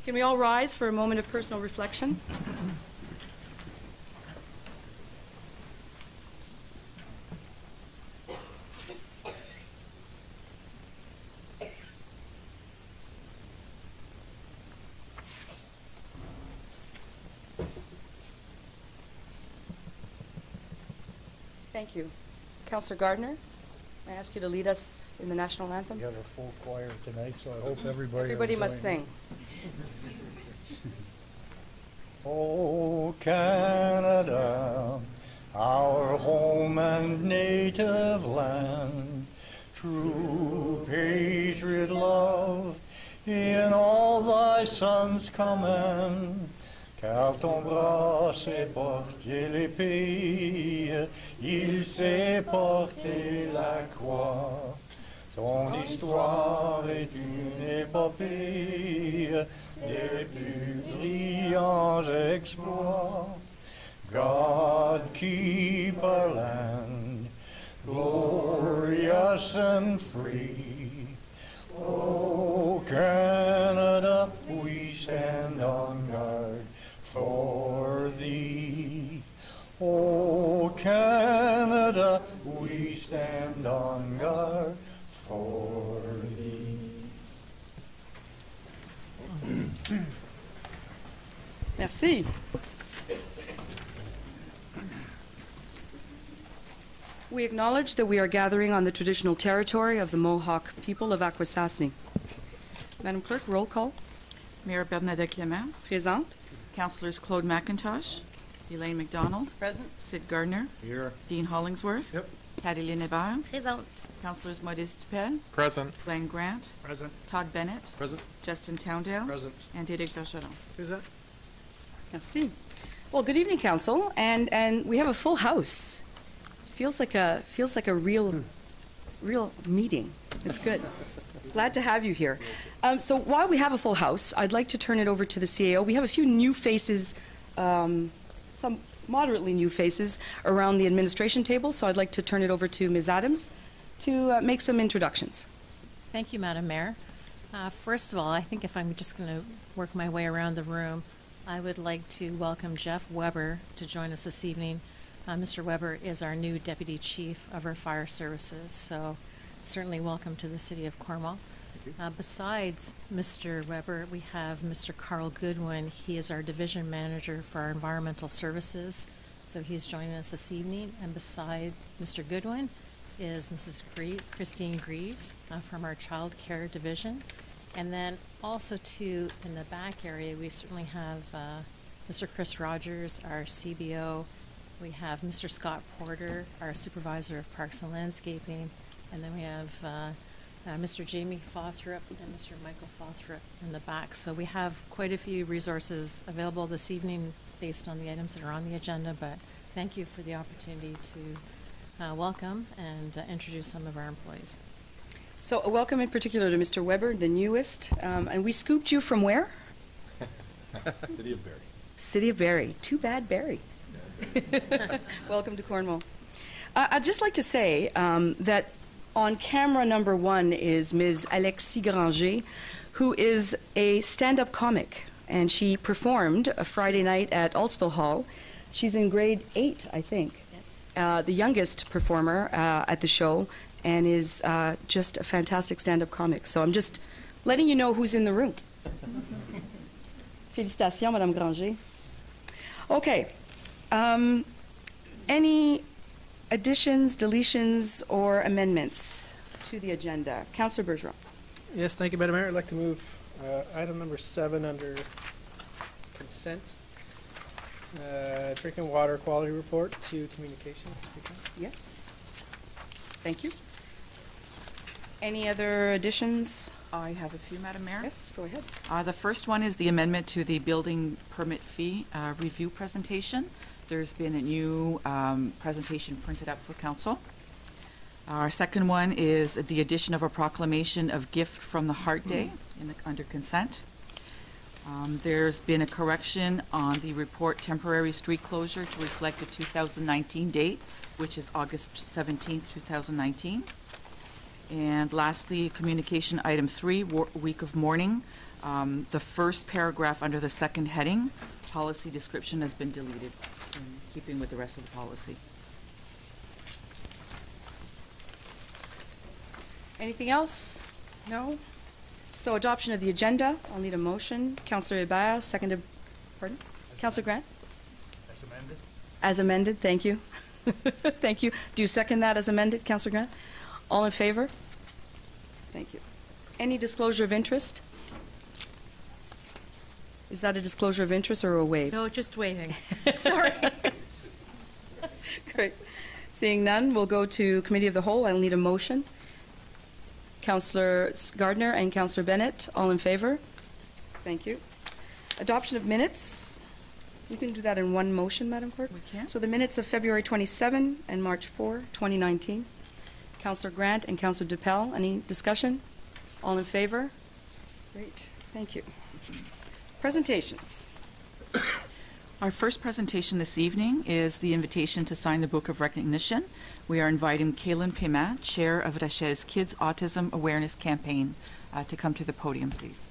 Can we all rise for a moment of personal reflection? Thank you. Councillor Gardner, I ask you to lead us in the national anthem. We have a full choir tonight, so I hope everybody Must sing. Oh, Canada, our home and native land, true patriot love in all thy sons' command. Car ton bras sait porter l'épée, il sait porter la croix. Ton histoire est une épopée des plus brillants exploits. God keep our land glorious and free. Oh, Canada, we stand on guard for thee. Oh, Canada, we stand on guard for thee. Merci. We acknowledge that we are gathering on the traditional territory of the Mohawk people of Akwesasne. Madam Clerk, roll call. Mayor Bernadette Clement. Présente. Councillors Claude McIntosh. Elaine McDonald. Present. Sid Gardner. Here. Dean Hollingsworth. Yep. Caroline Hébert. Présente. Councillors Modeste Dupel. Present. Glenn Grant. Present. Todd Bennett. Present. Justin Towndale. Present. And Éric Bergeron. Present. Merci. Well, good evening, Council, and we have a full house. Feels like a real meeting. It's good. Glad to have you here. So while we have a full house, I'd like to turn it over to the CAO. We have a few new faces, some moderately new faces around the administration table, so I'd like to turn it over to Ms. Adams to make some introductions. Thank you, Madam Mayor. First of all, I think if I'm just going to work my way around the room, I would like to welcome Jeff Weber to join us this evening. Mr. Weber is our new Deputy Chief of our Fire Services, so certainly welcome to the City of Cornwall. Besides Mr. Weber, we have Mr. Carl Goodwin. He is our Division Manager for our Environmental Services, so he's joining us this evening. And beside Mr. Goodwin is Mrs. Christine Greaves from our Child Care Division. And then also too, in the back area, we certainly have Mr. Chris Rogers, our CBO. We have Mr. Scott Porter, our Supervisor of Parks and Landscaping. And then we have Mr. Jamie Fawthrup and Mr. Michael Fawthrup in the back. So we have quite a few resources available this evening based on the items that are on the agenda, but thank you for the opportunity to welcome and introduce some of our employees. So a welcome in particular to Mr. Weber, the newest. And we scooped you from where? City of Barrie. City of Barrie. Too bad Barrie. Welcome to Cornwall. I'd just like to say that on camera number one is Ms. Alexis Granger, who is a stand-up comic, and she performed a Friday night at Ulsville Hall. She's in grade 8, I think. Yes. The youngest performer at the show, and is just a fantastic stand-up comic. So I'm just letting you know who's in the room. Félicitations, Madame Granger. Okay. Any additions, deletions, or amendments to the agenda? Councillor Bergeron. Yes, thank you, Madam Mayor. I'd like to move item number 7 under consent. Drinking water quality report to communications. Yes. Thank you. Any other additions? I have a few, Madam Mayor. Yes, go ahead. The first one is the amendment to the building permit fee review presentation. There's been a new presentation printed up for council. Our second one is the addition of a proclamation of gift from the Heart Day under consent. There's been a correction on the report temporary street closure to reflect the 2019 date, which is August 17th, 2019. And lastly, communication item 3, week of mourning. The first paragraph under the second heading, policy description, has been deleted in keeping with the rest of the policy. Anything else? No? So adoption of the agenda, I'll need a motion. Councillor Hébert, seconded, pardon? Councillor Grant? As amended? As amended, thank you. Thank you. Do you second that as amended, Councillor Grant? All in favor? Thank you. Any disclosure of interest? Is that a disclosure of interest or a waive? No, just waving. Sorry. Great. Seeing none, we'll go to Committee of the Whole. I'll need a motion. Councillor Gardner and Councillor Bennett, all in favor? Thank you. Adoption of minutes. You can do that in one motion, Madam Clerk. We can. So the minutes of February 27 and March 4, 2019. Councillor Grant and Councillor Dupel, any discussion? All in favor? Great, thank you. Presentations. Our first presentation this evening is the invitation to sign the Book of Recognition. We are inviting Kaylin Pema, Chair of Rachel's Kids Autism Awareness Campaign, to come to the podium, please.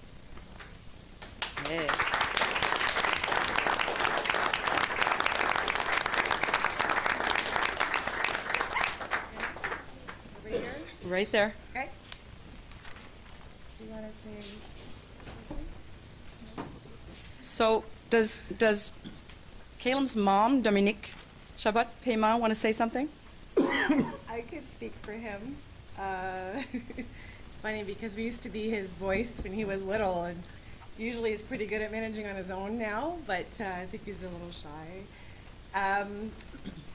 Right there. Okay. You want to say? So does Calem's mom, Dominique Chabot Pema, want to say something? I could speak for him. It's funny because we used to be his voice when he was little, and usually he's pretty good at managing on his own now, but I think he's a little shy.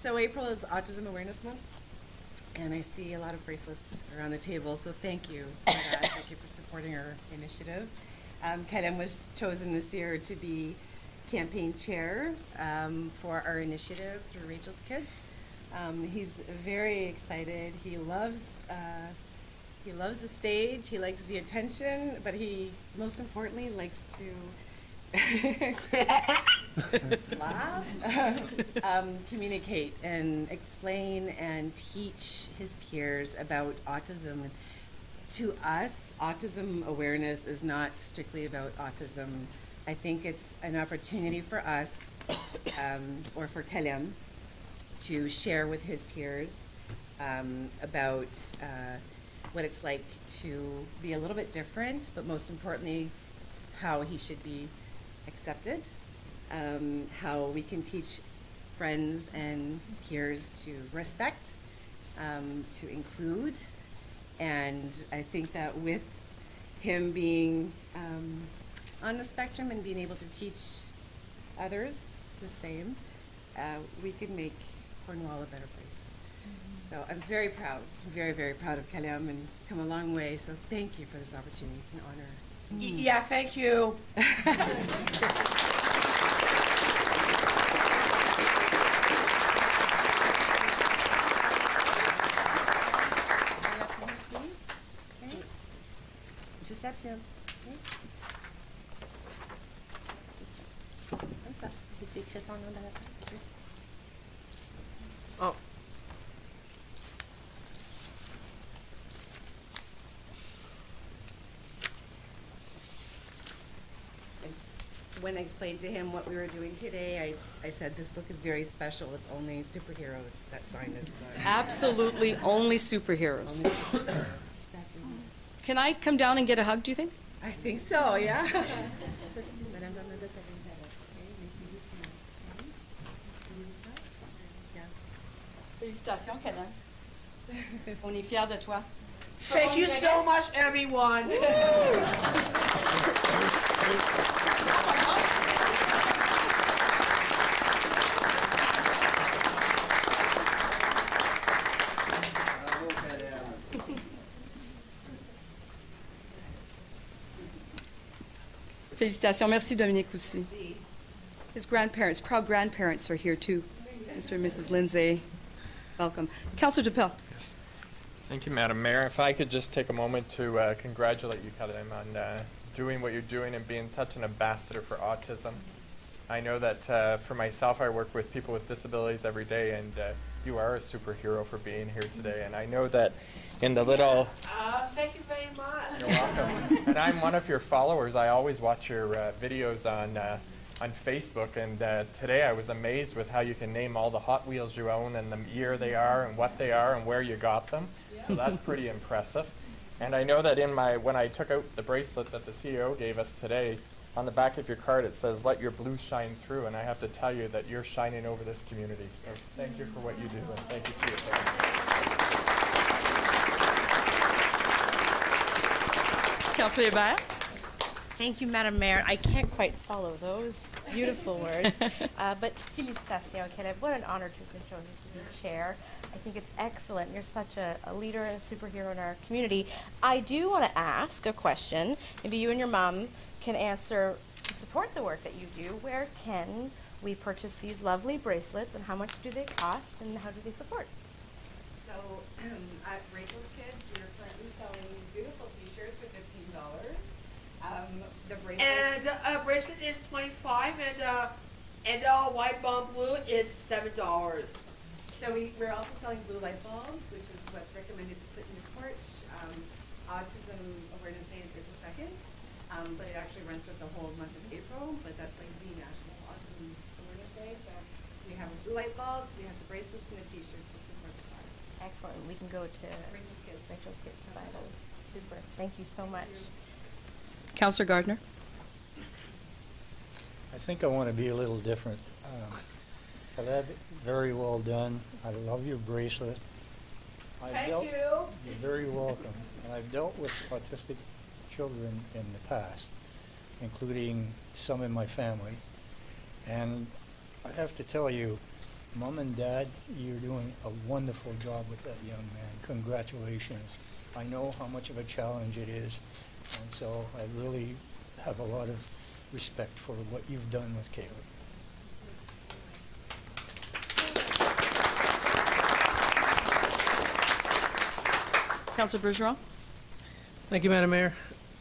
So April is Autism Awareness Month, and I see a lot of bracelets around the table, so thank you for that. Thank you for supporting our initiative. Kalem was chosen this year to be campaign chair for our initiative through Rachel's Kids. He's very excited. He loves the stage. He likes the attention, but he most importantly likes to laugh, communicate, and explain and teach his peers about autism. To us, autism awareness is not strictly about autism. I think it's an opportunity for us, or for Kalem, to share with his peers about what it's like to be a little bit different, but most importantly, how he should be accepted, how we can teach friends and peers to respect, to include. And I think that with him being on the spectrum and being able to teach others the same, we could make Cornwall a better place. So I'm very proud, very, very proud of Kalem, and he's come a long way. So thank you for this opportunity. It's an honor. Yeah, thank you. Juste après. Okay. Comme ça. C'est écrit ton nom dans la tête. Juste. Oh. When I explained to him what we were doing today, I said this book is very special. It's only superheroes that sign this book. Absolutely only superheroes. Can I come down and get a hug, do you think? I think so, yeah. Félicitations, Kalem. On est fiers de toi. Thank you so much, everyone. Félicitations. Merci, Dominique, aussi. His grandparents, proud grandparents, are here too. Mr. and Mrs. Lindsay, welcome. Councillor Dupel. Yes. Thank you, Madam Mayor. If I could just take a moment to congratulate you, Kalem, on doing what you're doing and being such an ambassador for autism. I know that for myself, I work with people with disabilities every day, and you are a superhero for being here today. And I know that in the little... Thank you very much. You're welcome. And I'm one of your followers. I always watch your videos on Facebook, and today I was amazed with how you can name all the Hot Wheels you own and the year they are and what they are and where you got them. So that's pretty impressive. And I know that when I took out the bracelet that the CEO gave us today, on the back of your card it says, "Let your blue shine through," and I have to tell you that you're shining over this community. So thank you for what you do, and thank you to your family. Councillor Hébert? Thank you, Madam Mayor. I can't quite follow those beautiful words, but félicitations, Caleb. What an honor to have been chosen to be chair. I think it's excellent. You're such a leader and a superhero in our community. I do want to ask a question. Maybe you and your mom can answer to support the work that you do. Where can we purchase these lovely bracelets, and how much do they cost, and how do they support? So at Rachel's Kids, we're currently selling these beautiful T-shirts for $15. The bracelet. And bracelet is $25, and white bomb blue is $7. So we're also selling blue light bulbs, which is what's recommended to put in your porch. Autism Awareness Day is April 2nd, but it actually runs through the whole month of April, but that's like the National Autism Awareness Day. So we have blue light bulbs, we have the bracelets and the T-shirts to support the cause. Excellent. We can go to Rachel's Kids to buy those. Super. Thank you so much. Councillor Gardner? I think I want to be a little different. Caleb, very well done. I love your bracelet. Thank you. You're very welcome. And I've dealt with autistic children in the past, including some in my family. And I have to tell you, Mom and Dad, you're doing a wonderful job with that young man. Congratulations. I know how much of a challenge it is, and so I really have a lot of respect for what you've done with Caleb. Councillor Bergeron? Thank you, Madam Mayor.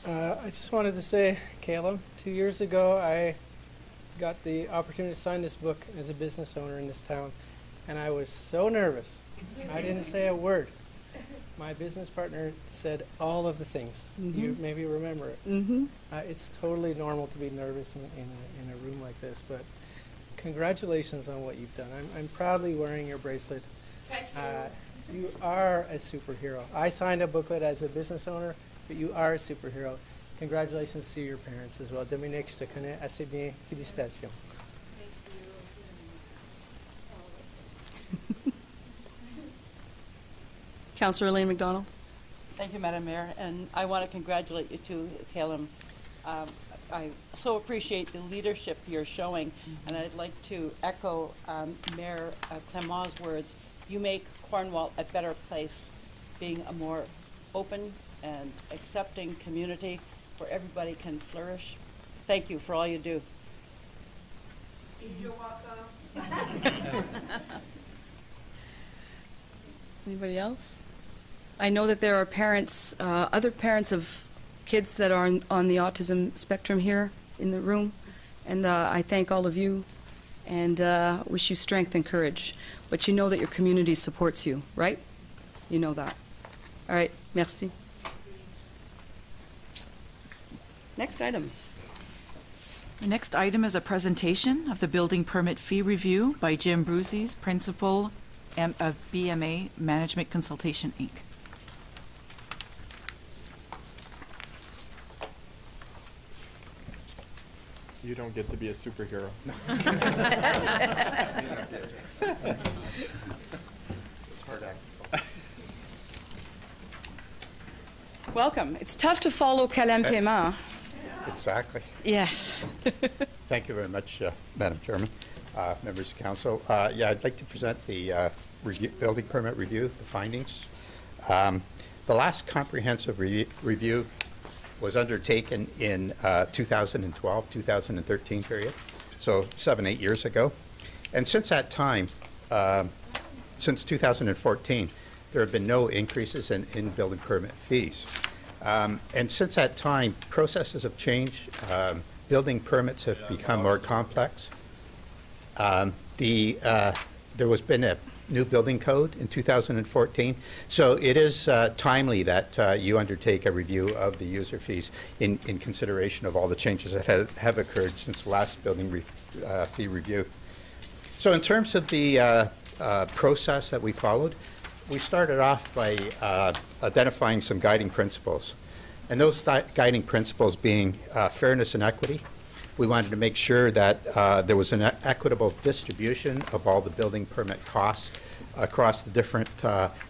I just wanted to say, Caleb, 2 years ago I got the opportunity to sign this book as a business owner in this town, and I was so nervous. I didn't say a word. My business partner said all of the things. You maybe remember it. It's totally normal to be nervous in a room like this, but congratulations on what you've done. I'm proudly wearing your bracelet. Thank you. You are a superhero. I signed a booklet as a business owner, but you are a superhero. Congratulations to your parents as well. Dominique, je te connais assez bien. Félicitations. Councillor Elaine McDonald? Thank you, Madam Mayor, and I want to congratulate you too, Caleb. I so appreciate the leadership you're showing, and I'd like to echo Mayor Clément's words. You make Cornwall a better place, being a more open and accepting community where everybody can flourish. Thank you for all you do. You're welcome. Anybody else? I know that there are parents, other parents of kids that are on the autism spectrum here in the room, and I thank all of you and wish you strength and courage. But you know that your community supports you, right? You know that. All right, merci. Next item. The next item is a presentation of the building permit fee review by Jim Bruzies, Principal of BMA Management Consultation, Inc. You don't get to be a superhero. Welcome. It's tough to follow Calem Paiement. Exactly. Yes. Thank you very much, Madam Chairman, members of council. Yeah, I'd like to present the building permit review, the findings. The last comprehensive review was undertaken in 2012, 2013 period, so 7-8 years ago. And since that time, since 2014, there have been no increases in building permit fees. And since that time, processes have changed. Building permits have become more complex. There was been new building code in 2014. So it is timely that you undertake a review of the user fees in consideration of all the changes that have occurred since the last building fee review. So in terms of the process that we followed, we started off by identifying some guiding principles. And those guiding principles being fairness and equity. We wanted to make sure that there was an equitable distribution of all the building permit costs across the different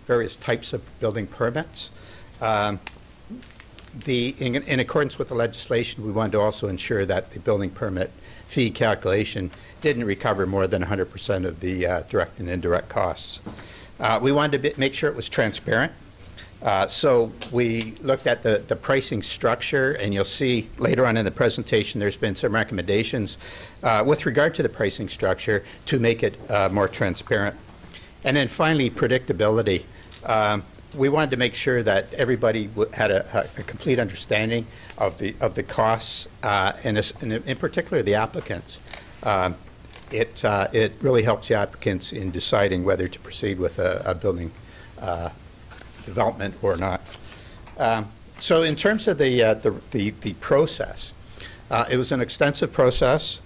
various types of building permits. In accordance with the legislation, we wanted to also ensure that the building permit fee calculation didn't recover more than 100% of the direct and indirect costs. We wanted to make sure it was transparent. So we looked at the pricing structure, and you'll see later on in the presentation there's been some recommendations with regard to the pricing structure to make it more transparent. And then finally, predictability. We wanted to make sure that everybody had a complete understanding of the costs, and in particular the applicants. It really helps the applicants in deciding whether to proceed with a building development or not. So in terms of the process, it was an extensive process.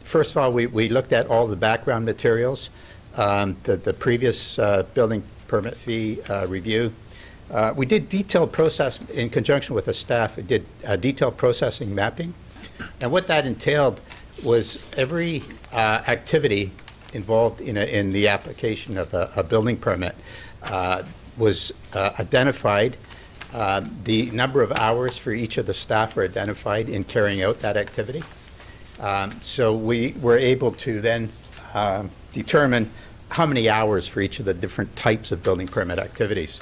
First of all, we looked at all the background materials, the previous building permit fee review. We did detailed process in conjunction with the staff. We did detailed processing mapping, and what that entailed was every activity involved in the application of a building permit was identified. The number of hours for each of the staff were identified in carrying out that activity. So we were able to then determine how many hours for each of the different types of building permit activities.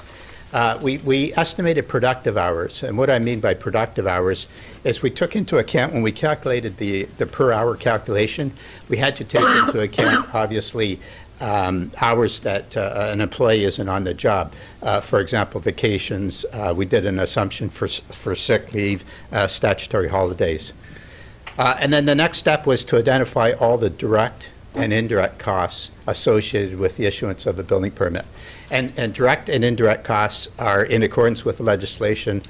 We estimated productive hours, and what I mean by productive hours is we took into account, when we calculated the per hour calculation, we had to take into account, obviously, hours that an employee isn't on the job. For example, vacations. We did an assumption for sick leave, statutory holidays. And then the next step was to identify all the direct and indirect costs associated with the issuance of a building permit. And direct and indirect costs are in accordance with the legislation.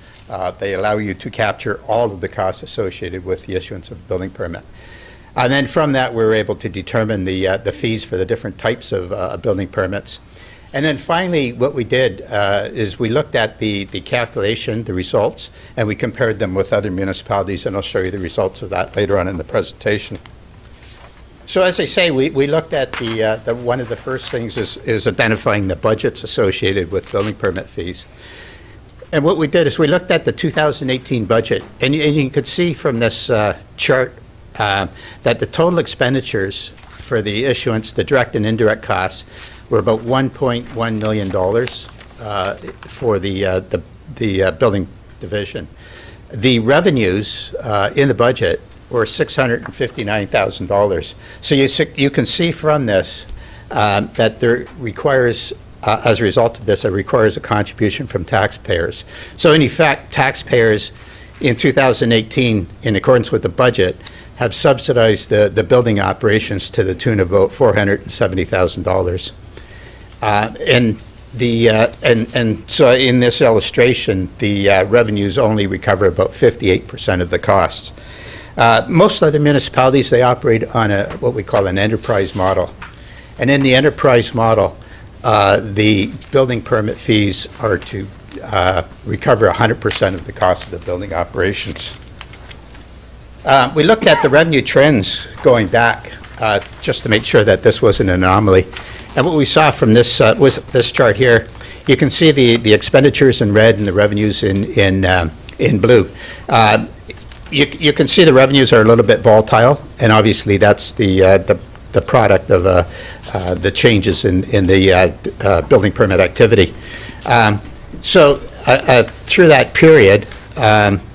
They allow you to capture all of the costs associated with the issuance of a building permit. And then from that, we were able to determine the fees for the different types of building permits. And then finally, what we did is we looked at the calculation, the results, and we compared them with other municipalities, and I'll show you the results of that later on in the presentation. So as I say, we looked at one of the first things is identifying the budgets associated with building permit fees. And what we did is we looked at the 2018 budget, and you could see from this chart that the total expenditures for the issuance, the direct and indirect costs, were about $1.1 million for the building division. The revenues in the budget were $659,000. So you can see from this that there requires, as a result of this, it requires a contribution from taxpayers. So in effect, taxpayers in 2018, in accordance with the budget, have subsidized the building operations to the tune of about $470,000. And so in this illustration, the revenues only recover about 58% of the costs. Most other municipalities, they operate on what we call an enterprise model. And in the enterprise model, the building permit fees are to recover 100% of the cost of the building operations. We looked at the revenue trends going back just to make sure that this was an anomaly. And what we saw from this this chart here, you can see the expenditures in red and the revenues in blue. You can see the revenues are a little bit volatile, and obviously that's the product of the changes in the building permit activity. So through that period,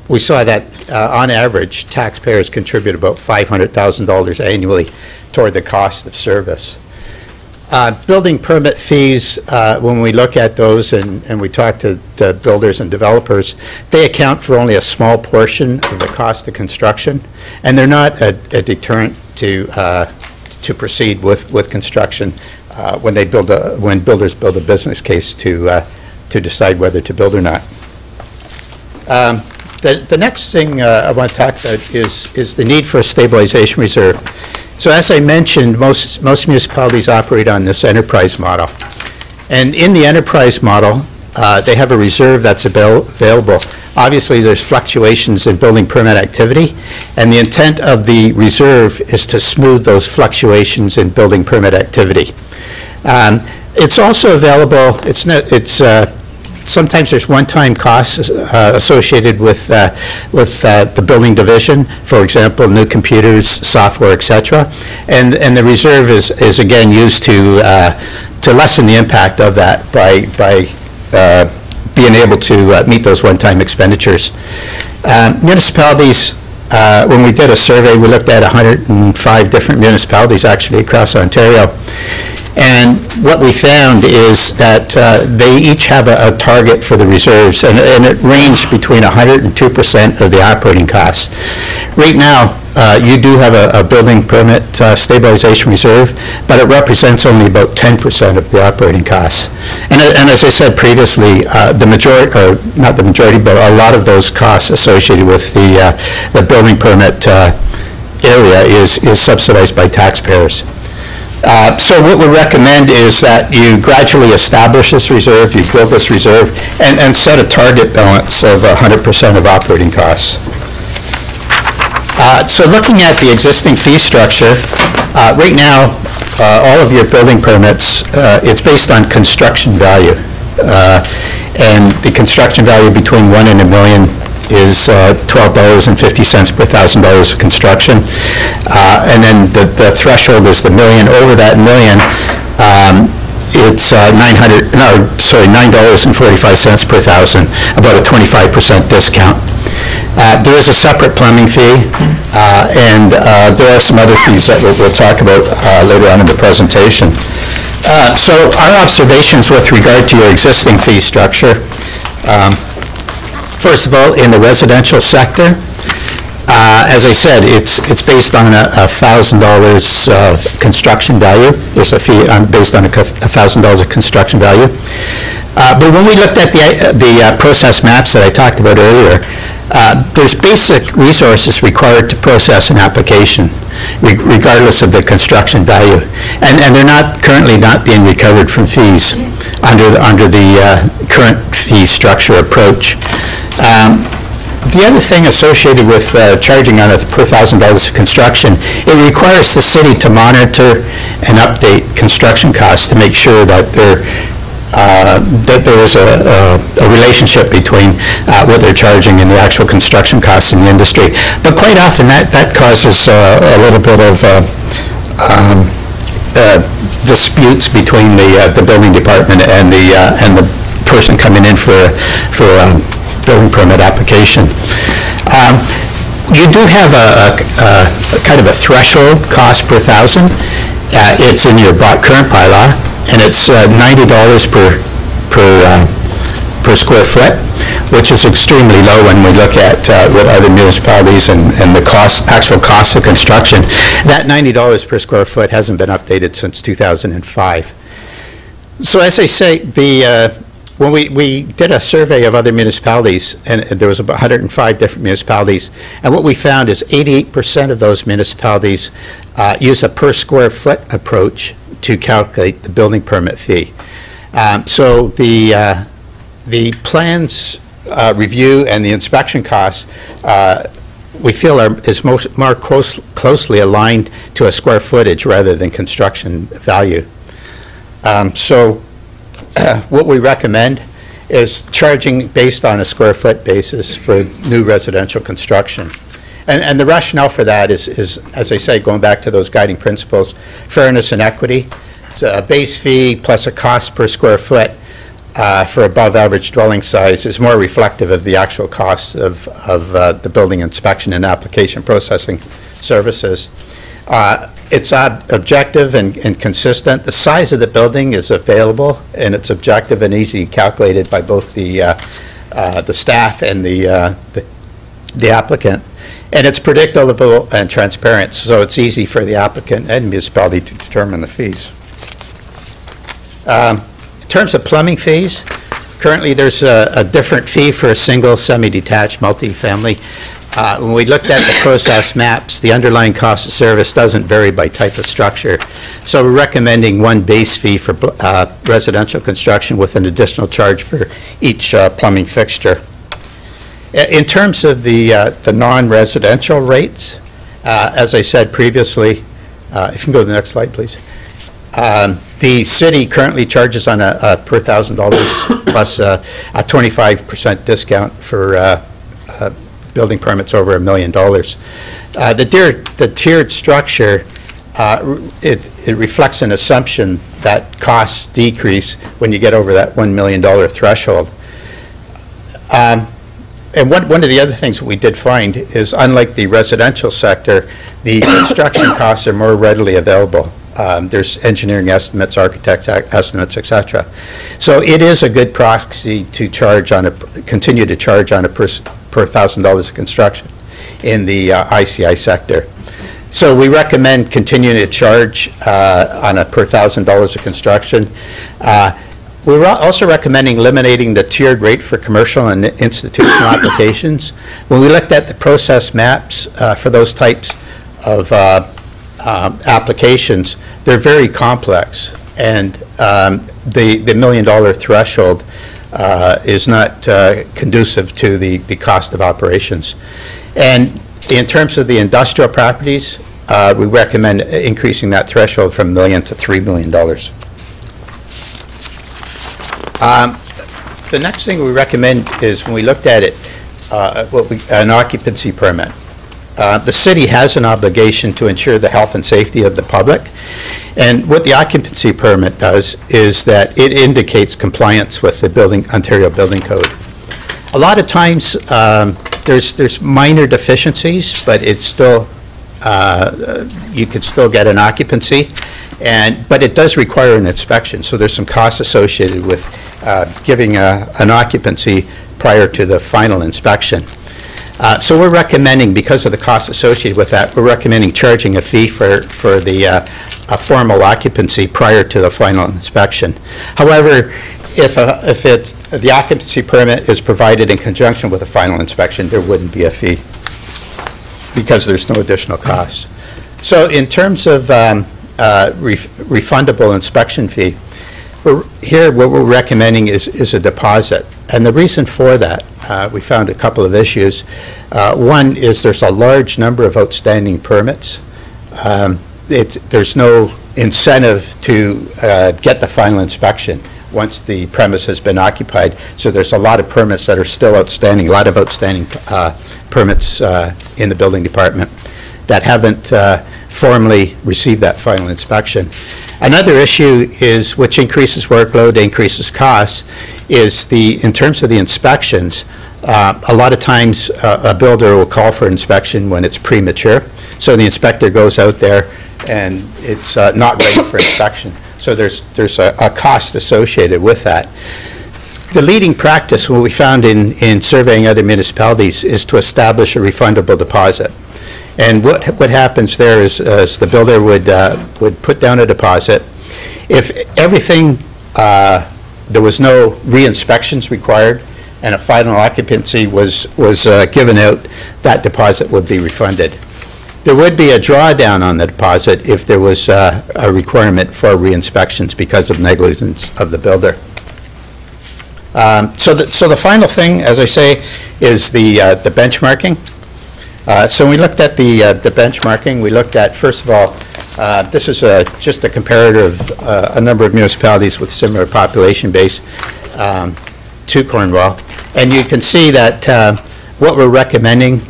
we saw that on average, taxpayers contribute about $500,000 annually toward the cost of service. Building permit fees, when we look at those and we talk to builders and developers, they account for only a small portion of the cost of construction, and they're not a deterrent to proceed with construction when builders build a business case to decide whether to build or not. The next thing I want to talk about is the need for a stabilization reserve. So as I mentioned, most municipalities operate on this enterprise model. And in the enterprise model, they have a reserve that's available. Obviously, there's fluctuations in building permit activity, and the intent of the reserve is to smooth those fluctuations in building permit activity. It's also available, sometimes there's one-time costs associated with the building division, for example, new computers, software, etc. And the reserve is again used to lessen the impact of that by being able to meet those one-time expenditures. Municipalities, when we did a survey, we looked at 105 different municipalities actually across Ontario. And what we found is that they each have a target for the reserves, and it ranged between 100% and 2% of the operating costs. Right now, you do have a building permit stabilization reserve, but it represents only about 10% of the operating costs. And as I said previously, the majority, or not the majority, but a lot of those costs associated with the building permit area is subsidized by taxpayers. So what we recommend is that you gradually establish this reserve, you build this reserve, and set a target balance of 100% of operating costs. So looking at the existing fee structure, right now, all of your building permits, it's based on construction value. And the construction value between $1 and $1 million is $12.50 per $1,000 of construction. And then the threshold is the million. Over that million, it's $9.45 per thousand, about a 25% discount. There is a separate plumbing fee, and there are some other fees that we'll talk about later on in the presentation. So our observations with regard to your existing fee structure, first of all, in the residential sector, as I said, it's based on $1,000 construction value. There's a fee based on $1,000 of construction value. But when we looked at the process maps that I talked about earlier, there's basic resources required to process an application, regardless of the construction value, and they're currently not being recovered from fees under the current fee structure approach. The other thing associated with charging on a per $1,000 of construction, it requires the city to monitor and update construction costs to make sure that there is a relationship between what they're charging and the actual construction costs in the industry. But quite often that causes a little bit of disputes between the building department and the person coming in for building permit application. You do have a kind of a threshold cost per thousand. It's in your current bylaw, and it's $90 per square foot, which is extremely low when we look at what other municipalities and the actual cost of construction. That $90 per square foot hasn't been updated since 2005. So as I say, when we did a survey of other municipalities, and there was about 105 different municipalities, and what we found is 88% of those municipalities use a per square foot approach to calculate the building permit fee. So the plans review and the inspection costs we feel is more closely aligned to a square footage rather than construction value. So what we recommend is charging based on a square foot basis for new residential construction. And the rationale for that is, as I say, going back to those guiding principles, fairness and equity. So a base fee plus a cost per square foot for above average dwelling size is more reflective of the actual costs of the building inspection and application processing services. It's objective and consistent. The size of the building is available, and it's objective and easy calculated by both the staff and the applicant. And it's predictable and transparent, so it's easy for the applicant and municipality to determine the fees. In terms of plumbing fees, currently there's a different fee for a single semi-detached multifamily. When we looked at the process maps, the underlying cost of service doesn't vary by type of structure. So we're recommending one base fee for residential construction with an additional charge for each plumbing fixture. In terms of the non-residential rates, as I said previously, if you can go to the next slide, please. The city currently charges on a per $1,000 plus a 25% discount for building permits over $1 million. The tiered structure, it reflects an assumption that costs decrease when you get over that $1 million threshold. And one of the other things that we did find is, unlike the residential sector, the construction costs are more readily available. There's engineering estimates, architect estimates, et cetera. So it is a good proxy to charge on continue to charge on a per $1,000 of construction in the ICI sector. So we recommend continuing to charge on a per $1,000 of construction. We're also recommending eliminating the tiered rate for commercial and institutional applications. When we looked at the process maps for those types of applications, they're very complex, and the $1 million threshold is not conducive to the cost of operations. And in terms of the industrial properties, we recommend increasing that threshold from $1 million to $3 million. The next thing we recommend is, when we looked at it, an occupancy permit. The city has an obligation to ensure the health and safety of the public, and what the occupancy permit does is that it indicates compliance with the Ontario Building Code. A lot of times there's minor deficiencies, but it's still you could still get an occupancy, but it does require an inspection. So there's some costs associated with giving an occupancy prior to the final inspection. So we're recommending, because of the costs associated with that, we're recommending charging a fee for the formal occupancy prior to the final inspection. However, if the occupancy permit is provided in conjunction with a final inspection, there wouldn't be a fee because there's no additional costs. So in terms of refundable inspection fee, here what we're recommending is a deposit. And the reason for that, we found a couple of issues. One is there's a large number of outstanding permits. There's no incentive to get the final inspection once the premise has been occupied. So there's a lot of permits that are still outstanding, a lot of outstanding permits in the building department that haven't formally received that final inspection. Another issue is, which increases workload, increases costs, is in terms of the inspections. A lot of times a builder will call for inspection when it's premature. So the inspector goes out there and it's not ready for inspection. So there's a cost associated with that. The leading practice, what we found in surveying other municipalities, is to establish a refundable deposit. And what happens there is the builder would put down a deposit. If everything, there was no re-inspections required and a final occupancy was given out, that deposit would be refunded. There would be a drawdown on the deposit if there was a requirement for re-inspections because of negligence of the builder. So the final thing, as I say, is the benchmarking. So when we looked at the benchmarking, we looked at, first of all, this is just a comparative of a number of municipalities with similar population base to Cornwall. And you can see that what we're recommending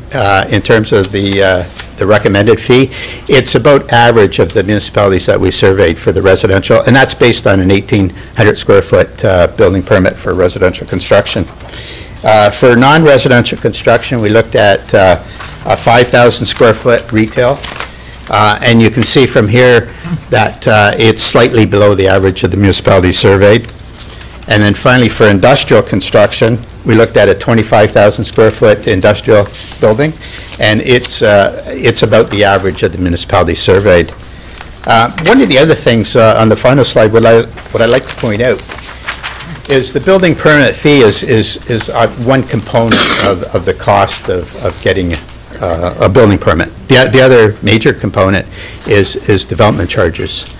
in terms of the recommended fee, it's about average of the municipalities that we surveyed for the residential, and that's based on an 1,800 square foot building permit for residential construction. For non-residential construction, we looked at a 5,000 square foot retail, and you can see from here that it's slightly below the average of the municipalities surveyed. And then finally, for industrial construction, we looked at a 25,000 square foot industrial building, and it's about the average of the municipalities surveyed. One of the other things on the final slide, what I'd like to point out is the building permit fee is one component of the cost of getting a building permit. The other major component is development charges.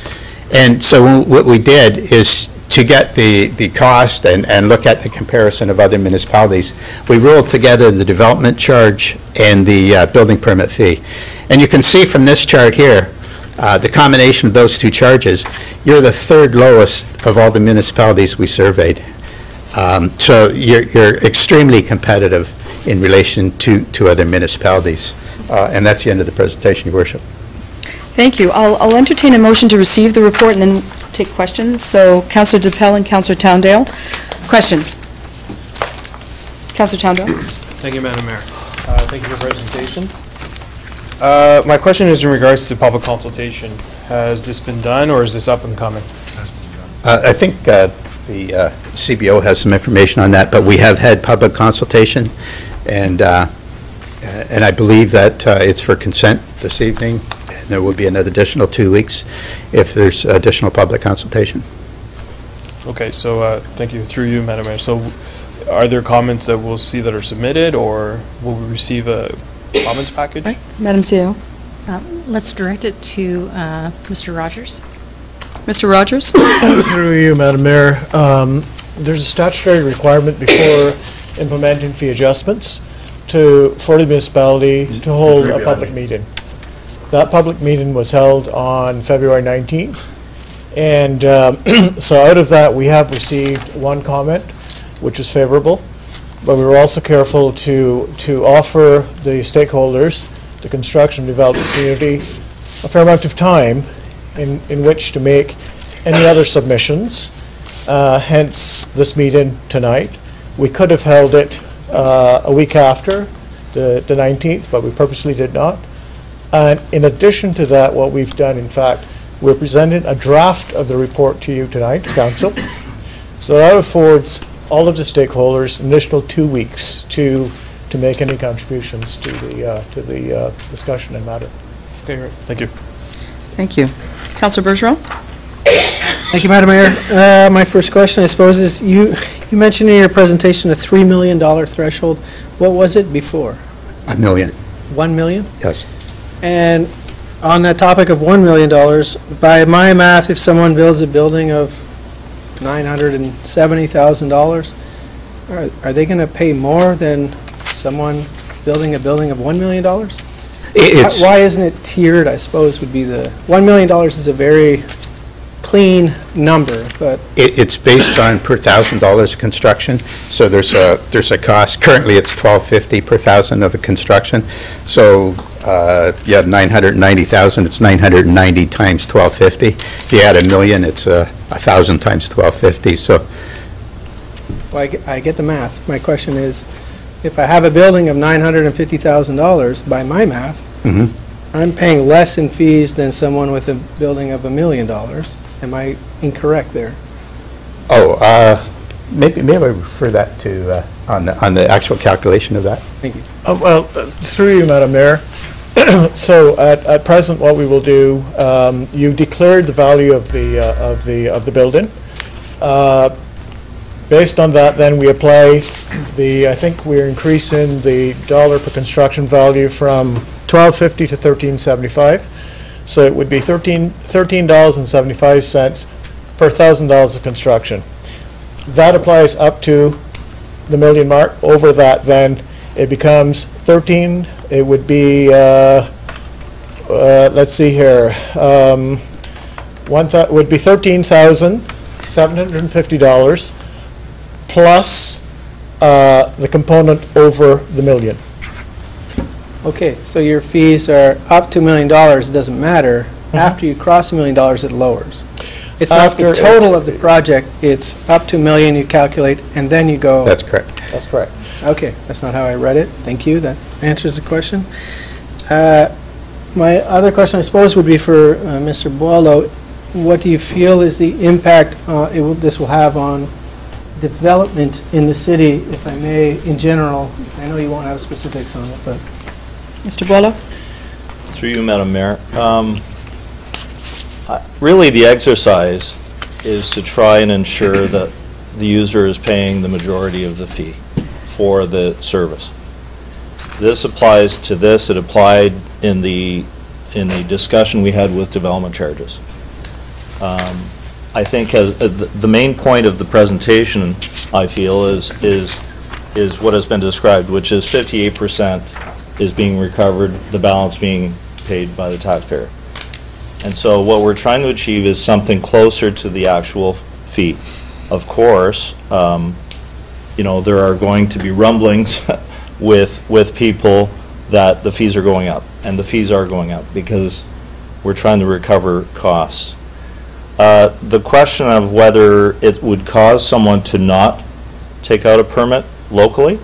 And so what we did is to get the cost and look at the comparison of other municipalities, we rolled together the development charge and the building permit fee. And you can see from this chart here, the combination of those two charges, you're the third lowest of all the municipalities we surveyed. So you're extremely competitive in relation to other municipalities. And that's the end of the presentation, Your Worship. Thank you. I'll entertain a motion to receive the report and then take questions. So Councillor DePell and Councillor Towndale. Questions? Councillor Towndale. Thank you, Madam Mayor. Thank you for your presentation. My question is in regards to public consultation. Has this been done, or is this up and coming? I think the CBO has some information on that, but we have had public consultation, and I believe that it's for consent this evening, and there will be another additional 2 weeks if there's additional public consultation. Okay, so thank you. Through you, Madam Mayor. So are there comments that we'll see that are submitted, or will we receive a comments package? Right. Madam CEO. Let's direct it to Mr. Rogers. Mr. Rogers. Through you, Madam Mayor. There's a statutory requirement before implementing fee adjustments for the municipality to hold a public meeting. That public meeting was held on February 19th. And so out of that, we have received one comment, which is favorable. But we were also careful to offer the stakeholders, the construction development community, a fair amount of time in which to make any other submissions, hence this meeting tonight. We could have held it a week after the 19th, but we purposely did not. And in addition to that, what we've done, in fact, we're presenting a draft of the report to you tonight, Council. So that affords all of the stakeholders an additional 2 weeks to make any contributions to the discussion and matter. Okay, great. Thank you. Thank you. Councillor Bergeron. Thank you, Madam Mayor. My first question, I suppose, is you mentioned in your presentation a $3 million threshold. What was it before? $1 million. 1 million? Yes. And on that topic of $1 million, by my math, if someone builds a building of $970,000, are they going to pay more than someone building a building of $1 million? Why isn't it tiered, I suppose, would be the... $1 million is a very clean number, but... It's based on per $1,000 construction, so there's a cost. Currently, it's $1,250 per thousand of a construction. So you have $990,000, it's 990 times $1,250. If you add $1 million, it's 1,000 times $1,250. So, well, I get the math. My question is, if I have a building of $950,000, by my math, I'm paying less in fees than someone with a building of $1 million. Am I incorrect there? Oh, maybe I refer that to on the actual calculation of that. Thank you. Well, through you, Madam Mayor. So at present, what we will do, you declared the value of the building. Based on that, then we apply I think we're increasing the dollar per construction value from $1,250 to $1,375. So it would be $13.75 per $1,000 of construction. That applies up to the million mark. Over that, then it becomes 13. It would be let's see here. Would be $13,750 plus the component over the million. Okay, so your fees are up to $1 million. It doesn't matter. After you cross $1 million, it lowers. It's not the total of the project. It's up to $1 million. You calculate, and then you go. That's correct. That's correct. Okay, that's not how I read it. Thank you. That answers the question. My other question, I suppose, would be for Mr. Boileau. What do you feel is the impact this will have on development in the city, if I may, in general? I know you won't have specifics on it, but... Mr. Boileau. Through you, Madam Mayor. Really, the exercise is to try and ensure that the user is paying the majority of the fee for the service. This applies to this. It applied in the discussion we had with development charges. I think the main point of the presentation, I feel, is what has been described, which is 58% is being recovered, the balance being paid by the taxpayer. And so what we're trying to achieve is something closer to the actual fee. Of course, you know, there are going to be rumblings with people that the fees are going up, and the fees are going up because we're trying to recover costs. The question of whether it would cause someone to not take out a permit locally,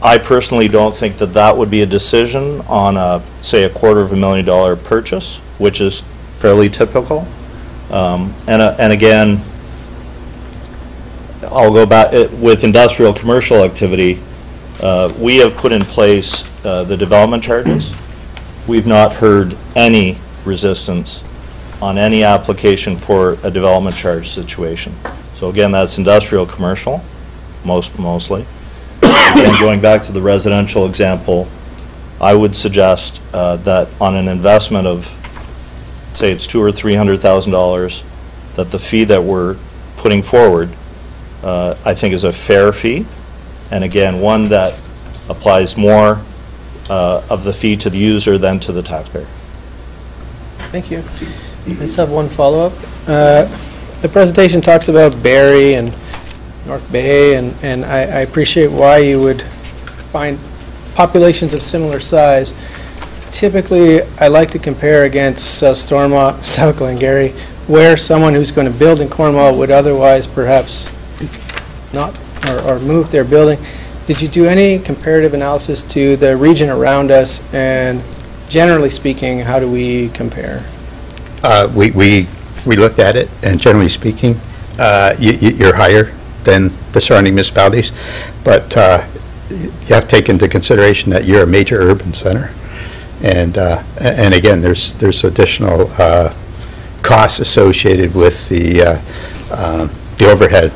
I personally don't think that that would be a decision on a, say, a $250,000 purchase, which is fairly typical. And again, I'll go back with industrial commercial activity. We have put in place the development charges. We've not heard any resistance on any application for a development charge situation. So again, that's industrial commercial, mostly. Again, going back to the residential example, I would suggest that on an investment of, say it's $200,000 or $300,000, that the fee that we're putting forward, I think is a fair fee, and again, one that applies more of the fee to the user than to the taxpayer. Thank you. Let's have one follow-up. The presentation talks about Barrie and North Bay, and I appreciate why you would find populations of similar size. Typically, I like to compare against South Stormont, South Glengarry, where someone who's going to build in Cornwall would otherwise perhaps not, or move their building. Did you do any comparative analysis to the region around us, and generally speaking, how do we compare? We looked at it, and generally speaking, you're higher than the surrounding municipalities, but you have to take into consideration that you're a major urban center, and again, there's additional costs associated with the overhead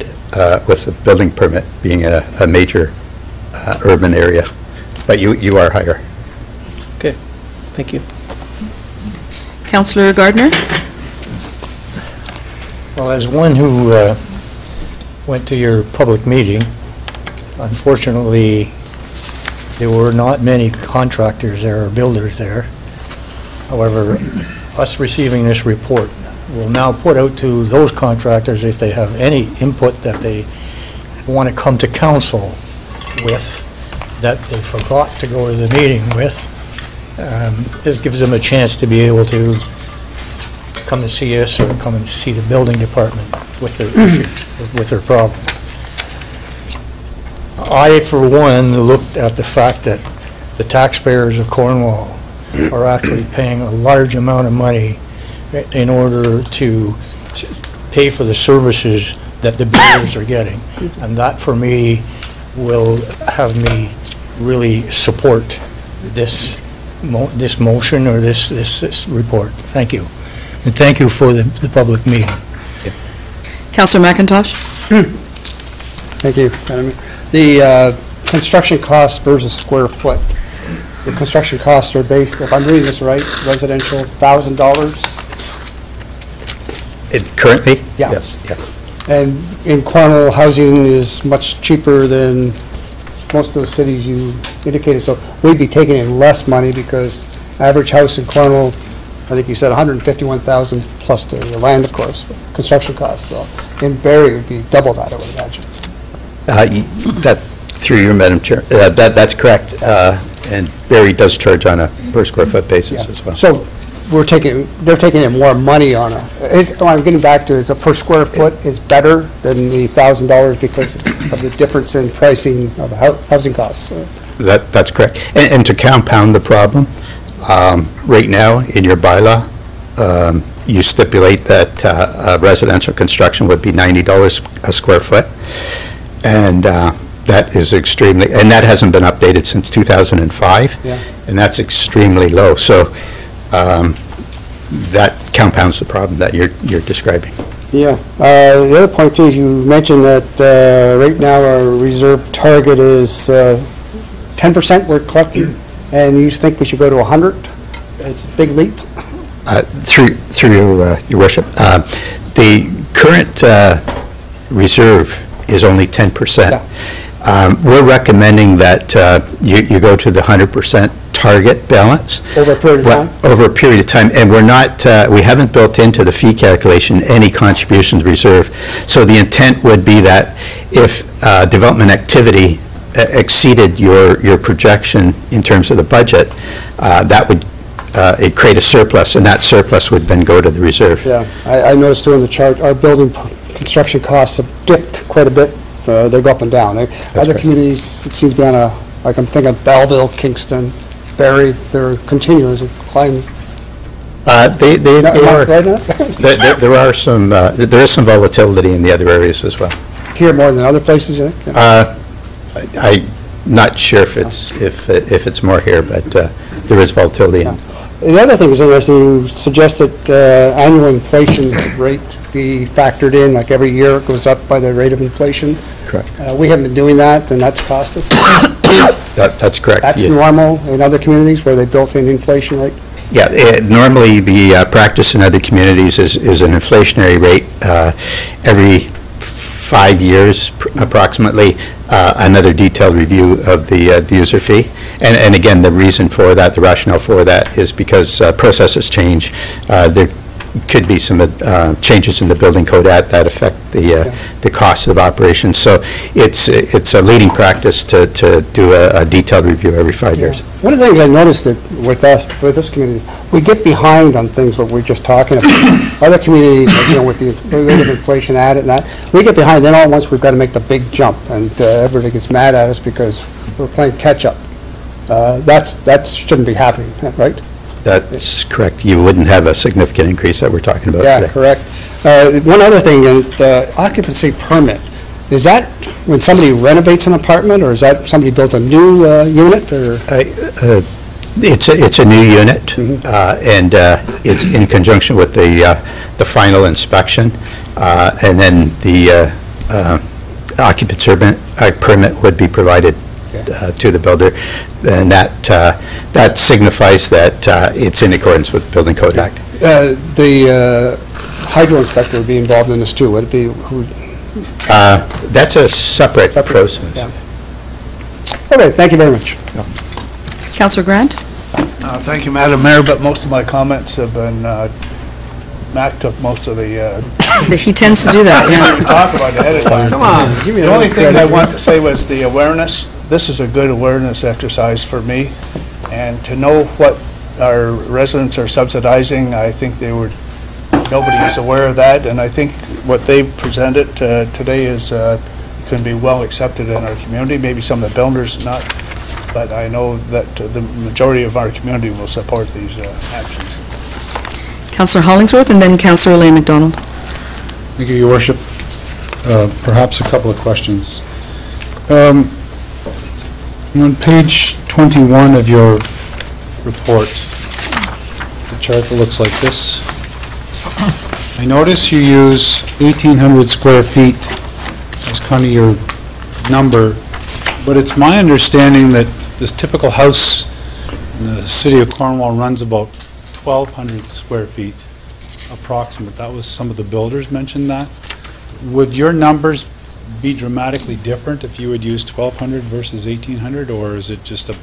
with the building permit being a major urban area, but you are higher. Okay, thank you. Councillor Gardner? Well, as one who went to your public meeting, unfortunately, there were not many contractors there or builders there. However, us receiving this report will now put out to those contractors, if they have any input that they want to come to council with, that they forgot to go to the meeting with. This gives them a chance to be able to come and see us or come and see the building department with their issues, with their problem. I, for one, looked at the fact that the taxpayers of Cornwall are actually paying a large amount of money in order to pay for the services that the builders are getting. And that, for me, will have me really support this motion or this report. Thank you. And thank you for the public meeting. Councillor McIntosh? Thank you, Madam Mayor. The construction cost versus square foot. The construction costs are based, if I'm reading this right, residential $1,000. Currently? Yeah. Yes. And in Cornwall, housing is much cheaper than most of those cities you indicated. So we'd be taking in less money because average house in Cornwall, I think you said 151,000 plus the land, of course, construction costs. So in Barrie, it would be double that, I would imagine. That, through you, Madam Chair, that's correct. And Barrie does charge on a per square foot basis as well. So they're taking in more money on what I'm getting back to is a per square foot is better than the $1,000 because of the difference in pricing of housing costs. That's correct. And to compound the problem, right now in your bylaw, you stipulate that residential construction would be $90 a square foot. And that is extremely, and that hasn't been updated since 2005. Yeah. And that's extremely low. So that compounds the problem that you're describing. Yeah. The other point too is you mentioned that right now our reserve target is 10% we're collecting, and you think we should go to 100? It's a big leap. Through your worship, the current reserve is only 10%. We're recommending that you go to the 100% target balance. Over a period of time? Over a period of time, and we're not, we haven't built into the fee calculation any contributions reserve. So the intent would be that if development activity exceeded your projection in terms of the budget, that would it'd create a surplus, and that surplus would then go to the reserve. Yeah, I noticed too in the chart, our building construction costs have dipped quite a bit. They go up and down. Other communities, it seems to be on a, like I'm thinking Belleville, Kingston, Barrie, they're continuously climbing. There are some, there is some volatility in the other areas as well. Here more than other places, you think? I'm not sure if it's more here, but there is volatility. Yeah. The other thing was interesting, you suggested annual inflation rate be factored in, like every year it goes up by the rate of inflation. Correct. We haven't been doing that, and that's cost us. That's correct. That's normal in other communities where they built in inflation rate? Yeah, normally the practice in other communities is an inflationary rate every 5 years approximately, another detailed review of the user fee. And again, the reason for that, the rationale for that is because processes change. There could be some changes in the building code that affect the cost of operations. So it's a leading practice to do a detailed review every 5 years. One of the things I noticed that with this community, we get behind on things what we're just talking about. Other communities, with the rate of inflation added and that, we get behind, then all at once we've got to make the big jump, and everybody gets mad at us because we're playing catch-up. That shouldn't be happening, right? That's correct. You wouldn't have a significant increase that we're talking about Yeah, today. correct. One other thing, occupancy permit, is that when somebody renovates an apartment, or is that somebody builds a new unit, or? It's a new unit, and it's in conjunction with the final inspection, and then the occupancy permit would be provided to the builder, and that signifies that it's in accordance with the Building Code Act. The hydro inspector would be involved in this too, would it be? That's a separate process. Yeah. Okay, thank you very much. Councillor Grant? Thank you, Madam Mayor, but most of my comments have been, Mac took most of the... He tends to do that, yeah. Talk about it ahead of time. Come on, give me The only thing I want to say was the awareness. This is a good awareness exercise for me, and to know what our residents are subsidizing, I think nobody is aware of that, and I think what they presented today is can be well accepted in our community. Maybe some of the builders not, but I know that the majority of our community will support these actions. Councillor Hollingsworth, and then Councillor Elaine McDonald. Thank you, Your Worship. Perhaps a couple of questions. On page 21 of your report, the chart that looks like this, I notice you use 1,800 square feet as kind of your number, but it's my understanding that this typical house in the city of Cornwall runs about 1,200 square feet approximate. That was some of the builders mentioned that. Would your numbers be dramatically different if you would use 1,200 versus 1,800, or is it just a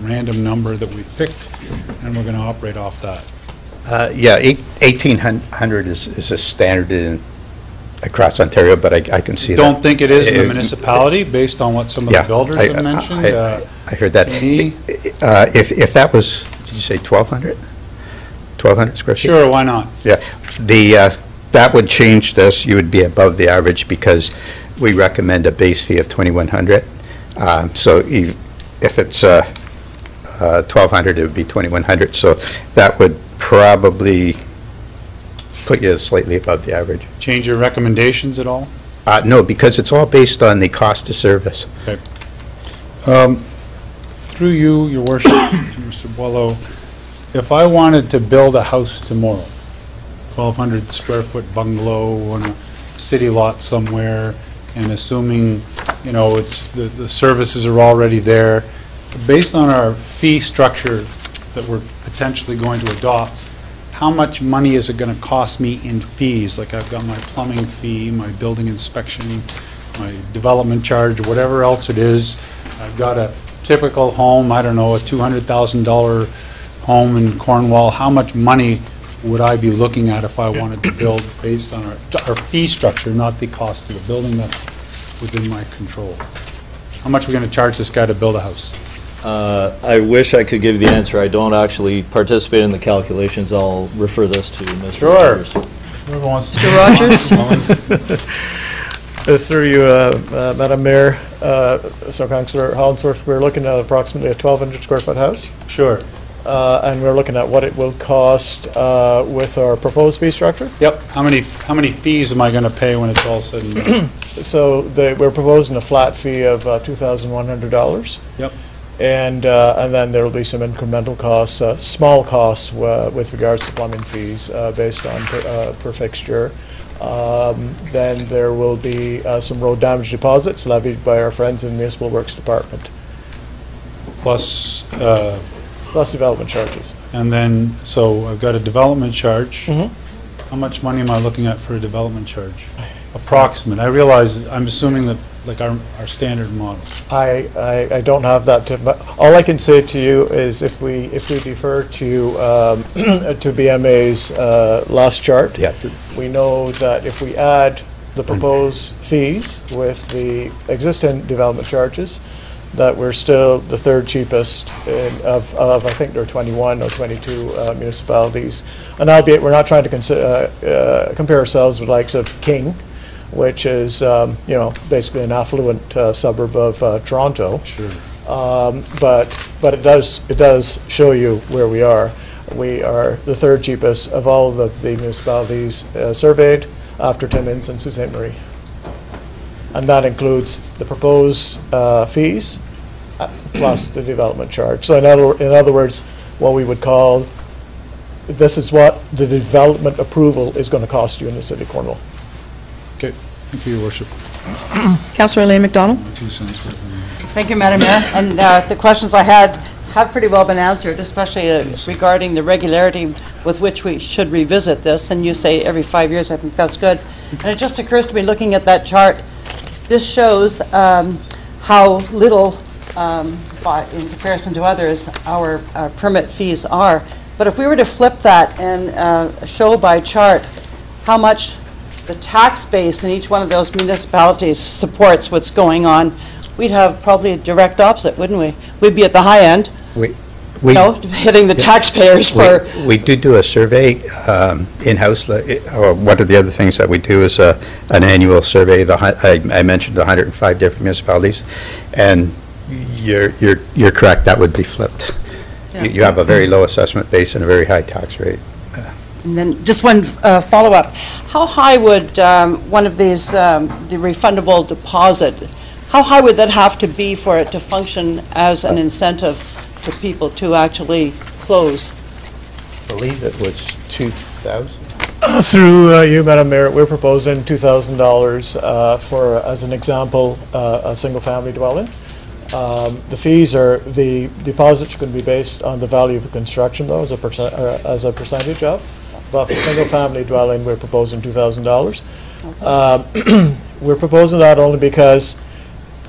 random number that we've picked and we're going to operate off that? Yeah, 1,800 is a standard across Ontario, but I can see that. Don't think it is in the municipality based on what some of the builders have mentioned? I heard that. If that was, did you say 1,200? 1,200 square feet? Sure, why not? Yeah. That would change this. You would be above the average because we recommend a base fee of 2,100. So if it's 1,200, it would be 2,100. So that would probably put you slightly above the average. Change your recommendations at all? No, because it's all based on the cost of service. Okay. Through you, Your Worship, to Mr. Boileau, if I wanted to build a house tomorrow, 1,200 square foot bungalow on a city lot somewhere, and assuming, it's, the services are already there, based on our fee structure that we're potentially going to adopt, how much money is it going to cost me in fees? Like, I've got my plumbing fee, my building inspection, my development charge, whatever else it is. I've got a typical home, I don't know, a $200,000 home in Cornwall. How much money would I be looking at if I wanted to build based on our fee structure, not the cost of the building? That's within my control. How much are we going to charge this guy to build a house? I wish I could give you the answer. I don't actually participate in the calculations. I'll refer this to Mr. Rogers. Whoever wants to. Mr. Rogers? Through you, Madam Mayor, so Councillor Hollingsworth, we're looking at approximately a 1,200 square foot house. Sure. And we're looking at what it will cost with our proposed fee structure. Yep. How many fees am I going to pay when it's all said and done? So we're proposing a flat fee of $2,100. Yep. And then there will be some incremental costs, small costs with regards to plumbing fees based on per fixture. Then there will be some road damage deposits levied by our friends in the Municipal Works Department. Plus development charges. And then, so I've got a development charge. Mm-hmm. How much money am I looking at for a development charge? Approximate. I realize, I'm assuming that, like our standard model. I don't have that, but all I can say to you is if we defer to BMA's last chart, we know that if we add the proposed fees with the existing development charges, that we're still the third cheapest of I think there are 21 or 22 municipalities. And albeit we're not trying to compare ourselves with the likes of King, which is basically an affluent suburb of Toronto. Sure. But it does show you where we are. We are the third cheapest of all of the municipalities surveyed after Timmins and Sault Ste. Marie. And that includes the proposed fees plus the development charge. So in other words, what we would call, this is what the development approval is going to cost you in the City of Cornwall. Okay, thank you, Your Worship. Councillor Elaine McDonald. 2 cents worth. Thank you, Madam Mayor. And the questions I had have pretty well been answered, especially regarding the regularity with which we should revisit this. And you say every 5 years. I think that's good. And it just occurs to me, looking at that chart, this shows how little, in comparison to others, our permit fees are. But if we were to flip that and show by chart how much the tax base in each one of those municipalities supports what's going on, we'd have probably a direct opposite, wouldn't we? We'd be at the high end, hitting the taxpayers for... We do a survey in-house. One of the other things that we do is an annual survey. I mentioned 105 different municipalities, and you're correct, that would be flipped. Yeah. You have a very low assessment base and a very high tax rate. And then just one follow-up. How high would one of these, the refundable deposit, how high would that have to be for it to function as an incentive to people to actually close? I believe it was 2,000. Through you, Madam Mayor, we're proposing $2,000 for, as an example, a single-family dwelling. The fees are, the deposits are going to be based on the value of the construction, though, as a percentage of. But for single-family dwelling, we're proposing $2,000. We're proposing that only because,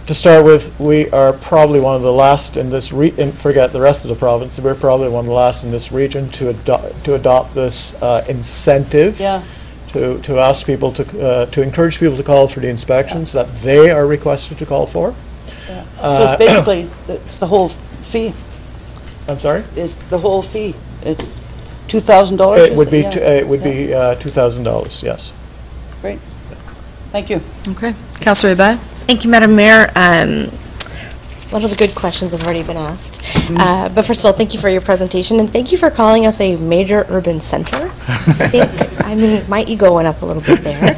to start with, we are probably one of the last in this forget the rest of the province. We're probably one of the last in this region to adopt this incentive. Yeah. To ask people to encourage people to call for the inspections that they are requested to call for. Yeah. So it's basically it's the whole fee. I'm sorry. It's the whole fee. It's $2,000. It would be $2,000. Yes. Great. Thank you. Okay. Councillor Abad. Thank you, Madam Mayor. A lot of the good questions have already been asked. But first of all, thank you for your presentation, and thank you for calling us a major urban center. I mean, my ego went up a little bit there.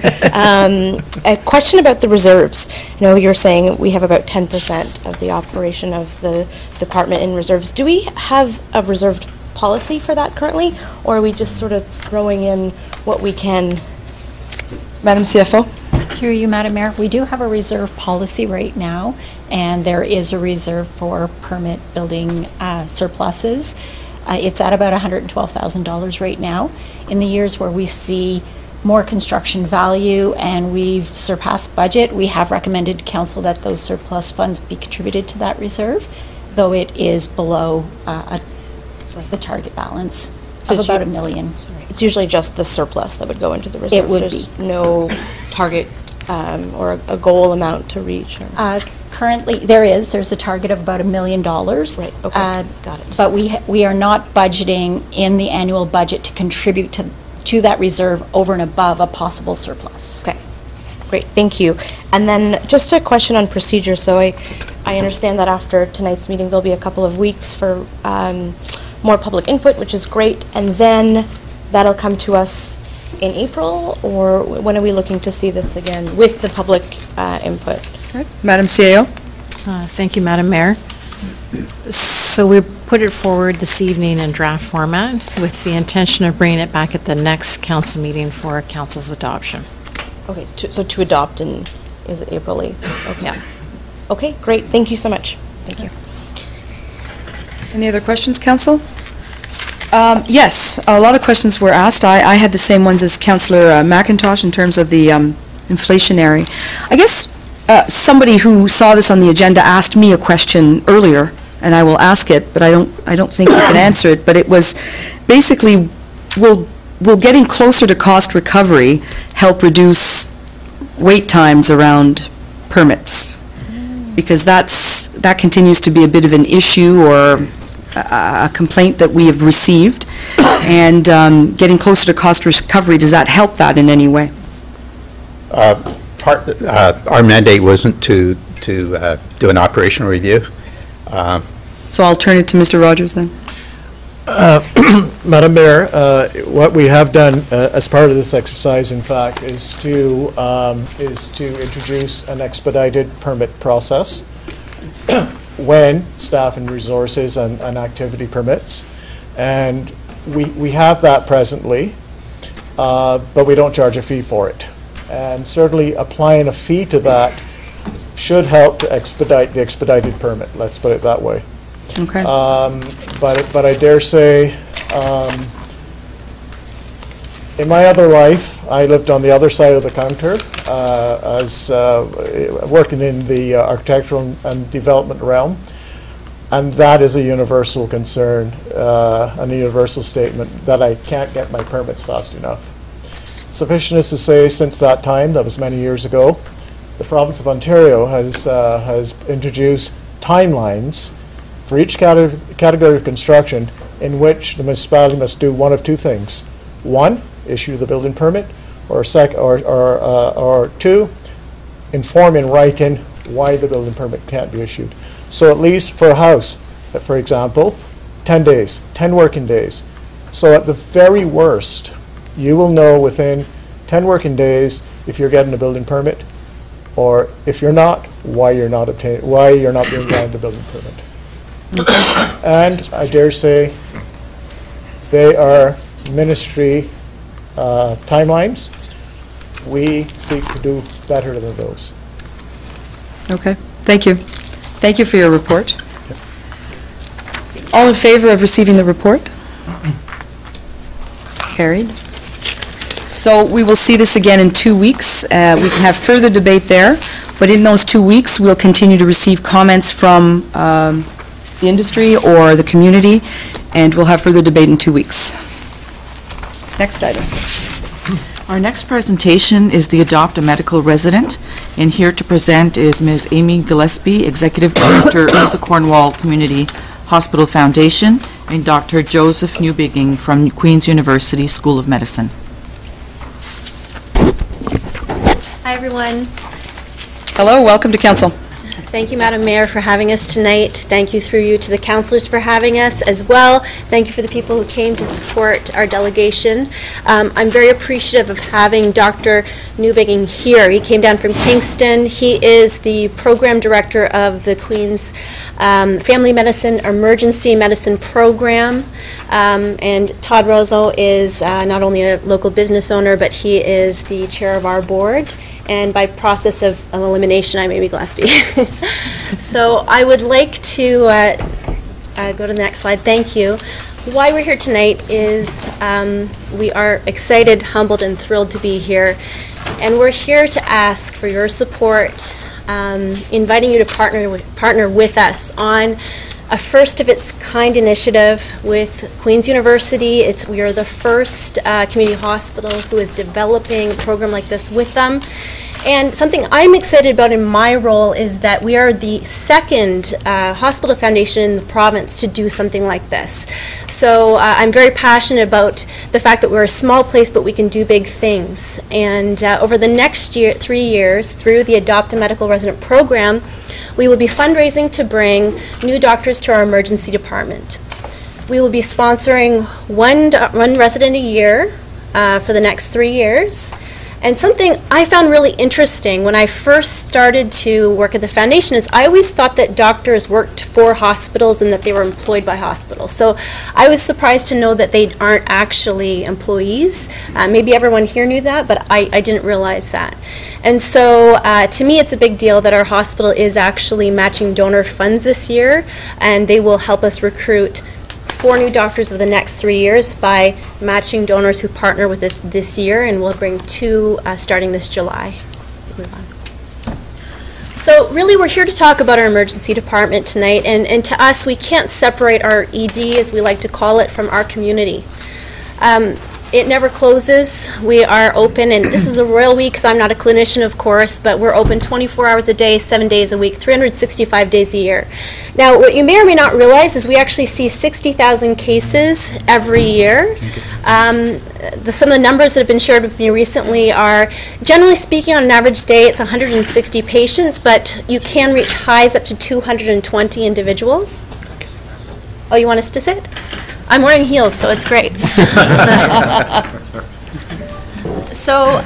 A question about the reserves. You know, you're saying we have about 10% of the operation of the department in reserves. Do we have a reserved policy for that currently, or are we just sort of throwing in what we can? Madam CFO? Through you, Madam Mayor, we do have a reserve policy right now, and there is a reserve for permit building surpluses. It's at about $112,000 right now. In the years where we see more construction value and we've surpassed budget, we have recommended to council that those surplus funds be contributed to that reserve, though it is below the target balance of about $1 million. It's usually just the surplus that would go into the reserve. It would There's be. no target or a goal amount to reach. Currently, there's a target of about $1 million. Right, okay, got it. But we are not budgeting in the annual budget to contribute to that reserve over and above a possible surplus. Okay, great, thank you. And then just a question on procedure. So I understand that after tonight's meeting, there'll be a couple of weeks for more public input, which is great, and then that'll come to us in April, or when are we looking to see this again with the public input? Right. Madam CAO? Thank you, Madam Mayor. So we put it forward this evening in draft format with the intention of bringing it back at the next council meeting for council's adoption. Okay, so to adopt is it April 8th? Okay. Yeah. Okay, great, thank you so much. Thank you. Any other questions, Council? Yes, a lot of questions were asked. I had the same ones as Councillor McIntosh in terms of the inflationary. I guess somebody who saw this on the agenda asked me a question earlier, and I will ask it, but I don't think I can answer it. But it was basically, will getting closer to cost recovery help reduce wait times around permits? Because that continues to be a bit of an issue or a complaint that we have received. And getting closer to cost recovery, does that help that in any way? Our mandate wasn't to do an operational review. So I'll turn it to Mr. Rogers then. Madam Mayor, what we have done as part of this exercise, in fact, is to introduce an expedited permit process when staff and resources and activity permits. And we have that presently, but we don't charge a fee for it. And certainly applying a fee to that should help to expedite the expedited permit, let's put it that way. Okay. But I dare say, in my other life, I lived on the other side of the counter as working in the architectural and development realm, and that is a universal concern and a universal statement that I can't get my permits fast enough. Sufficient is to say, since that time, that was many years ago, the province of Ontario has introduced timelines for each category of construction in which the municipality must do one of two things. One, issue the building permit, or two, inform in writing why the building permit can't be issued. So at least for a house, for example, 10 days, 10 working days. So at the very worst, you will know within 10 working days if you're getting a building permit, or if you're not, why you're not being granted a building permit. And I dare say they are ministry timelines. We seek to do better than those. Okay, thank you. Thank you for your report. All in favor of receiving the report? Carried. So we will see this again in 2 weeks. We can have further debate there, but in those 2 weeks, we'll continue to receive comments from the industry or the community, and we'll have further debate in 2 weeks. Next item. Our next presentation is the Adopt a Medical Resident, and here to present is Ms. Amy Gillespie, Executive Director of the Cornwall Community Hospital Foundation, and Dr. Joseph Newbigging from Queen's University School of Medicine. Hi, everyone. Hello, welcome to Council. Thank you, Madam Mayor, for having us tonight. Thank you through you to the councillors for having us as well. Thank you for the people who came to support our delegation. I'm very appreciative of having Dr. Newbigging here. He came down from Kingston. He is the program director of the Queen's family medicine emergency medicine program. And Todd Rozo is not only a local business owner, but he is the chair of our board. And by process of elimination, I'm Amy Gillespie. So I would like to go to the next slide. Thank you. Why we're here tonight is we are excited, humbled, and thrilled to be here. And we're here to ask for your support, inviting you to partner with us on a first-of-its-kind initiative with Queen's University. We are the first community hospital who is developing a program like this with them. And something I'm excited about in my role is that we are the second hospital foundation in the province to do something like this. So I'm very passionate about the fact that we're a small place, but we can do big things. And over the next 3 years, through the Adopt a Medical Resident program, we will be fundraising to bring new doctors to our emergency department. We will be sponsoring one resident a year for the next 3 years. And something I found really interesting when I first started to work at the foundation is I always thought that doctors worked for hospitals and that they were employed by hospitals. So I was surprised to know that they aren't actually employees. Maybe everyone here knew that, but I didn't realize that. And so to me, it's a big deal that our hospital is actually matching donor funds this year, and they will help us recruit 4 new doctors over the next 3 years by matching donors who partner with us this year, and we'll bring 2 starting this July. Move on. So really, we're here to talk about our emergency department tonight, and to us, we can't separate our ED, as we like to call it, from our community. It never closes. We are open, and this is a royal week because I'm not a clinician, of course, but we're open 24 hours a day, 7 days a week, 365 days a year. Now, what you may or may not realize is we actually see 60,000 cases every year. Some of the numbers that have been shared with me recently are, generally speaking, on an average day, it's 160 patients, but you can reach highs up to 220 individuals. Oh, you want us to sit? I'm wearing heels, so it's great. So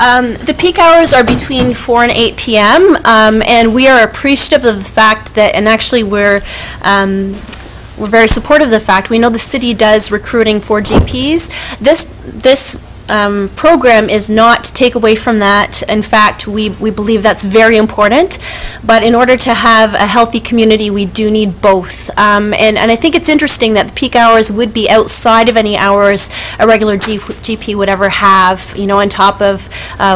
the peak hours are between 4 and 8 p.m., and we are appreciative of the fact that, and actually we're very supportive of the fact, we know the city does recruiting for GPs. This program is not to take away from that. In fact, we believe that's very important. But in order to have a healthy community, we do need both. And I think it's interesting that the peak hours would be outside of any hours a regular GP would ever have, you know, on top of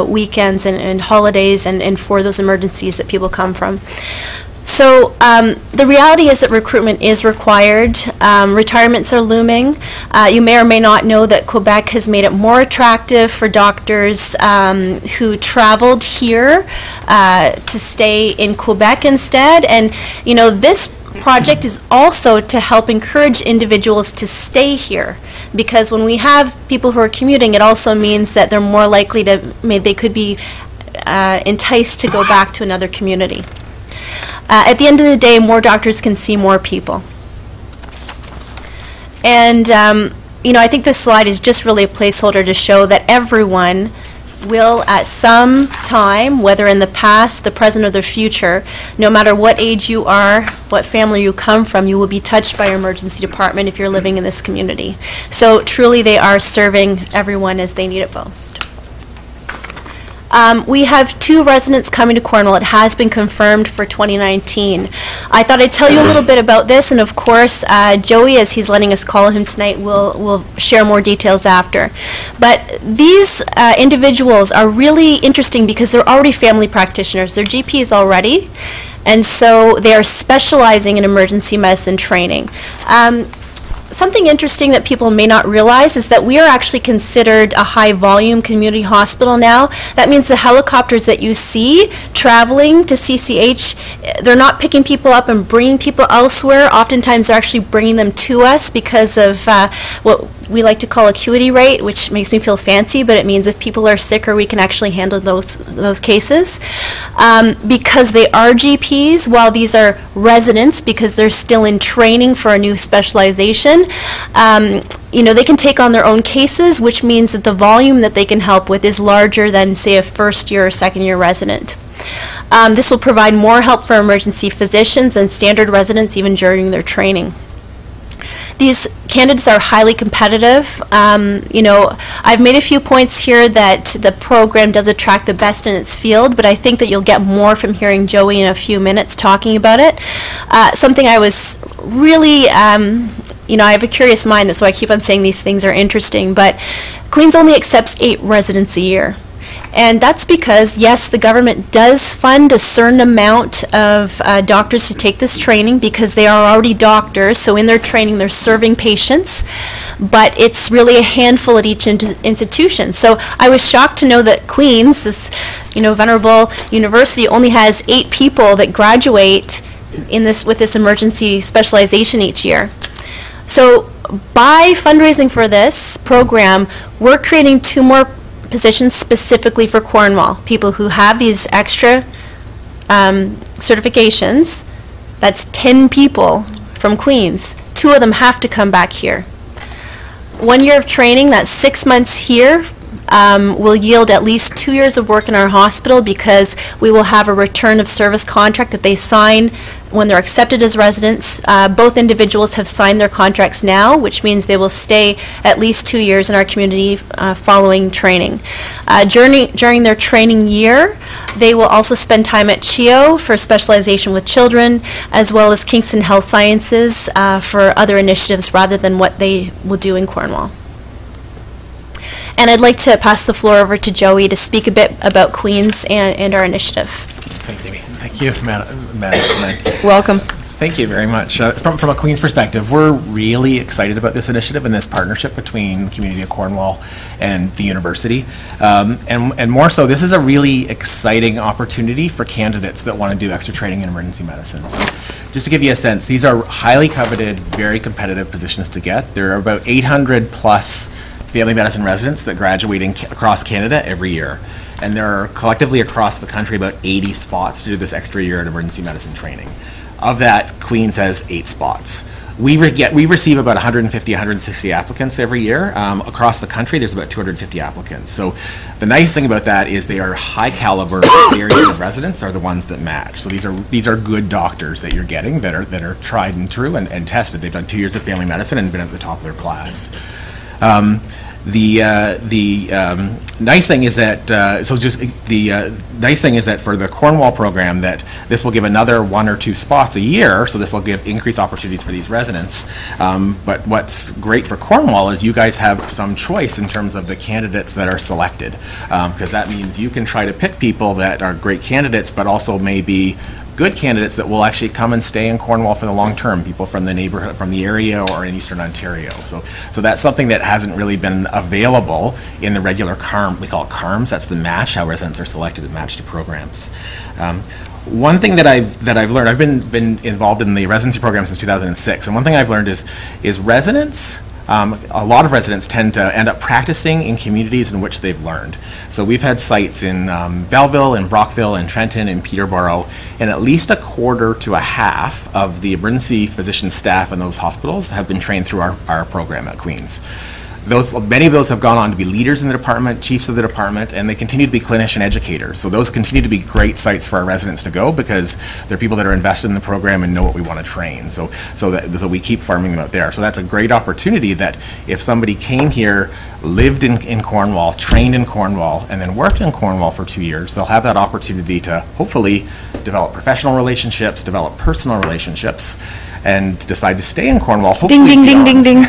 weekends and holidays and for those emergencies that people come from. So the reality is that recruitment is required. Retirements are looming. You may or may not know that Quebec has made it more attractive for doctors who traveled here to stay in Quebec instead. And, you know, this project is also to help encourage individuals to stay here, because when we have people who are commuting, it also means that they're more likely to, they could be enticed to go back to another community. At the end of the day, more doctors can see more people. And, you know, I think this slide is just really a placeholder to show that everyone will at some time, whether in the past, the present, or the future, no matter what age you are, what family you come from, you will be touched by your emergency department if you're living in this community. So truly they are serving everyone as they need it most. We have 2 residents coming to Cornwall. It has been confirmed for 2019. I thought I'd tell you a little bit about this, and of course, Joey, as he's letting us call him tonight, will share more details after. But these individuals are really interesting because they're already family practitioners. They're GPs already, and so they are specializing in emergency medicine training. Something interesting that people may not realize is that we are actually considered a high-volume community hospital now. That means the helicopters that you see traveling to CCH, they're not picking people up and bringing people elsewhere. Oftentimes they're actually bringing them to us because of what we like to call acuity rate, which makes me feel fancy, but it means if people are sicker, we can actually handle those cases. Because they are GPs, while these are residents, because they're still in training for a new specialization, you know, they can take on their own cases, which means that the volume that they can help with is larger than, say, a first-year or second-year resident. This will provide more help for emergency physicians than standard residents even during their training. These candidates are highly competitive. I've made a few points here that the program does attract the best in its field, but I think that you'll get more from hearing Joey in a few minutes talking about it. Something I was really, I have a curious mind, that's why I keep on saying these things are interesting, but Queens only accepts 8 residents a year. And that's because, yes, the government does fund a certain amount of doctors to take this training because they are already doctors, so in their training they're serving patients, but it's really a handful at each institution. So I was shocked to know that Queens, this venerable university, only has 8 people that graduate with this emergency specialization each year. So by fundraising for this program, we're creating 2 more positions specifically for Cornwall, people who have these extra certifications. That's 10 people from Queens. 2 of them have to come back here. 1 year of training, that's 6 months here, will yield at least 2 years of work in our hospital because we will have a return of service contract that they sign when they're accepted as residents. Both individuals have signed their contracts now, which means they will stay at least 2 years in our community following training. During their training year, they will also spend time at CHEO for specialization with children, as well as Kingston Health Sciences for other initiatives rather than what they will do in Cornwall. And I'd like to pass the floor over to Joey to speak a bit about Queens and our initiative. Thanks, Amy. Thank you, Madam. Welcome. Thank you very much. From a Queens perspective, we're really excited about this initiative and this partnership between the community of Cornwall and the university. And more so, this is a really exciting opportunity for candidates that want to do extra training in emergency medicine. So just to give you a sense, these are highly coveted, very competitive positions to get. There are about 800 plus family medicine residents that graduate across Canada every year. And there are collectively across the country about 80 spots to do this extra year in emergency medicine training. Of that, Queens has 8 spots. We receive about 150, 160 applicants every year. Across the country, there's about 250 applicants. So the nice thing about that is they are high caliber, very good residents are the ones that match. So these are good doctors that you're getting that are tried and true and tested. They've done 2 years of family medicine and been at the top of their class. The nice thing is that nice thing is that for the Cornwall program that this will give another 1 or 2 spots a year, so this will give increased opportunities for these residents. But what's great for Cornwall is you guys have some choice in terms of the candidates that are selected, because that means you can try to pick people that are great candidates, but also maybe good candidates that will actually come and stay in Cornwall for the long term, people from the neighborhood, from the area or in Eastern Ontario. So that's something that hasn't really been available in the regular CARM, we call it CARMs, that's the match, how residents are selected and matched to programs. One thing that I've learned, I've been involved in the residency program since 2006, and one thing I've learned is residents, a lot of residents tend to end up practicing in communities in which they've learned. So we've had sites in Belleville, in Brockville, in Trenton, in Peterborough, and at least a quarter to a half of the emergency physician staff in those hospitals have been trained through our program at Queens. Many of those have gone on to be leaders in the department, chiefs of the department, and they continue to be clinician educators. So those continue to be great sites for our residents to go because they're people that are invested in the program and know what we want to train. So we keep farming them out there. So that's a great opportunity that if somebody came here, lived in Cornwall, trained in Cornwall, and then worked in Cornwall for 2 years, they'll have that opportunity to hopefully develop professional relationships, develop personal relationships, and decide to stay in Cornwall. Ding, ding, ding, ding, ding.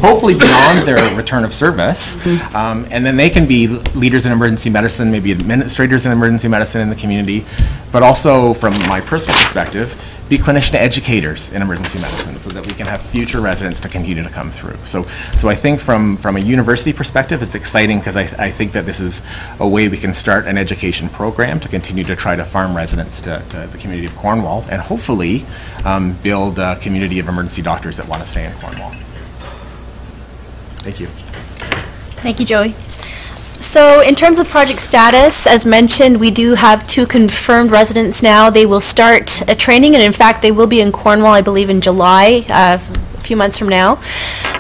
Hopefully beyond their return of service. And then they can be leaders in emergency medicine, maybe administrators in emergency medicine in the community, but also from my personal perspective, be clinician educators in emergency medicine so that we can have future residents to continue to come through. So I think from a university perspective, it's exciting because I think that this is a way we can start an education program to continue to try to farm residents to the community of Cornwall and hopefully build a community of emergency doctors that want to stay in Cornwall. Thank you. Thank you, Joey. So in terms of project status, as mentioned, we do have 2 confirmed residents now. They will start a training, and in fact, they will be in Cornwall, I believe, in July, a few months from now.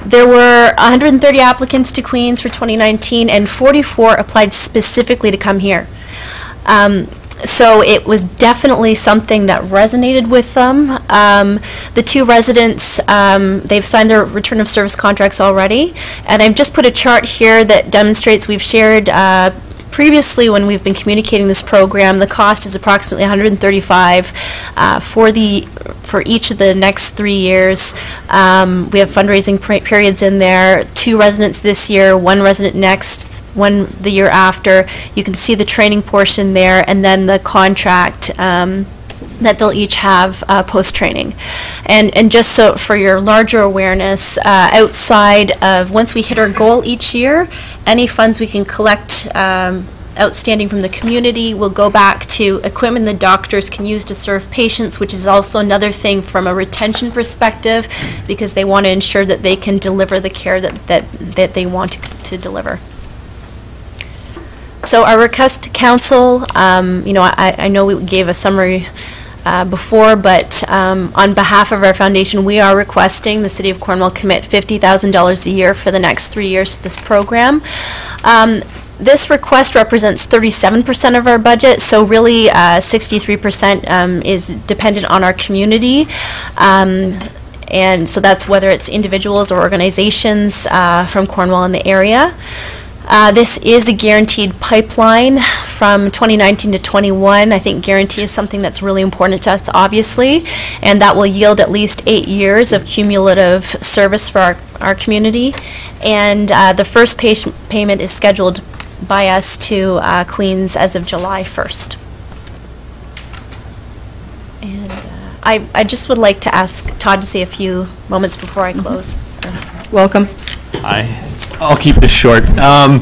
There were 130 applicants to Queens for 2019, and 44 applied specifically to come here. So it was definitely something that resonated with them. The two residents, they've signed their return of service contracts already, and I've just put a chart here that demonstrates we've shared previously when we've been communicating this program. The cost is approximately $135 for each of the next 3 years. We have fundraising periods in there. 2 residents this year, 1 resident next, 1 the year after. You can see the training portion there, and then the contract that they'll each have post-training. And just so for your larger awareness, outside of, once we hit our goal each year, any funds we can collect outstanding from the community will go back to equipment the doctors can use to serve patients, which is also another thing from a retention perspective, because they want to ensure that they can deliver the care that they want to deliver. So our request to council, I know we gave a summary before, but on behalf of our foundation, we are requesting the City of Cornwall commit $50,000 a year for the next 3 years to this program. This request represents 37% of our budget, so really 63% is dependent on our community. And so that's whether it's individuals or organizations from Cornwall in the area. This is a guaranteed pipeline from 2019 to 21. I think guarantee is something that's really important to us, obviously, and that will yield at least 8 years of cumulative service for our community. And the first payment is scheduled by us to Queens as of July 1st. And I just would like to ask Todd to say a few moments before I close. Welcome. Hi. I'll keep this short. My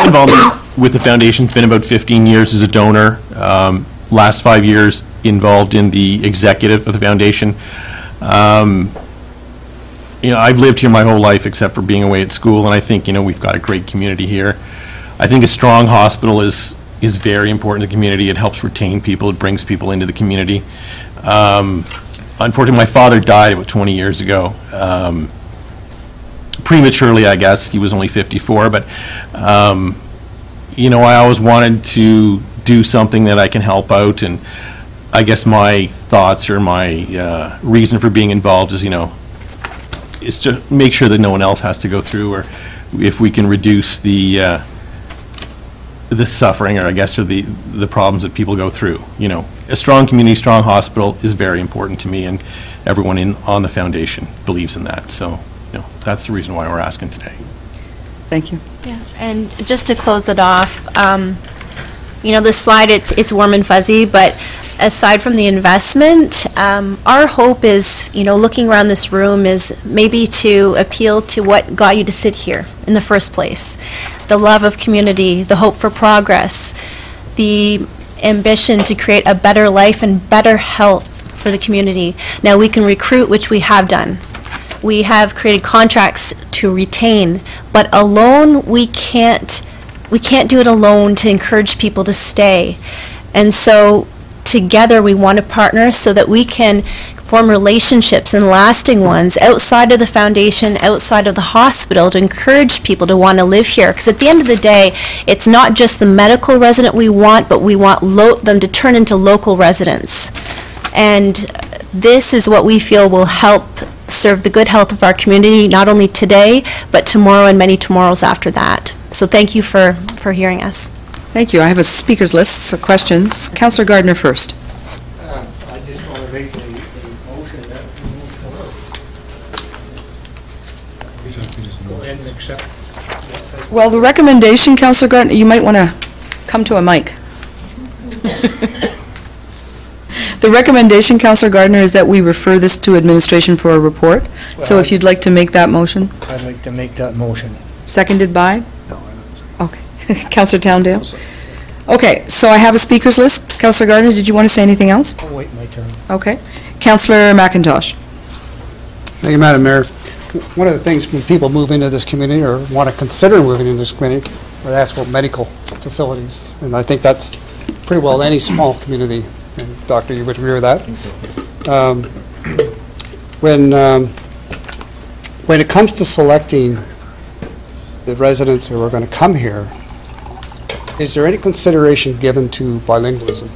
involvement with the foundation's been about 15 years as a donor. Last 5 years involved in the executive of the foundation. I've lived here my whole life except for being away at school, and I think, we've got a great community here. I think a strong hospital is very important to the community. It helps retain people. It brings people into the community. Unfortunately, my father died about 20 years ago. Prematurely, I guess. He was only 54, but, I always wanted to do something that I can help out, and I guess my thoughts or my reason for being involved is, is to make sure that no one else has to go through, or if we can reduce the suffering, or I guess, or the problems that people go through. A strong community, strong hospital is very important to me, and everyone on the foundation believes in that. So, that's the reason why we're asking today. Thank you. Yeah, and just to close it off, this slide, it's warm and fuzzy, but aside from the investment, our hope is, looking around this room, is maybe to appeal to what got you to sit here in the first place. The love of community, the hope for progress, the ambition to create a better life and better health for the community. Now, we can recruit, which we have done. We have created contracts to retain, but alone we can't do it alone to encourage people to stay. And so together we want to partner so that we can form relationships and lasting ones outside of the foundation, outside of the hospital, to encourage people to want to live here. Because at the end of the day, it's not just the medical resident we want, but we want them to turn into local residents. And this is what we feel will help serve the good health of our community, not only today, but tomorrow and many tomorrows after that. So thank you for hearing us. Thank you. I have a speaker's list of questions. Councillor Gardner first. I just want to make a motion that we move forward. Go ahead and accept. Well, the recommendation, Councillor Gardner, you might want to come to a mic. The recommendation, Councillor Gardner, is that we refer this to administration for a report. So if you'd like to make that motion. I'd like to make that motion. Seconded by? Okay. Councillor Towndale? Okay, so I have a speaker's list. Councillor Gardner, did you want to say anything else? I'll wait my turn. Okay. Councillor McIntosh? Thank you, Madam Mayor. One of the things when people move into this community or want to consider moving into this community, they ask about medical facilities. And I think that's pretty well any small community. And Doctor, you would agree with that? I think so. When it comes to selecting the residents who are going to come here, Is there any consideration given to bilingualism?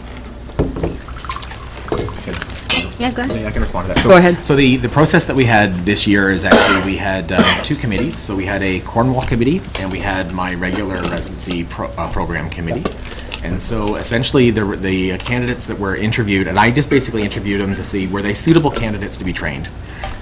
Yeah, go ahead. I can respond to that. So, Go ahead. So the process that we had this year is actually, we had two committees. So we had a Cornwall committee, and we had my regular residency program committee. And so essentially, the candidates that were interviewed, and I just basically interviewed them to see, were they suitable candidates to be trained?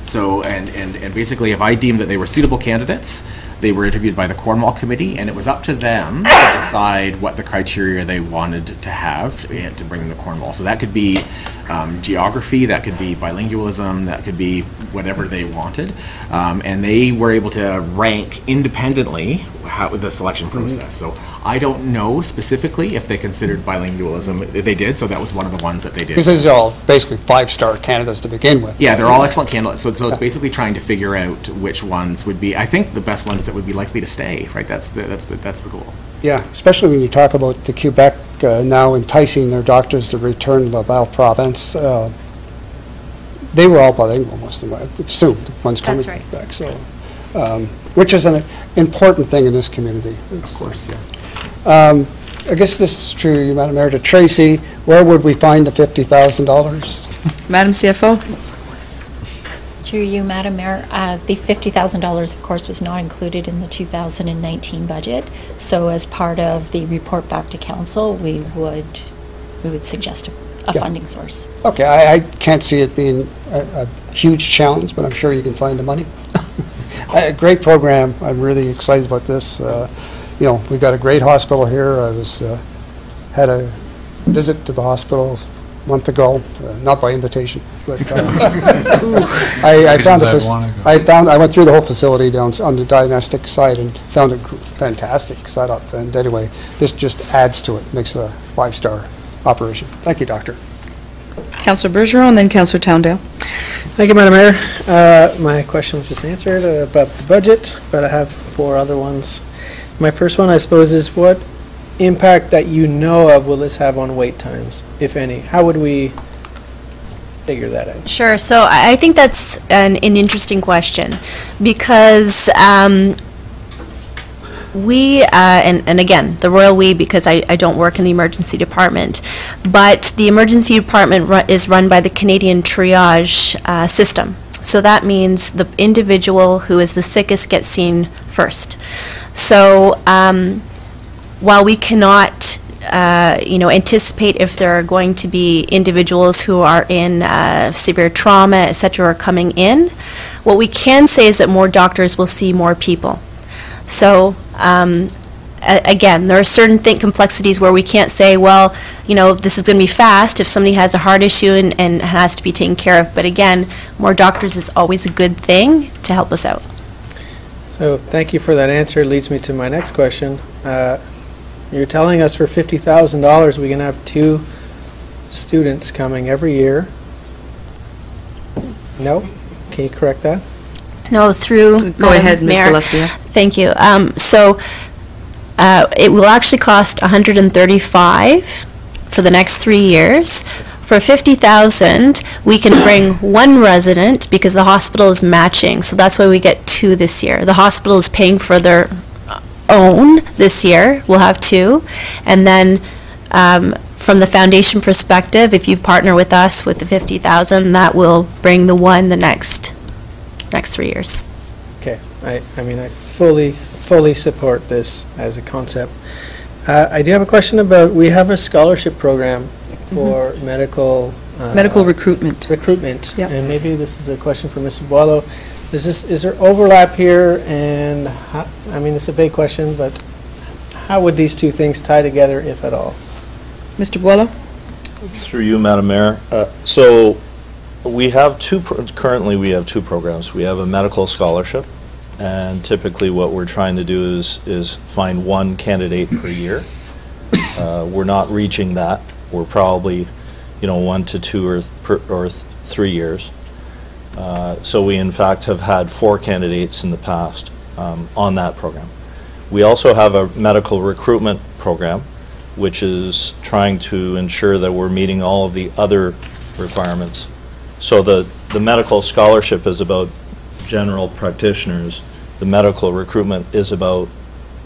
So, and basically, if I deemed that they were suitable candidates, they were interviewed by the Cornwall Committee, and it was up to them to decide what the criteria they wanted to have to bring them to Cornwall. So that could be geography, that could be bilingualism, that could be whatever they wanted. And they were able to rank independently the selection process. So I don't know specifically if they considered bilingualism. They did, so that was one of the ones that they did. Because these are all basically five-star candidates to begin with. Yeah, they're all excellent candidates. So it's basically trying to figure out which ones would be, I think, the best ones that would be likely to stay, right? That's the goal. Yeah, especially when you talk about the Quebec now enticing their doctors to return to Laval province. They were all bilingual, most of them, I assume, the ones coming That's from Quebec. So, which is an important thing in this community. Of course, yeah. I guess this is true, Madam Mayor, to Tracy. Where would we find the $50,000? Madam CFO? Through you, Madam Mayor, the $50,000, of course, was not included in the 2019 budget. So as part of the report back to council, we would suggest a funding source. Okay, I can't see it being a huge challenge, but I'm sure you can find the money. A great program. I'm really excited about this. You know, we've got a great hospital here. I had a visit to the hospital a month ago, not by invitation, but I went through the whole facility down on the diagnostic side and found a fantastic setup. And anyway, this just adds to it, makes it a five-star operation. Thank you, Doctor. Councillor Bergeron and then Councillor Towndale. Thank you, Madam Mayor. My question was just answered about the budget, but I have 4 other ones. My first one, I suppose, is what impact that you know of will this have on wait times, if any? How would we figure that out? Sure. So I think that's an interesting question because we, and again, the royal we, because I don't work in the emergency department, but the emergency department is run by the Canadian triage system. So that means the individual who is the sickest gets seen first. So while we cannot anticipate if there are going to be individuals who are in severe trauma, et cetera, are coming in, what we can say is that more doctors will see more people. So again, there are certain complexities where we can't say, well, this is going to be fast if somebody has a heart issue and has to be taken care of. But again, more doctors is always a good thing to help us out. So thank you for that answer. It leads me to my next question. You're telling us for $50,000 we can have 2 students coming every year. No? Can you correct that? No, through Go ahead, Ms. Mayor. Gillespie. Thank you. So it will actually cost $135,000 for the next 3 years. For $50,000, we can bring 1 resident because the hospital is matching. So that's why we get 2 this year. The hospital is paying for their own this year. We'll have 2. And then from the foundation perspective, if you partner with us with the $50,000, that will bring the 1 the next 3 years. Okay. I mean, I fully support this as a concept. I do have a question about, we have a scholarship program for medical recruitment. Yep. And maybe this is a question for Mr. Boileau. Is there overlap here? And I mean, it's a vague question, but how would these 2 things tie together, if at all? Mr. Boileau? Through you, Madam Mayor. So we have currently we have 2 programs. We have a medical scholarship, and typically what we're trying to do is find 1 candidate per year. We're not reaching that. We're probably, 1 to 2 or 3 years. So we in fact have had 4 candidates in the past on that program. We also have a medical recruitment program, which is trying to ensure that we're meeting all of the other requirements. So the medical scholarship is about general practitioners. The medical recruitment is about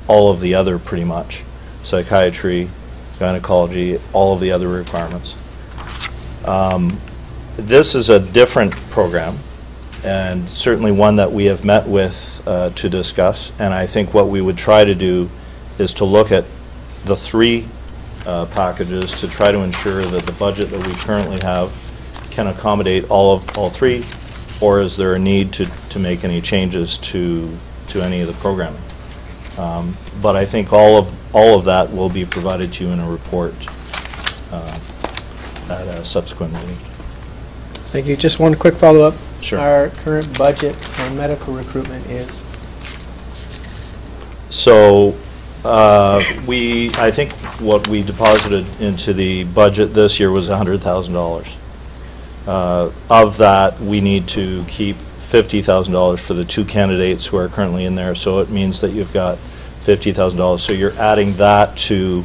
all of the other, pretty much. psychiatry, gynecology, all of the other requirements. This is a different program, and certainly one that we have met with to discuss, and I think what we would try to do is to look at the three packages to try to ensure that the budget that we currently have can accommodate all three, or is there a need to make any changes to any of the programming? But I think all of that will be provided to you in a report at a subsequent meeting. Thank you. Just one quick follow-up. Sure. Our current budget on medical recruitment is? So I think what we deposited into the budget this year was $100,000. Of that, we need to keep $50,000 for the two candidates who are currently in there, so it means that you've got $50,000. So you're adding that to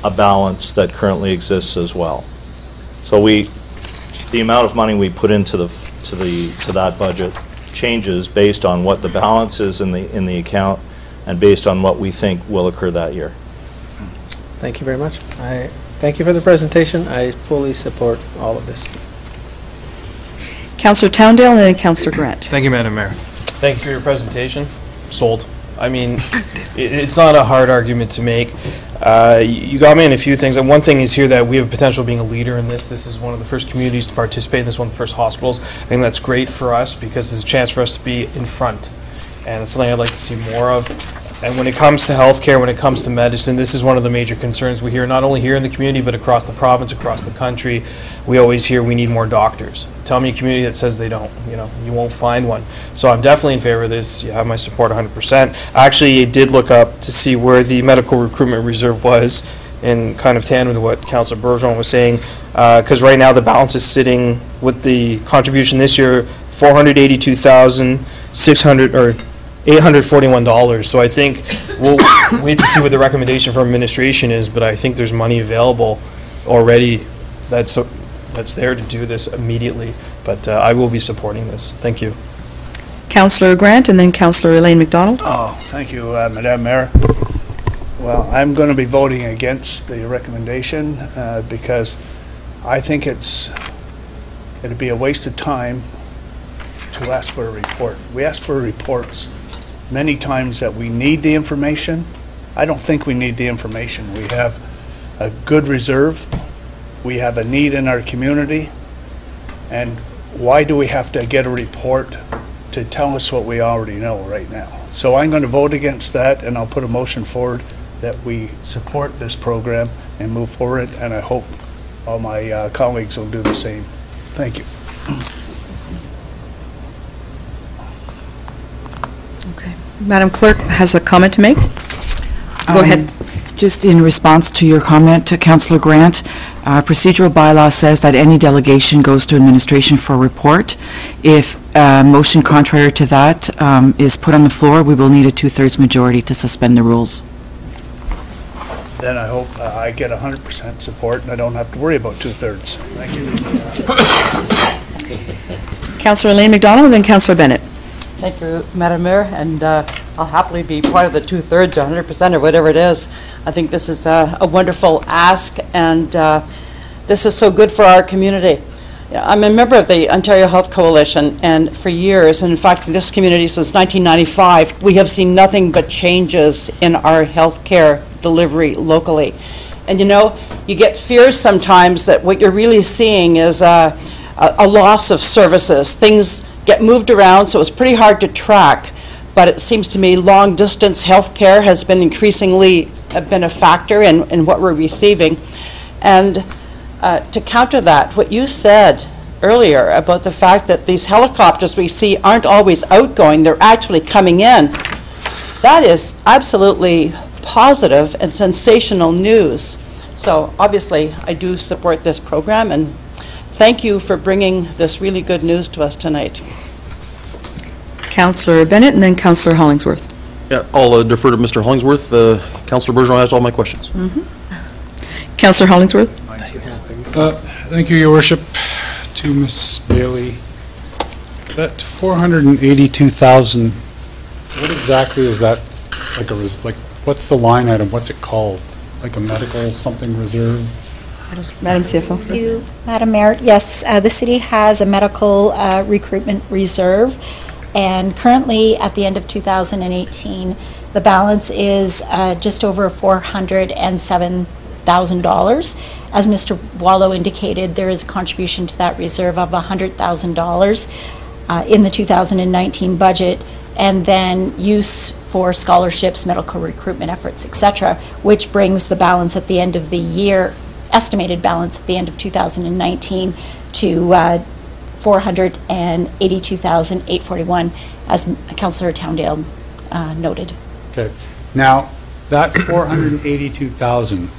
a balance that currently exists as well. So the amount of money we put into that budget changes based on what the balance is in the account and based on what we think will occur that year. Thank you very much. I thank you for the presentation. I fully support all of this. Councillor Towndale and then Councillor Grant. Thank you, Madam Mayor. Thank you for your presentation. Sold. I mean, it's not a hard argument to make. You got me in a few things, and one thing is here that we have potential of being a leader in this. This is one of the first communities to participate in this, one of the first hospitals. I think that's great for us because it's a chance for us to be in front, and it's something I'd like to see more of. And when it comes to healthcare, when it comes to medicine, this is one of the major concerns we hear, not only here in the community, but across the province, across the country. We always hear we need more doctors. Tell me a community that says they don't, you won't find one. So I'm definitely in favor of this. You have my support 100%. I actually did look up to see where the medical recruitment reserve was in kind of tandem to what Councillor Bergeron was saying, because right now the balance is sitting with the contribution this year, $841. So I think we'll wait to see what the recommendation from administration is, but I think there's money available already that's there to do this immediately. But I will be supporting this. Thank you. Councillor Grant and then Councillor Elaine McDonald. Oh, thank you, Madam Mayor. Well, I'm going to be voting against the recommendation because I think it'd be a waste of time to ask for a report. We ask for reports many times that we need the information. I don't think we need the information. We have a good reserve. We have a need in our community. And why do we have to get a report to tell us what we already know right now? So I'm going to vote against that, and I'll put a motion forward that we support this program and move forward, and I hope all my colleagues will do the same. Thank you. Okay. Madam Clerk has a comment to make. Go ahead. Just in response to your comment, Councillor Grant, procedural bylaw says that any delegation goes to administration for a report. If a motion contrary to that is put on the floor, we will need a 2/3 majority to suspend the rules. Then I hope I get 100% support and I don't have to worry about 2/3. Thank you. Councillor Elaine McDonald and then Councillor Bennett. Thank you, Madam Mayor, and I'll happily be part of the 2/3, 100%, or whatever it is. I think this is a wonderful ask, and this is so good for our community. I'm a member of the Ontario Health Coalition, and for years, and in fact, in this community since 1995, we have seen nothing but changes in our health care delivery locally. And you get fears sometimes that what you're really seeing is a loss of services. Things get moved around, so it's pretty hard to track. But it seems to me long-distance health care has been increasingly been a factor in what we're receiving. And to counter that, what you said earlier about the fact that these helicopters we see aren't always outgoing, they're actually coming in, that is absolutely positive and sensational news. So obviously, I do support this program, and thank you for bringing this really good news to us tonight. Councillor Bennett and then Councillor Hollingsworth. Yeah, I'll defer to Mr. Hollingsworth. Councillor Bergeron asked all my questions. Councillor Hollingsworth. Thank you, Your Worship. To Ms. Bailey. That 482,000, what exactly is that? Like what's the line item? What's it called? like a medical something reserve? Madam CFO. Madam Mayor, yes, the city has a medical recruitment reserve, and currently, at the end of 2018, the balance is just over $407,000. As Mr. Wallow indicated, there is a contribution to that reserve of $100,000 in the 2019 budget, and then use for scholarships, medical recruitment efforts, etc., which brings the balance at the end of the year, estimated balance at the end of 2019 to $482,841, as Councillor Towndale noted. Okay. Now, that 482,000,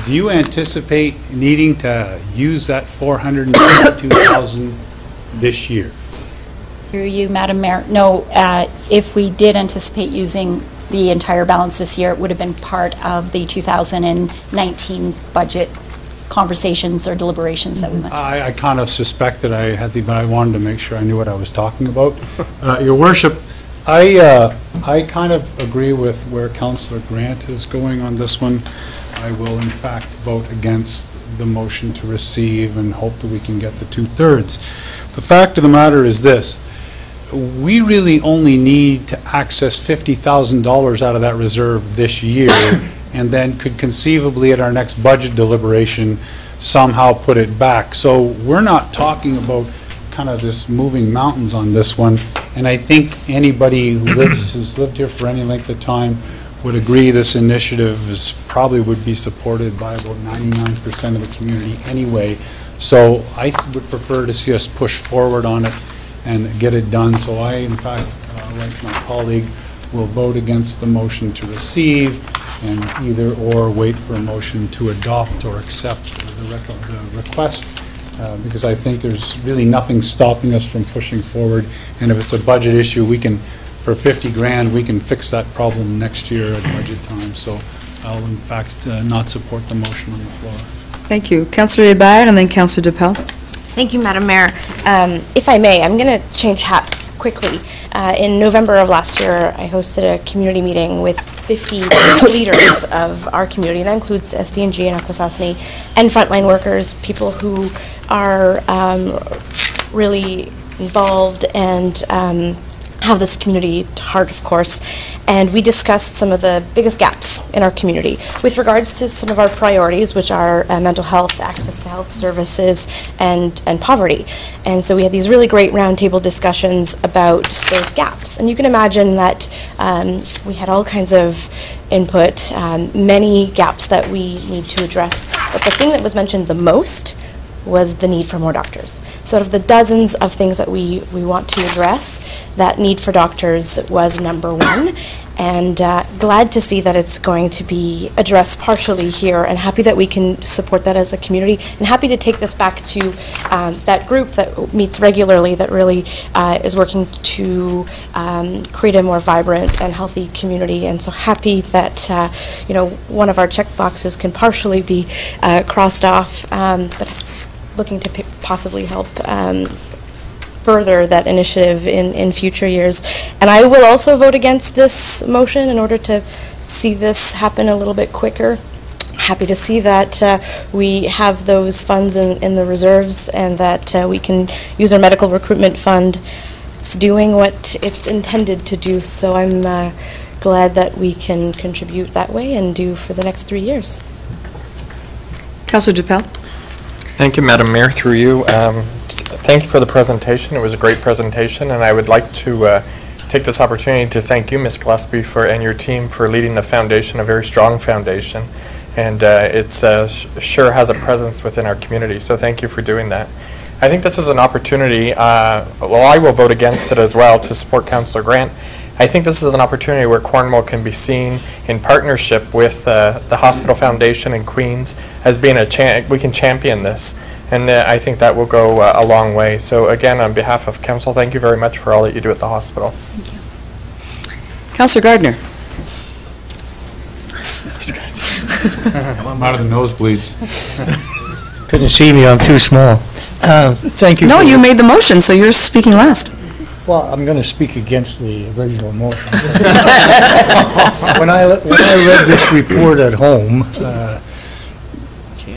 do you anticipate needing to use that 482,000 this year? Through you, Madam Mayor. No, if we did anticipate using the entire balance this year, it would have been part of the 2019 budget conversations or deliberations that we went through. I kind of suspected I had but I wanted to make sure I knew what I was talking about. Your Worship, I kind of agree with where Councillor Grant is going on this one. I will in fact vote against the motion to receive and hope that we can get the 2/3. The fact of the matter is this: we really only need to access $50,000 out of that reserve this year, and then could conceivably at our next budget deliberation somehow put it back. So we're not talking about kind of this moving mountains on this one, and I think anybody who's lived here for any length of time would agree this initiative probably would be supported by about 99% of the community anyway. So I would prefer to see us push forward on it and get it done. So I, in fact, like my colleague, will vote against the motion to receive, and either or wait for a motion to adopt or accept the request, because I think there's really nothing stopping us from pushing forward. And if it's a budget issue, we can, for 50 grand, we can fix that problem next year at budget time. So I'll in fact not support the motion on the floor. Thank you. Councillor Hébert and then Councillor Depel. Thank you, Madam Mayor. If I may, I'm going to change hats quickly. In November of last year, I hosted a community meeting with 50 leaders of our community. That includes SDNG and Akwesasne and frontline workers, people who are really involved and have this community at heart, of course. And we discussed some of the biggest gaps in our community with regards to some of our priorities, which are mental health, access to health services, and poverty. And so we had these really great roundtable discussions about those gaps. And you can imagine that we had all kinds of input, many gaps that we need to address. But the thing that was mentioned the most was the need for more doctors. So out of the dozens of things that we want to address, that need for doctors was number one. And glad to see that it's going to be addressed partially here, and happy that we can support that as a community, and happy to take this back to that group that meets regularly, that really is working to create a more vibrant and healthy community. And so happy that you know, one of our check boxes can partially be crossed off, but looking to possibly help further that initiative in future years. And I will also vote against this motion in order to see this happen a little bit quicker. Happy to see that we have those funds in the reserves, and that we can use our medical recruitment fund. It's doing what it's intended to do, so I'm glad that we can contribute that way and do for the next 3 years. Councillor Dupel. Thank you, Madam Mayor, through you. Thank you for the presentation. It was a great presentation, and I would like to take this opportunity to thank you, Ms. Gillespie, and your team for leading the foundation, a very strong foundation, and it sure has a presence within our community, so thank you for doing that. I think this is an opportunity, well, I will vote against it as well to support Councillor Grant. I think this is an opportunity where Cornwall can be seen in partnership with the Hospital Foundation in Queens as being we can champion this, and I think that will go a long way. So again, on behalf of Council, thank you very much for all that you do at the hospital. Thank you. Councillor Gardner. I'm out of the nosebleeds. Couldn't see me, I'm too small. Thank you. No, you made the motion, so you're speaking last. Well, I'm going to speak against the original motion. When I read this report at home,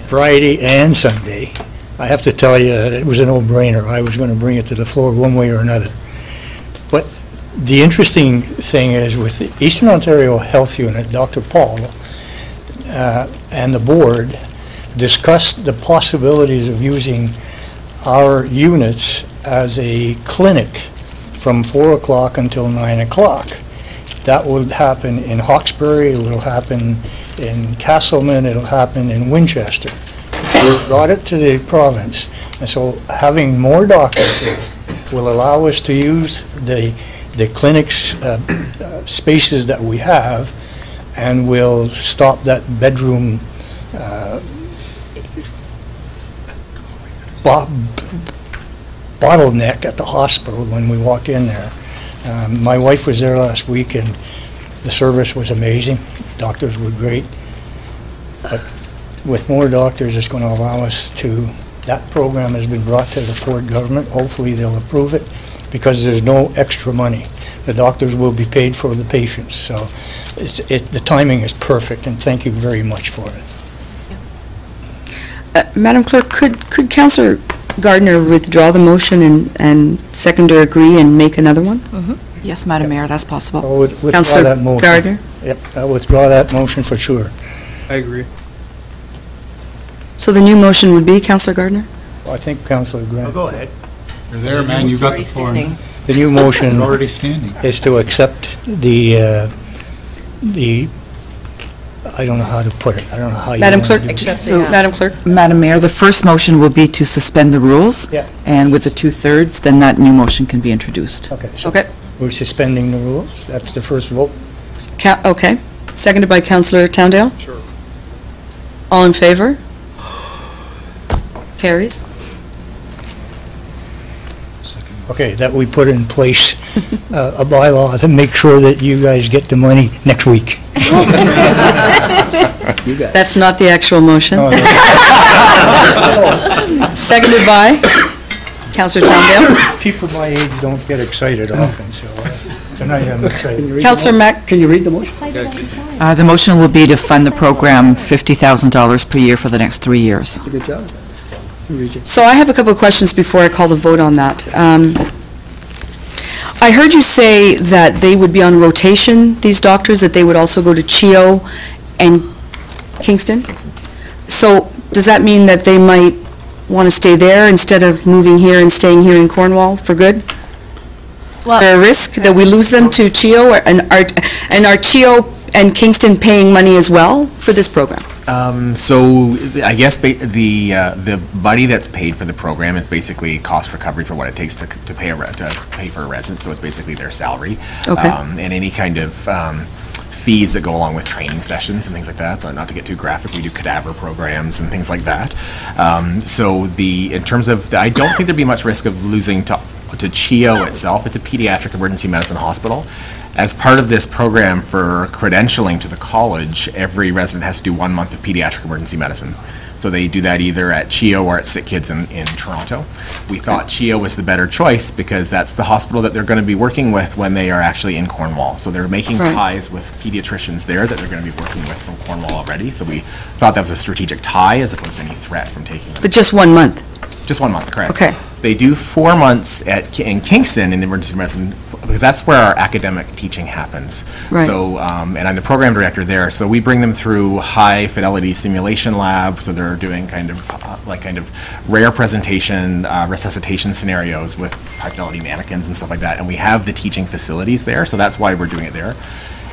Friday and Sunday, I have to tell you, it was a no-brainer. I was going to bring it to the floor one way or another. But the interesting thing is with the Eastern Ontario Health Unit, Dr. Paul and the board discussed the possibilities of using our units as a clinic from 4 o'clock until 9 o'clock. That will happen in Hawkesbury, it will happen in Castleman, it'll happen in Winchester. We brought it to the province, and so having more doctors here will allow us to use the clinic's spaces that we have, and will stop that bedroom bottleneck at the hospital when we walk in there. My wife was there last week, and the service was amazing. Doctors were great. But with more doctors, it's going to allow us to, that program has been brought to the Ford government. Hopefully they'll approve it, because there's no extra money. The doctors will be paid for the patients. So the timing is perfect, and thank you very much for it. Madam Clerk, could Councillor Gardner withdraw the motion and seconder agree and make another one? Yes, Madam Mayor, that's possible. I'll withdraw Councillor that motion. Gardner? Yep, I'll withdraw that motion for sure. I agree. So the new motion would be, Councillor Gardner? I think Councillor Grant. Go ahead. You're there, man, you've got the floor. The new motion You're already standing. is to accept the, I don't know how to put it. I don't know how you Madam want Clerk, to do it. so, Madam Clerk? Madam Mayor, the first motion will be to suspend the rules. Yeah. And with the 2/3, then that new motion can be introduced. Okay. So Okay. we're suspending the rules. That's the first vote. Okay. Seconded by Councillor Towndale? Sure. All in favor? Carries. Okay, that we put in place a bylaw to make sure that you guys get the money next week. You got it. That's not the actual motion. No, no. Seconded by Councillor Towndale. People my age don't get excited often, so tonight I'm excited. Councillor Mack? Can you read the motion? The motion will be to fund the program $50,000 per year for the next 3 years. Good job. So I have a couple of questions before I call the vote on that. I heard you say that they would be on rotation, these doctors, that they would also go to CHEO and Kingston? So does that mean that they might want to stay there instead of moving here and staying here in Cornwall for good? Is there a risk that we lose them to CHEO, and are CHEO and Kingston paying money as well for this program? So I guess the money that's paid for the program is basically cost recovery for what it takes to pay for a resident. So it's basically their salary. Okay. And any kind of fees that go along with training sessions and things like that. But not to get too graphic, we do cadaver programs and things like that. So in terms of, I don't think there'd be much risk of losing to CHEO itself. It's a pediatric emergency medicine hospital. As part of this program for credentialing to the college, every resident has to do 1 month of pediatric emergency medicine. So they do that either at CHEO or at Sick Kids in Toronto. We thought CHEO was the better choice because that's the hospital that they're going to be working with when they are actually in Cornwall. So they're making ties with pediatricians there that they're going to be working with from Cornwall already. So we thought that was a strategic tie as opposed to any threat from taking them. But just 1 month? Just 1 month, correct. Okay. They do 4 months in Kingston in emergency medicine because that's where our academic teaching happens. Right. So, and I'm the program director there. So we bring them through high fidelity simulation lab. So they're doing kind of rare presentation, resuscitation scenarios with high fidelity mannequins and stuff like that. And we have the teaching facilities there. So that's why we're doing it there.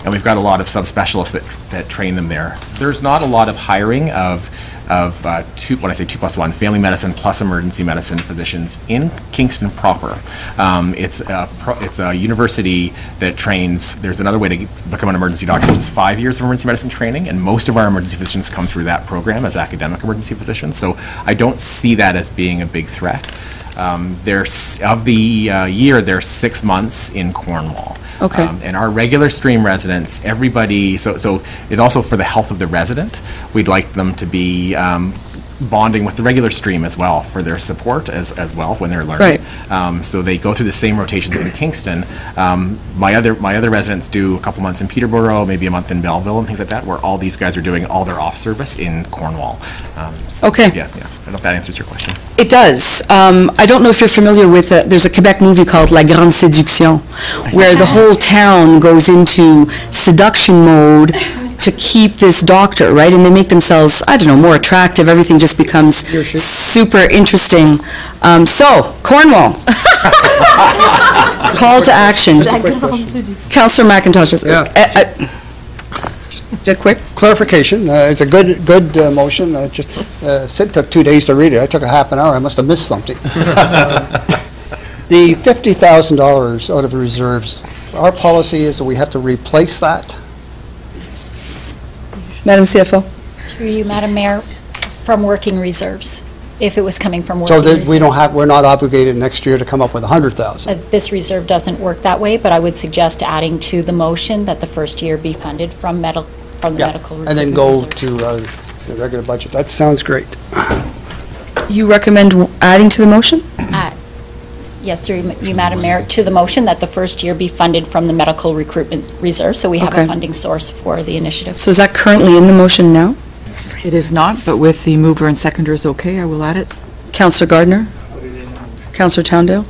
And we've got a lot of subspecialists that train them there. There's not a lot of hiring of when I say 2+1, family medicine plus emergency medicine physicians in Kingston proper. It's a university that trains, there's another way to become an emergency doctor, which is 5 years of emergency medicine training, and most of our emergency physicians come through that program as academic emergency physicians, so I don't see that as being a big threat. Of the year, there's 6 months in Cornwall. Okay. And our regular stream residents, everybody, so it also for the health of the resident, we'd like them to be bonding with the regular stream as well for their support as well when they're learning. So they go through the same rotations in Kingston. My other residents do a couple months in Peterborough, maybe a month in Belleville and things like that, where all these guys are doing all their off-service in Cornwall. Okay. Yeah, I don't know if that answers your question. It does. I don't know if you're familiar with, there's a Quebec movie called La Grande Séduction, where the whole town goes into seduction mode to keep this doctor, right? And they make themselves, I don't know, more attractive. Everything just becomes super interesting. So, Cornwall. Call to action. Councillor McIntosh. Just quick clarification. It's a good motion. Sid took 2 days to read it. I took a half an hour. I must have missed something. The $50,000 out of the reserves, our policy is that we have to replace that. Madam CFO. Through you, Madam Mayor, from working reserves, if it was coming from So working that reserves. we're not obligated next year to come up with 100,000. This reserve doesn't work that way, but I would suggest adding to the motion that the first year be funded from the medical recruitment And then go reserve. to the regular budget. That sounds great. You recommend adding to the motion? Yes, through you, Madam Mayor, to the motion that the first year be funded from the medical recruitment reserve, so we have Okay. a funding source for the initiative. So is that currently in the motion now? It is not, but with the mover and seconder is okay, I will add it. Councillor Gardner? Councillor Towndale?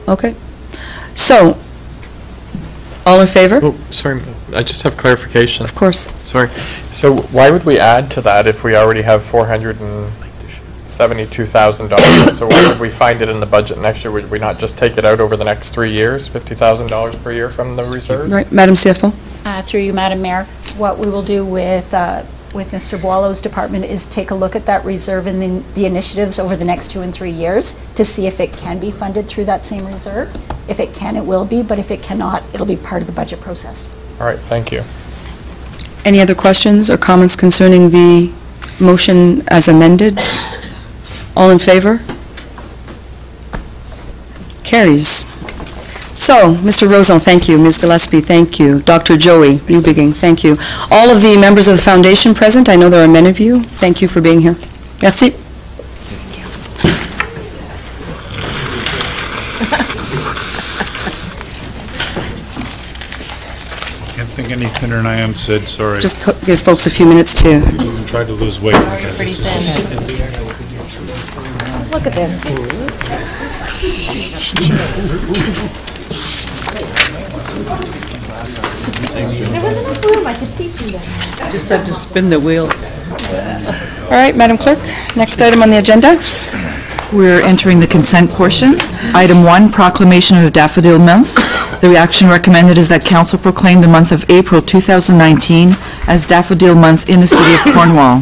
Okay. So, all in favor? Oh, sorry, I just have clarification. Of course. Sorry. So why would we add to that if we already have $472,000? So why would we find it in the budget next year? Would we not just take it out over the next 3 years, $50,000 per year from the reserve? Right, Madam CFO? Through you, Madam Mayor, what we will do with Mr. Boileau's department is take a look at that reserve and the initiatives over the next 2 and 3 years to see if it can be funded through that same reserve. If it can, it will be, but if it cannot, it'll be part of the budget process. All right, thank you. Any other questions or comments concerning the motion as amended? All in favor? Carries. So, Mr. Rosen, thank you. Ms. Gillespie, thank you. Dr. Joey Newbigging, thank you. All of the members of the foundation present, I know there are many of you. Thank you for being here. Merci. Can't think any thinner than I am, Sid, sorry. Just give folks a few minutes to... I tried to lose weight. Look at this. There wasn't enough room, I could see through them. Just had to spin the wheel. All right, Madam Clerk, next item on the agenda. We're entering the consent portion. Item 1, proclamation of Daffodil Month. The reaction recommended is that council proclaim the month of April 2019 as Daffodil Month in the city of Cornwall.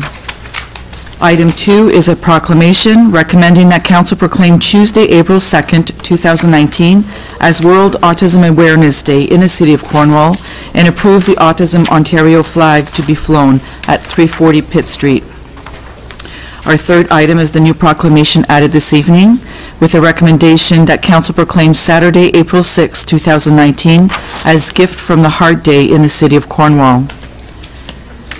Item 2 is a proclamation recommending that council proclaim Tuesday, April 2nd, 2019 as World Autism Awareness Day in the city of Cornwall and approve the Autism Ontario flag to be flown at 340 Pitt Street. Our third item is the new proclamation added this evening with a recommendation that council proclaim Saturday, April 6, 2019 as Gift from the Heart Day in the city of Cornwall.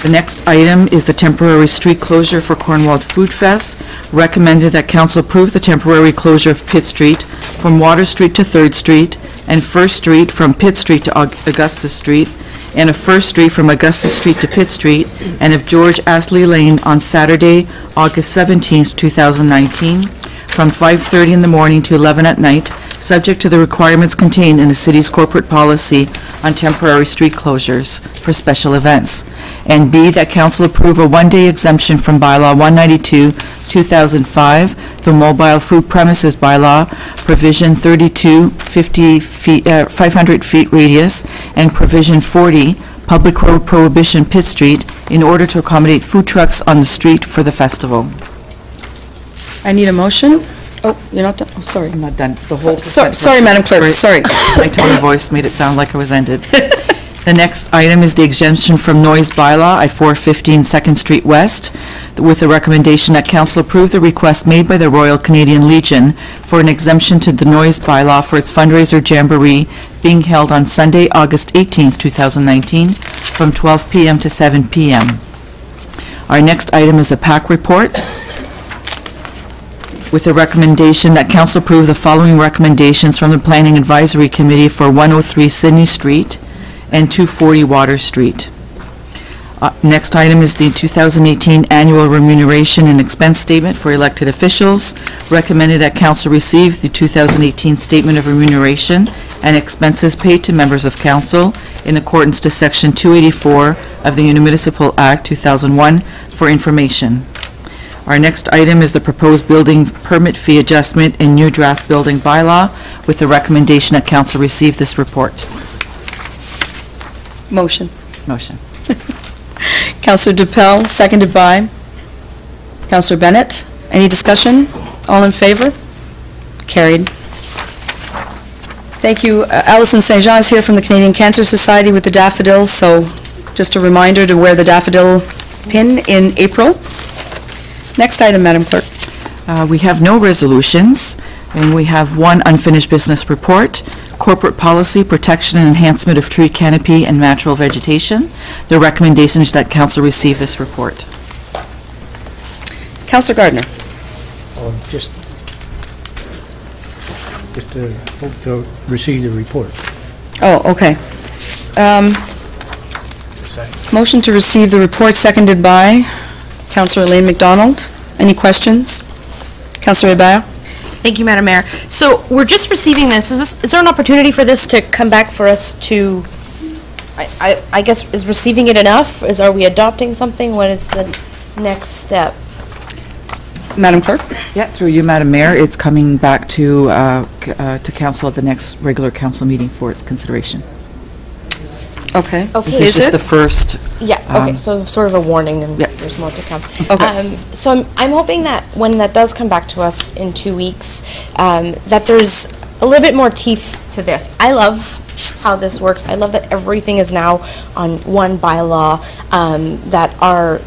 The next item is the temporary street closure for Cornwall Food Fest. Recommended that council approve the temporary closure of Pitt Street from Water Street to 3rd Street and 1st Street from Pitt Street to Augusta Street and of 1st Street from Augusta Street to Pitt Street and of George Astley Lane on Saturday, August 17, 2019 from 5:30 in the morning to 11 at night, subject to the requirements contained in the city's corporate policy on temporary street closures for special events. And B, that council approve a one-day exemption from bylaw 192, 2005, the mobile food premises bylaw, provision 32, 500 feet radius, and provision 40, public road prohibition Pitt Street, in order to accommodate food trucks on the street for the festival. I need a motion. Oh, you're not done? Oh, sorry. I'm not done. The whole Sorry, Madam Clerk, sorry. My tone of voice made it sound like I was ended. The next item is the exemption from noise bylaw at 415 2nd Street West, with a recommendation that council approve the request made by the Royal Canadian Legion for an exemption to the noise bylaw for its fundraiser jamboree being held on Sunday, August 18th, 2019, from 12 p.m. to 7 p.m. Our next item is a PAC report with a recommendation that council approve the following recommendations from the Planning Advisory Committee for 103 Sydney Street and 240 Water Street. Next item is the 2018 Annual Remuneration and Expense Statement for elected officials. Recommended that council receive the 2018 Statement of Remuneration and Expenses paid to members of council in accordance to Section 284 of the Municipal Act 2001 for information. Our next item is the proposed building permit fee adjustment in new draft building bylaw with the recommendation that council receive this report. Motion. Motion. Councillor Duppel, seconded by Councillor Bennett. Any discussion? All in favor? Carried. Thank you. Alison St. Jean is here from the Canadian Cancer Society with the daffodils, so just a reminder to wear the daffodil pin in April. Next item, Madam Clerk. We have no resolutions, and we have one unfinished business report. Corporate policy, protection and enhancement of tree canopy and natural vegetation. The recommendation is that council receive this report. Councillor Gardner. Just to vote to receive the report. Oh, okay. Motion to receive the report, seconded by Councillor Elaine McDonald. Any questions? Councillor Hébert. Thank you, Madam Mayor. So we're just receiving this. Is there an opportunity for this to come back for us to, I guess, is receiving it enough? Are we adopting something? What is the next step? Madam Clerk? Yeah, through you, Madam Mayor, it's coming back to council at the next regular council meeting for its consideration. Okay. Okay. This is just the first. Yeah, okay, so sort of a warning, and there's more to come. Okay. So I'm hoping that when that does come back to us in 2 weeks, that there's a little bit more teeth to this. I love how this works. I love that everything is now on one bylaw, that our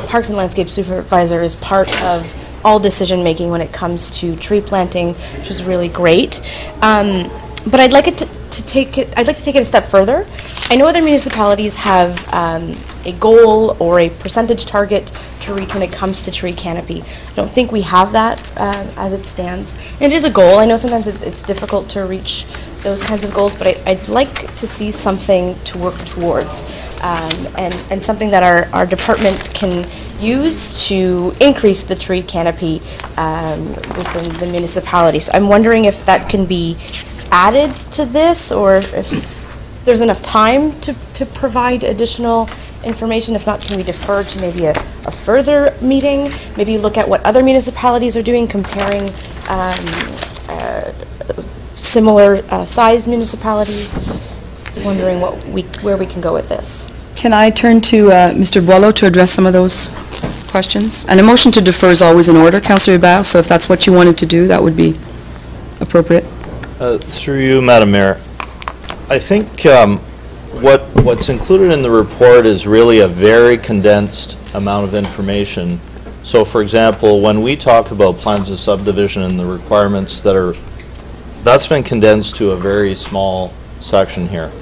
Parks and Landscape Supervisor is part of all decision-making when it comes to tree planting, which is really great. But I'd like to take it a step further. I know other municipalities have a goal or a percentage target to reach when it comes to tree canopy. I don't think we have that as it stands. And it is a goal. I know sometimes it's difficult to reach those kinds of goals, but I'd like to see something to work towards, and something that our department can use to increase the tree canopy within the municipality. So I'm wondering if that can be added to this, or if there's enough time to provide additional information. If not, can we defer to maybe a further meeting? Maybe look at what other municipalities are doing, comparing similar sized municipalities. Wondering where we can go with this. Can I turn to Mr. Boileau to address some of those questions? And a motion to defer is always in order, Councillor Hébert, so if that's what you wanted to do, that would be appropriate. Through you, Madam Mayor, I think what's included in the report is really a very condensed amount of information. So, for example, when we talk about plans of subdivision and the requirements that's been condensed to a very small section here.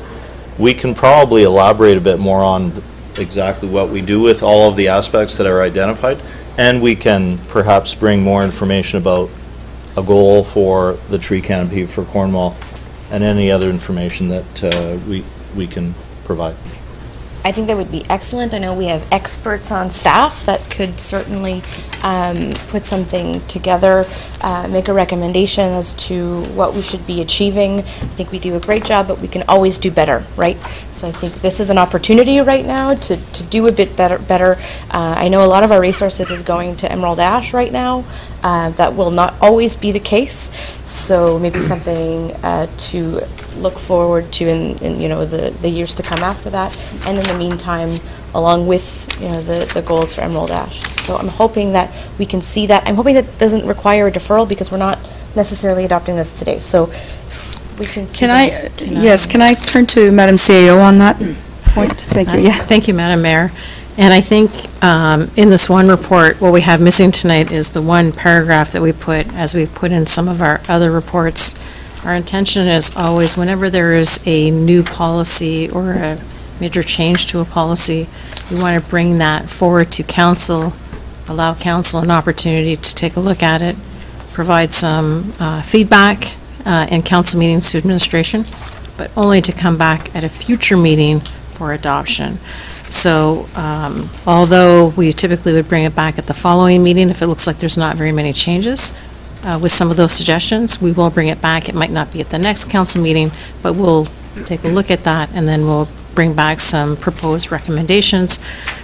We can probably elaborate a bit more on exactly what we do with all of the aspects that are identified, and we can perhaps bring more information about a goal for the tree canopy for Cornwall and any other information that we can provide. I think that would be excellent. I know we have experts on staff that could certainly put something together, make a recommendation as to what we should be achieving. I think we do a great job, but we can always do better, right? So I think this is an opportunity right now to do a bit better. I know a lot of our resources is going to Emerald Ash right now. That will not always be the case, so maybe something to look forward to in the years to come after that, and in the meantime, along with the goals for Emerald Ash. So I'm hoping that we can see that. I'm hoping that doesn't require a deferral, because we're not necessarily adopting this today. So we can see. Can I turn to Madam CAO on that point? Thank you. Yeah. Thank you, Madam Mayor. And I think in this one report, what we have missing tonight is the one paragraph that we put, as we've put in some of our other reports. Our intention is always, whenever there is a new policy or a major change to a policy, We want to bring that forward to council, allow council an opportunity to take a look at it, provide some feedback in council meetings to administration, but only to come back at a future meeting for adoption. So although we typically would bring it back at the following meeting, if it looks like there's not very many changes with some of those suggestions, we will bring it back. It might not be at the next council meeting, but we'll take a look at that, and then we'll bring back some proposed recommendations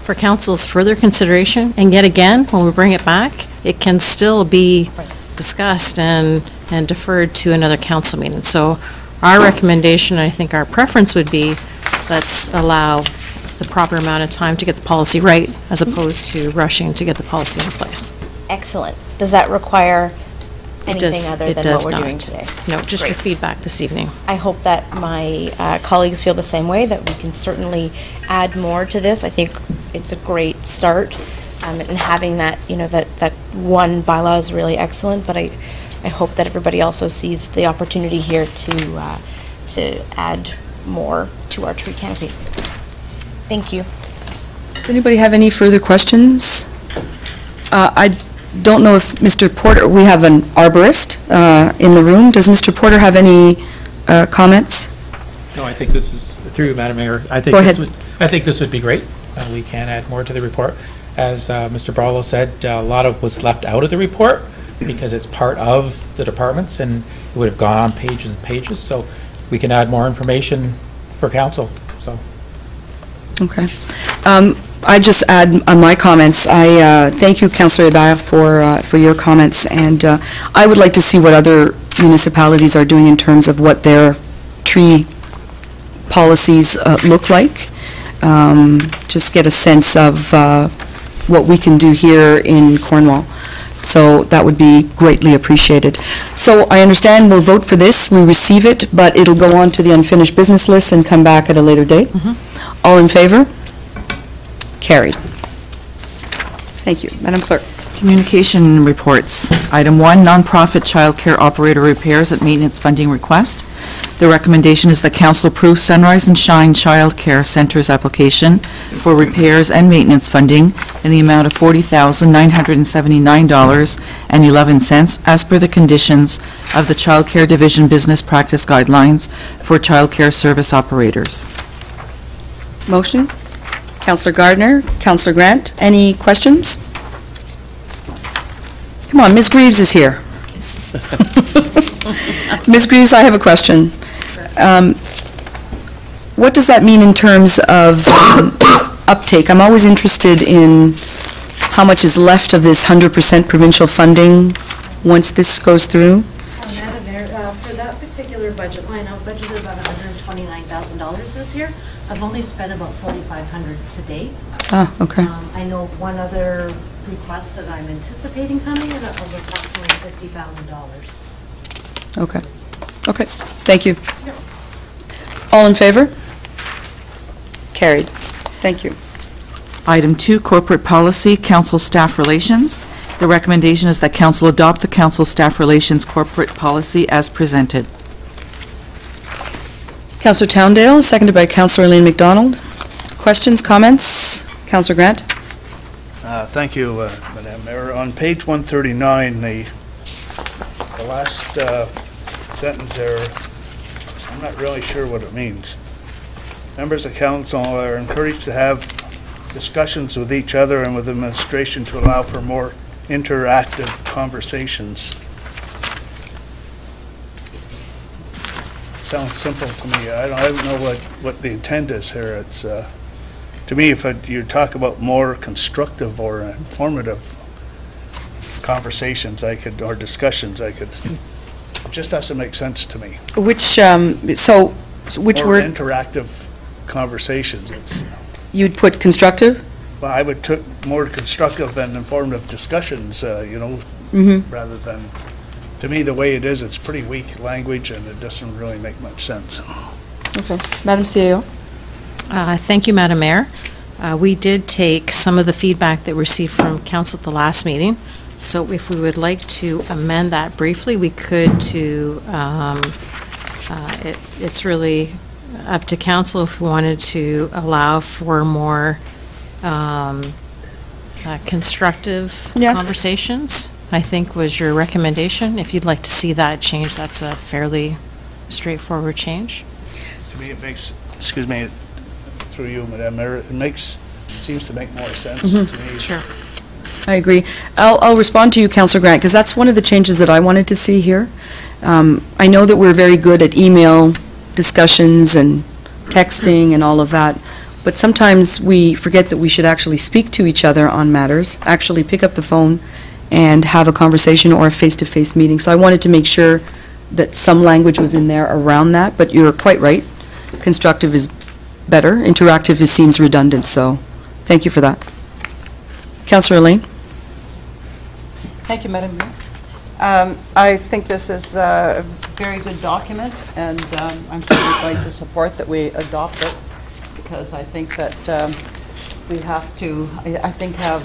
for council's further consideration. And yet again, when we bring it back, it can still be discussed and deferred to another council meeting. So our recommendation, I think our preference would be, let's allow the proper amount of time to get the policy right, as opposed to rushing to get the policy in place. Excellent. Does that require anything does- other it than does what we're doing not. today? No, just your Great. feedback this evening. I hope that my colleagues feel the same way, that we can certainly add more to this. I think it's a great start, and having that, that one bylaw is really excellent, but I hope that everybody also sees the opportunity here to add more to our tree canopy. Thank you. Does anybody have any further questions? I don't know if Mr. Porter, we have an arborist in the room. Does Mr. Porter have any comments? No, I think this is, through you, Madam Mayor, I think Go this ahead. would, I think this would be great. We can add more to the report. As Mr. Barlow said, a lot of was left out of the report because it's part of the departments, and it would have gone on pages and pages, so we can add more information for council, so. Okay. I just add on my comments, I thank you, Councillor Hébert, for your comments, and I would like to see what other municipalities are doing in terms of what their tree policies look like. Just get a sense of what we can do here in Cornwall. So that would be greatly appreciated. So I understand we'll vote for this, we receive it, but it'll go on to the unfinished business list and come back at a later date. All in favor? Carried. Thank you. Madam Clerk. Communication reports. Item 1, nonprofit childcare operator repairs at maintenance funding request. The recommendation is that council approve Sunrise and Shine Child Care Center's application for repairs and maintenance funding in the amount of $40,979.11 as per the conditions of the Child Care Division Business Practice Guidelines for child care service operators. Motion? Councillor Gardner, Councillor Grant, any questions? Come on, Ms. Greaves is here. Ms. Greaves, I have a question. What does that mean in terms of uptake? I'm always interested in how much is left of this 100% provincial funding once this goes through. Madam Mayor, for that particular budget line, I've budgeted about $129,000 this year. I've only spent about $4,500 to date. Ah, okay. I know one other request that I'm anticipating coming in of approximately $50,000. Okay. Okay, thank you. All in favor? Carried. Thank you. Item 2, corporate policy, council staff relations. The recommendation is that council adopt the council staff relations corporate policy as presented. Councillor Towndale, seconded by Councillor Elaine McDonald. Questions, comments? Councillor Grant? Thank you, Madam Mayor. On page 139, the last sentence there, I'm not really sure what it means. Members of council are encouraged to have discussions with each other and with administration to allow for more interactive conversations. Sounds simple to me. I don't know what the intent is here. It's to me, if you talk about more constructive or informative conversations, or discussions, it just doesn't make sense to me. Which, which More word? interactive conversations. You'd put constructive? Well, I would took more constructive and informative discussions, Mhm. rather than, to me, the way it is, it's pretty weak language and it doesn't really make much sense. Okay. Madam CEO? Thank you, Madam Mayor. We did take some of the feedback that we received from council at the last meeting. So if we would like to amend that briefly, we could it's really up to council if we wanted to allow for more constructive Yeah. conversations, I think was your recommendation. If you'd like to see that change, that's a fairly straightforward change. To me, it makes, excuse me, through you, Madam Mayor, seems to make more sense to me. Sure. I agree. I'll respond to you, Councillor Grant, because that's one of the changes that I wanted to see here. I know that we're very good at email discussions and texting and all of that, but sometimes we forget that we should actually speak to each other on matters, actually pick up the phone and have a conversation or a face-to-face meeting. So I wanted to make sure that some language was in there around that, but you're quite right. Constructive is better. Interactive seems redundant, so thank you for that. Councillor Elaine? Thank you, Madam Mayor. I think this is a very good document, and I'm certainly going to support that we adopt it, because I think that we have to, I think, have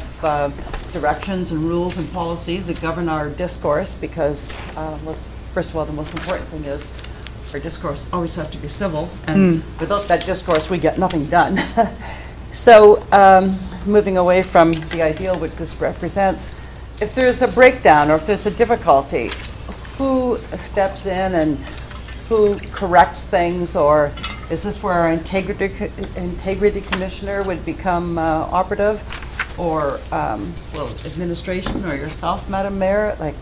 directions and rules and policies that govern our discourse, because, well, first of all, the most important thing is our discourse always has to be civil, and without that discourse, we get nothing done. So, moving away from the ideal which this represents, if there's a breakdown or if there's a difficulty, who steps in and who corrects things, or is this where our integrity commissioner would become operative, or well, administration, or yourself, Madam Mayor? Like,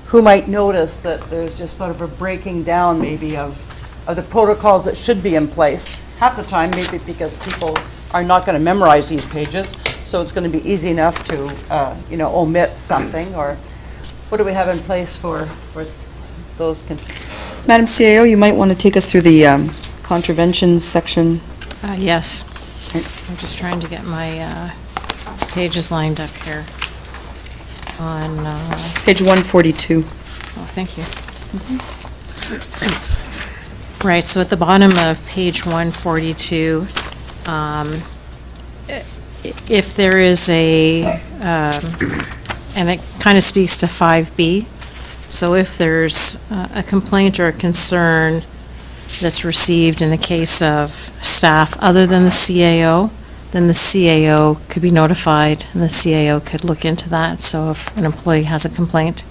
who might notice that there's just sort of a breaking down maybe of the protocols that should be in place? Half the time, maybe because people are not going to memorize these pages, so it's going to be easy enough to, you know, omit something, or what do we have in place for those? Madam CAO, you might want to take us through the contraventions section. Yes. I'm just trying to get my pages lined up here. On page 142. Oh, thank you. Right, so at the bottom of page 142, if there is a, and it kind of speaks to 5B, so if there's a complaint or a concern that's received in the case of staff other than the CAO, then the CAO could be notified, and the CAO could look into that. So if an employee has a complaint,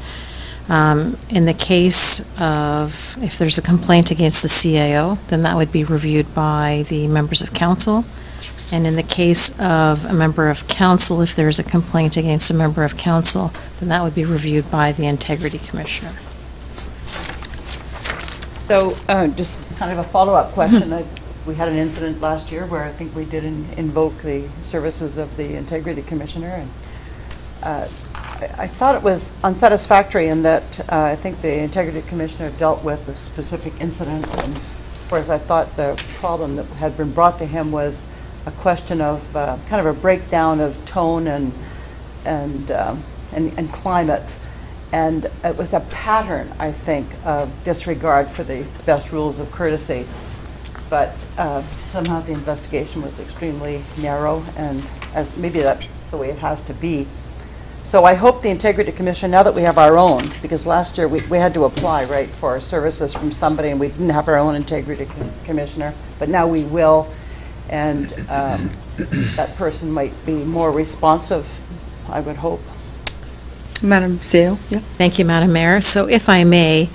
in the case of, if there's a complaint against the CAO, then that would be reviewed by the members of council. And in the case of a member of council, if there's a complaint against a member of council, then that would be reviewed by the integrity commissioner. So just kind of a follow-up question. We had an incident last year where I think we did invoke the services of the integrity commissioner, and I thought it was unsatisfactory in that I think the integrity commissioner dealt with a specific incident, and whereas I thought the problem that had been brought to him was a question of kind of a breakdown of tone and climate, and it was a pattern, I think, of disregard for the best rules of courtesy. But somehow the investigation was extremely narrow, and as maybe that's the way it has to be. So I hope the Integrity Commission, now that we have our own, because last year we had to apply, right, for services from somebody, and we didn't have our own Integrity Commissioner, but now we will, and that person might be more responsive, I would hope. Madam CAO, yeah. Thank you, Madam Mayor. So if I may,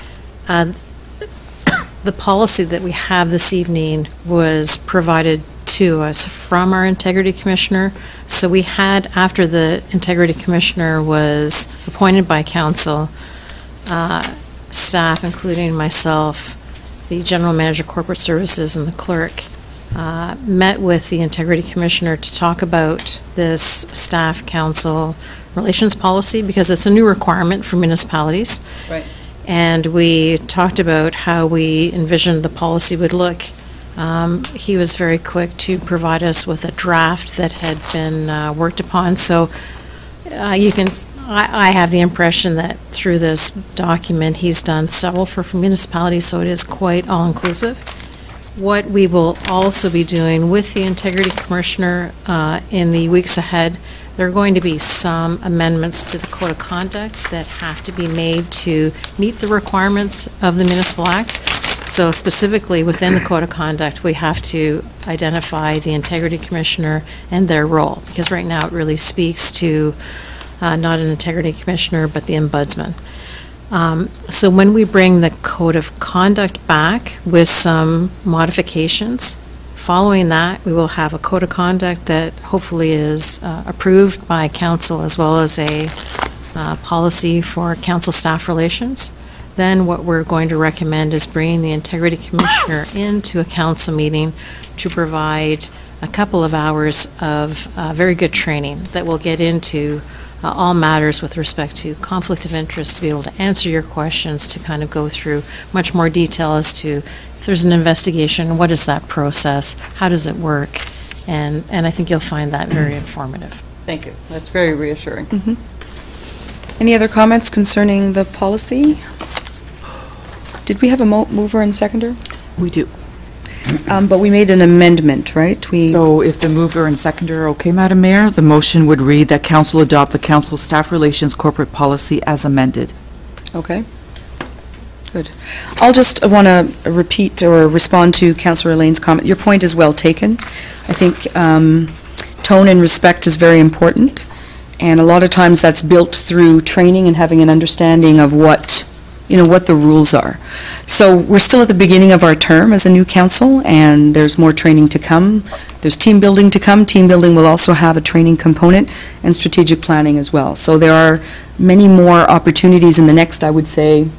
the policy that we have this evening was provided to us from our Integrity Commissioner. So we had, after the Integrity Commissioner was appointed by council, staff, including myself, the General Manager Corporate Services, and the clerk, met with the Integrity Commissioner to talk about this staff-council relations policy, because it's a new requirement for municipalities. Right. And we talked about how we envisioned the policy would look. He was very quick to provide us with a draft that had been worked upon. So I have the impression that through this document, he's done several for municipalities, so it is quite all-inclusive. What we will also be doing with the Integrity Commissioner in the weeks ahead, there are going to be some amendments to the Code of Conduct that have to be made to meet the requirements of the Municipal Act. So specifically within the code of conduct, we have to identify the integrity commissioner and their role, because right now it really speaks to not an integrity commissioner, but the ombudsman. So when we bring the code of conduct back with some modifications, following that, we will have a code of conduct that hopefully is approved by council, as well as a policy for council staff relations. Then what we're going to recommend is bringing the integrity commissioner into a council meeting to provide a couple of hours of very good training that will get into all matters with respect to conflict of interest, to be able to answer your questions, to kind of go through much more detail as to if there's an investigation, what is that process, how does it work, and I think you'll find that very informative. Thank you. That's very reassuring. Any other comments concerning the policy? Did we have a mover and seconder? We do. But we made an amendment, right? So if the mover and seconder are okay, Madam Mayor, the motion would read that council adopt the council staff relations corporate policy as amended. Okay. Good. I'll just want to repeat or respond to Councillor Elaine's comment. Your point is well taken. I think tone and respect is very important, and a lot of times that's built through training and having an understanding of what the rules are. So we're still at the beginning of our term as a new council, and there's more training to come. There's team building to come. Team building will also have a training component, and strategic planning as well. So there are many more opportunities in the next, I would say,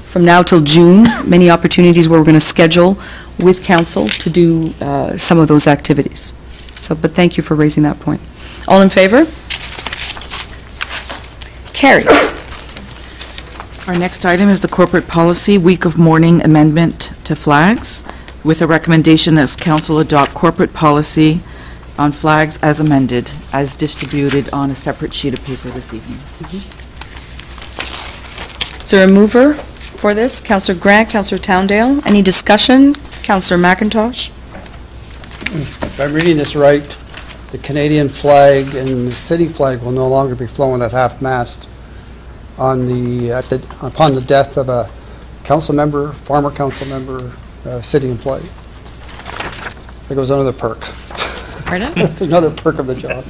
from now till June, many opportunities where we're going to schedule with council to do some of those activities. So, but thank you for raising that point. All in favor? Carried. Our next item is the corporate policy week of mourning amendment to flags, with a recommendation as council adopt corporate policy on flags as amended, as distributed on a separate sheet of paper this evening. Is there a mover for this? Councillor Grant, Councillor Towndale. Any discussion? Councillor McIntosh. If I'm reading this right, the Canadian flag and the city flag will no longer be flown at half-mast upon the death of a council member, former council member, city employee. There goes another perk. Pardon? Another perk of the job.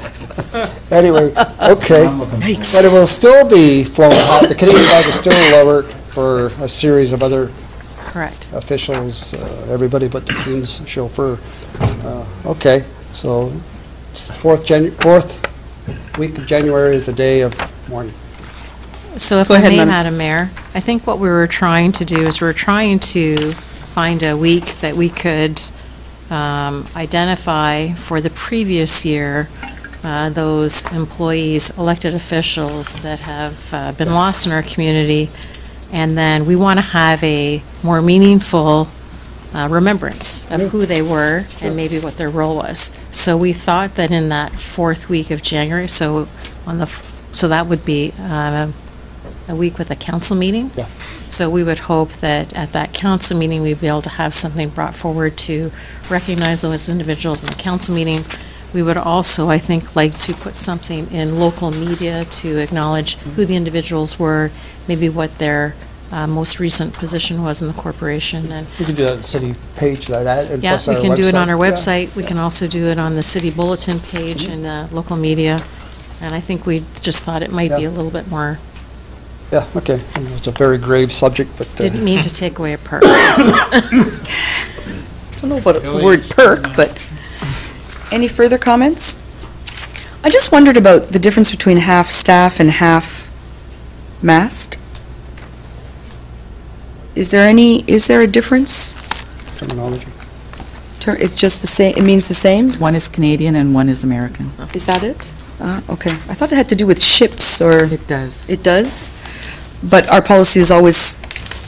Anyway, okay. But it will still be flown hot. The Canadian flag is still lowered for a series of other correct officials, everybody but the Queen's chauffeur. Okay, so fourth week of January is the day of mourning. So if I may, Madam Mayor, I think what we were trying to do is we're trying to find a week that we could identify for the previous year those employees, elected officials that have been lost in our community, and then we want to have a more meaningful remembrance of who they were and maybe what their role was. So we thought that in that fourth week of January, so that would be a week with a council meeting. Yeah. So we would hope that at that council meeting, we'd be able to have something brought forward to recognize those individuals in the council meeting. We would also, I think, like to put something in local media to acknowledge who the individuals were, maybe what their most recent position was in the corporation. And we can do that on the city page, and yeah, plus we our can do it on our Yeah. website. We can also do it on the city bulletin page and local media. And I think we just thought it might be a little bit more. Yeah, okay. It's a very grave subject, but... Didn't mean to take away a perk. I don't know about the word perk, but any further comments? I just wondered about the difference between half-staff and half-mast. Is there a difference? Terminology. It's just the same, it means the same? One is Canadian and one is American. Is that it? Okay. I thought it had to do with ships, or... It does. It does? But our policies always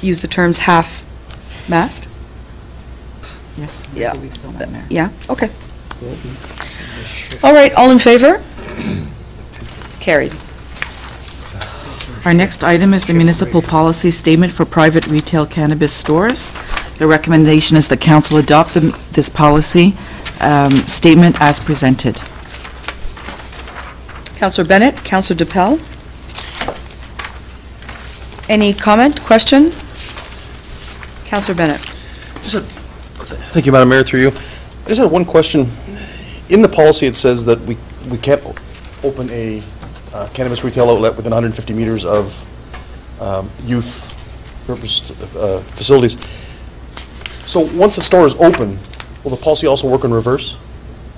use the terms half-mast? Yes. Yeah. I believe so, Madam Mayor. Yeah, okay. All right, all in favor? Carried. Our next item is the municipal policy statement for private retail cannabis stores. The recommendation is that council adopt this policy statement as presented. Councillor Bennett, Councillor DePel. Any comment, question? Councillor Bennett. Thank you, Madam Mayor, through you. I just had one question. In the policy, it says that we can't open a cannabis retail outlet within 150 meters of youth purpose facilities. So once the store is open, will the policy also work in reverse?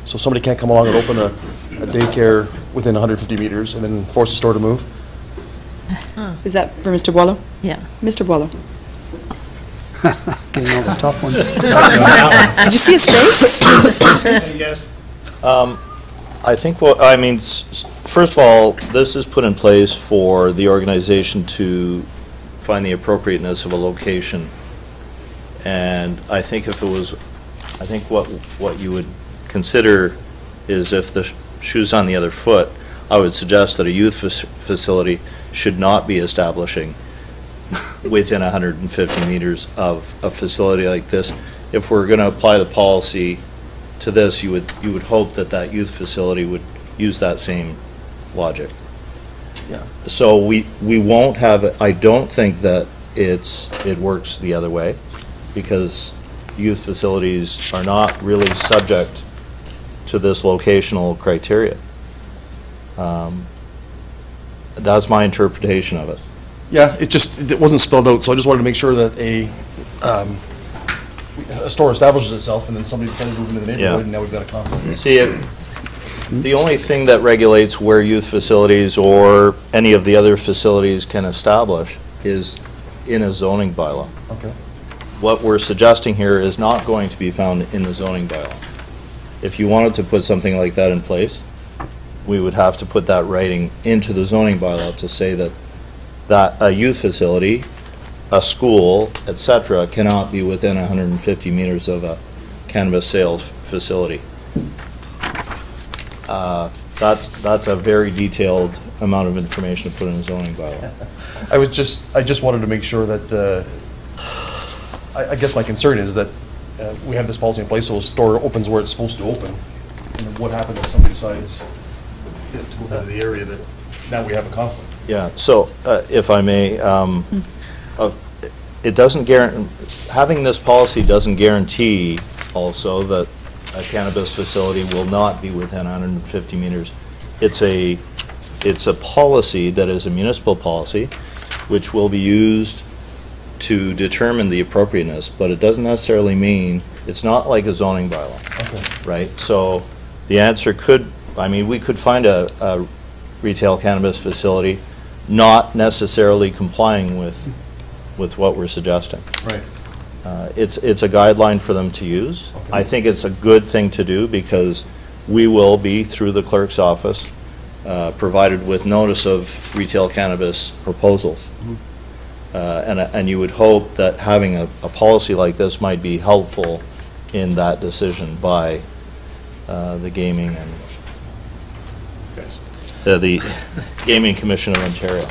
So somebody can't come along and open a daycare within 150 meters and then force the store to move? Is that for Mr. Boileau? Yeah. Mr. Boileau. Getting all the tough ones. Did you see his face? Just his face. Yes. I think first of all, this is put in place for the organization to find the appropriateness of a location. And I think what you would consider is if the shoe's on the other foot, I would suggest that a youth facility should not be establishing within 150 meters of a facility like this. If we're going to apply the policy to this, you would hope that youth facility would use that same logic. Yeah. So we won't have, I don't think that it works the other way, because youth facilities are not really subject to this locational criteria. That's my interpretation of it. Yeah, it wasn't spelled out, so I just wanted to make sure that a store establishes itself and then somebody decided to move into the neighborhood, and now we've got a conflict. See, the only thing that regulates where youth facilities or any of the other facilities can establish is in a zoning bylaw. Okay. What we're suggesting here is not going to be found in the zoning bylaw. If you wanted to put something like that in place, we would have to put that writing into the zoning bylaw to say that a youth facility, a school, etc., cannot be within 150 meters of a cannabis sales facility. That's a very detailed amount of information to put in a zoning bylaw. I just wanted to make sure that, I guess my concern is that we have this policy in place, so the store opens where it's supposed to open. And then what happens if somebody decides to move into the area that now we have a conflict? Yeah, so if I may, it doesn't guarantee, having this policy doesn't guarantee also that a cannabis facility will not be within 150 meters. It's a policy that is a municipal policy, which will be used to determine the appropriateness, but it doesn't necessarily mean, it's not like a zoning bylaw. Okay. Right? So the answer we could find a retail cannabis facility not necessarily complying with what we're suggesting. Right. It's a guideline for them to use. Okay. I think it's a good thing to do because we will be, through the clerk's office, provided with notice of retail cannabis proposals. Mm-hmm. And you would hope that having a policy like this might be helpful in that decision by the Gaming and the Gaming Commission of Ontario.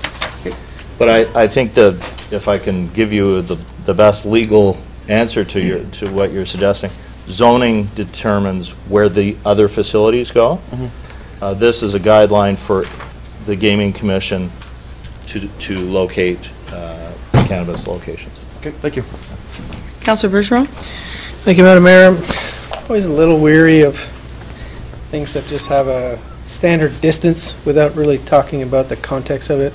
But I think that if I can give you the best legal answer to what you're suggesting, zoning determines where the other facilities go. Mm-hmm. This is a guideline for the Gaming Commission to locate cannabis locations. Okay, thank you. Councillor Bergeron? Thank you, Madam Mayor. I'm always a little weary of things that just have a standard distance without really talking about the context of it.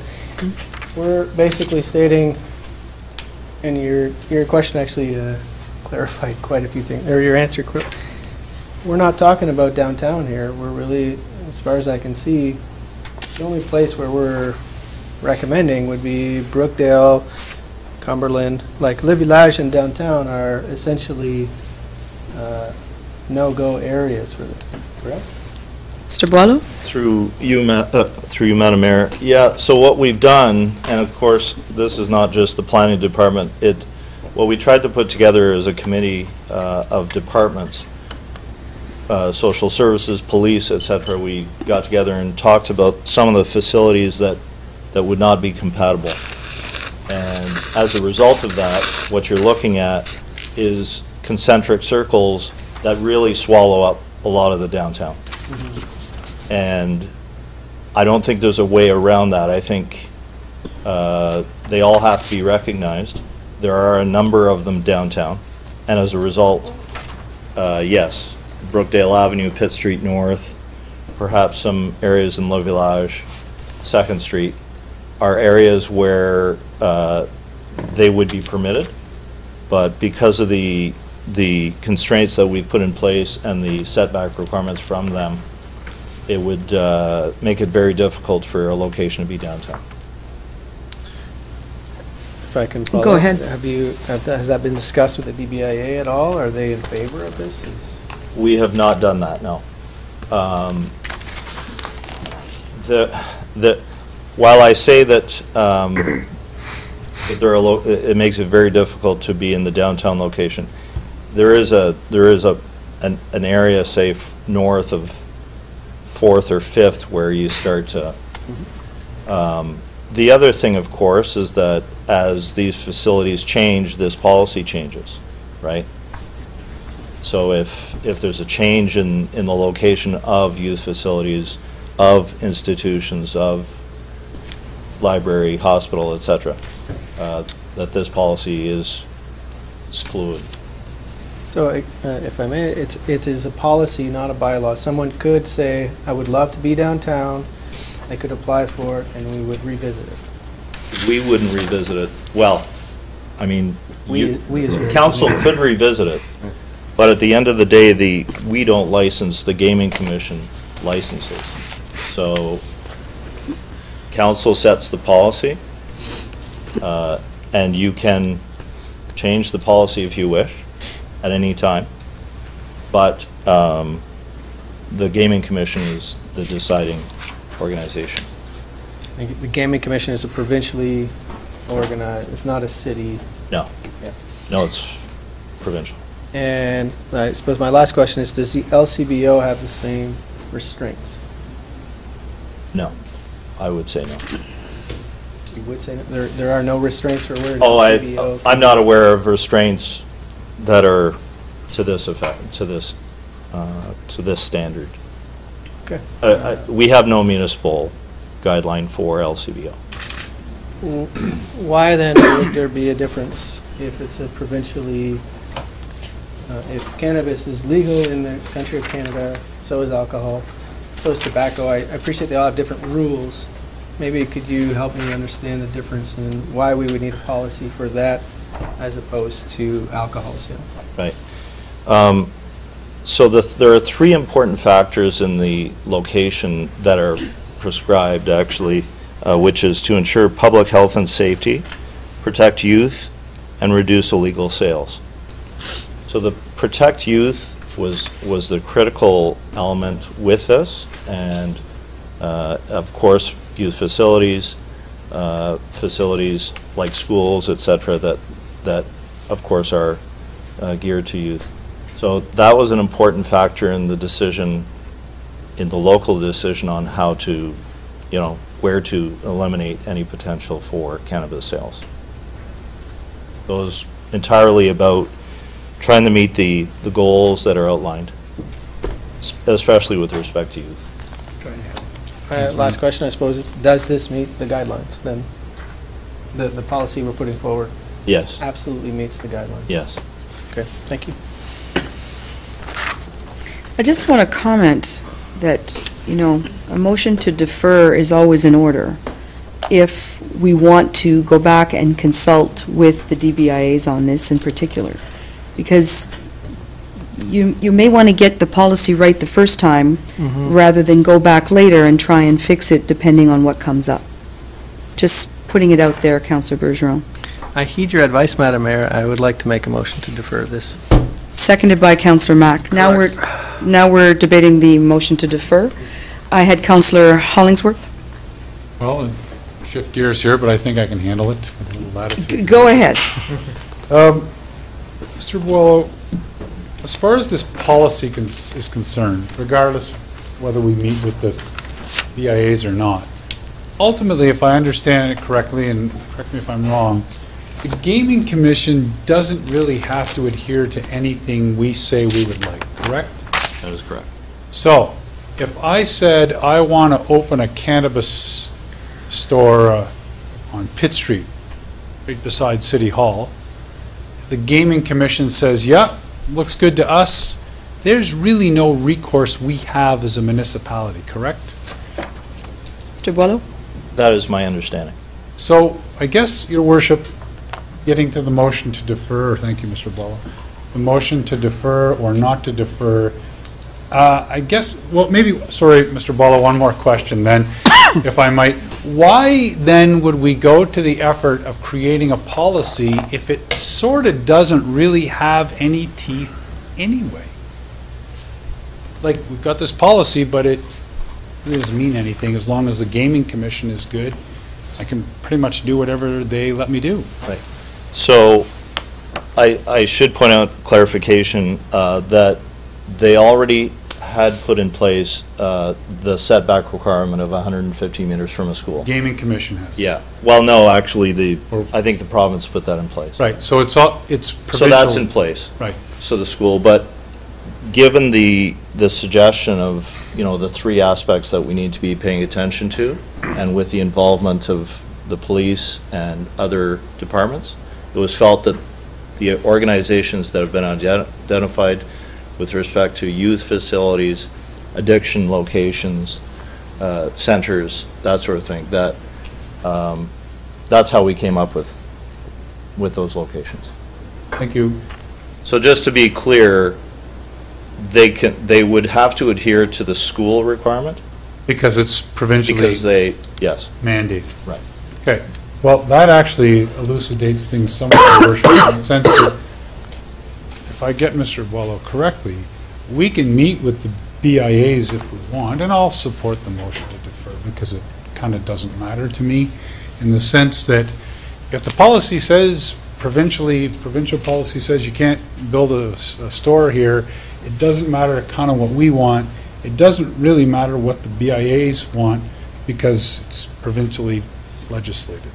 We're basically stating, and your question actually clarified quite a few things, or your answer. We're not talking about downtown here. We're really, as far as I can see, the only place where we're recommending would be Brookdale, Cumberland. Like Le Village and downtown are essentially no-go areas for this, correct? Mr. Boileau? Through you, Madam Mayor. Yeah, so what we've done, and of course, this is not just the planning department, what we tried to put together is a committee of departments, social services, police, et cetera. We got together and talked about some of the facilities that would not be compatible. And as a result of that, what you're looking at is concentric circles that really swallow up a lot of the downtown. And I don't think there's a way around that. I think they all have to be recognized. There are a number of them downtown. And as a result, yes, Brookdale Avenue, Pitt Street North, perhaps some areas in Le Village, 2nd Street, are areas where they would be permitted, but because of the constraints that we've put in place and the setback requirements from them, it would make it very difficult for a location to be downtown. If I can follow. Go ahead. Has that been discussed with the DBIA at all? Are they in favor of this? We have not done that, no. While I say that, that it makes it very difficult to be in the downtown location, there is an area, say, north of 4th or 5th, where you start to. The other thing, of course, is that as these facilities change, this policy changes, right? So if there's a change in the location of youth facilities, of institutions, of library, hospital, et cetera, that this policy is fluid. So, if I may, it is a policy, not a bylaw. Someone could say, I would love to be downtown, they could apply for it, and we would revisit it. We wouldn't revisit it. Well, I mean, We as council could revisit it, but at the end of the day, we don't license, the Gaming Commission licenses. So, council sets the policy, and you can change the policy if you wish at any time, but the Gaming Commission is the deciding organization. The Gaming Commission is a provincially organized, it's not a city. No. Yeah. No, it's provincial. And I suppose my last question is, does the LCBO have the same restraints? No, I would say no. You would say no? There are no restraints for where an Oh, LCBO I'm not aware of restraints that are to this effect, to this standard. Okay. We have no municipal guideline for LCBO. Why then would there be a difference if it's a provincially, if cannabis is legal in the country of Canada, so is alcohol, so is tobacco? I appreciate they all have different rules. Maybe could you help me understand the difference in why we would need a policy for that as opposed to alcohol sale? Right. So there are 3 important factors in the location that are prescribed, actually, which is to ensure public health and safety, protect youth, and reduce illegal sales. So the protect youth was the critical element with this, and of course, youth facilities, facilities like schools, et cetera, that of course are geared to youth. So that was an important factor in the decision, in the local decision on how to, where to eliminate any potential for cannabis sales. It was entirely about trying to meet the goals that are outlined, especially with respect to youth. Last question, I suppose, is does this meet the guidelines then? The policy we're putting forward? Yes. Absolutely meets the guidelines? Yes. Okay, thank you. I just want to comment that, a motion to defer is always in order if we want to go back and consult with the DBIAs on this in particular. Because you may want to get the policy right the first time rather than go back later and try and fix it depending on what comes up. Just putting it out there, Councillor Bergeron. I heed your advice, Madam Mayor. I would like to make a motion to defer this. Seconded by Councillor Mack. Now we're debating the motion to defer. I had Councillor Hollingsworth. Well, shift gears here, but I think I can handle it with a little latitude. Go ahead. Mr. Boileau, as far as this policy is concerned, regardless of whether we meet with the BIAs or not, ultimately, if I understand it correctly, and correct me if I'm wrong, the Gaming Commission doesn't really have to adhere to anything we say we would like, correct? That is correct. So, if I said I want to open a cannabis store on Pitt Street, right beside City Hall, the Gaming Commission says, yep, looks good to us, there's really no recourse we have as a municipality, correct? Mr. Boileau? That is my understanding. So I guess, Your Worship, getting to the motion to defer, thank you, Mr. Boileau, the motion to defer or not to defer, I guess, well, maybe, sorry, Mr. Boileau, one more question then, if I might. Why then would we go to the effort of creating a policy if it sort of doesn't really have any teeth anyway? Like, we've got this policy, but it really doesn't mean anything. As long as the Gaming Commission is good, I can pretty much do whatever they let me do. Right. So I should point out clarification that they already had put in place the setback requirement of 150 meters from a school. Gaming Commission has. Yeah. Well, no, actually, I think the province put that in place. Right, so it's provincial. So that's in place. Right. So the school, but given the suggestion of, the three aspects that we need to be paying attention to, and with the involvement of the police and other departments, it was felt that the organizations that have been identified with respect to youth facilities, addiction locations, centers, that sort of thing, that's how we came up with those locations. Thank you. So just to be clear, they would have to adhere to the school requirement? Because it's provincially. Because they, yes. Mandate. Right. Okay, well, that actually elucidates things somewhat, Your Worship, in the sense that if I get Mr. Boileau correctly, we can meet with the BIAs if we want, and I'll support the motion to defer because it kind of doesn't matter to me in the sense that if the policy says provincial policy says you can't build a store here, it doesn't matter kind of what we want. It doesn't really matter what the BIAs want because it's provincially legislated.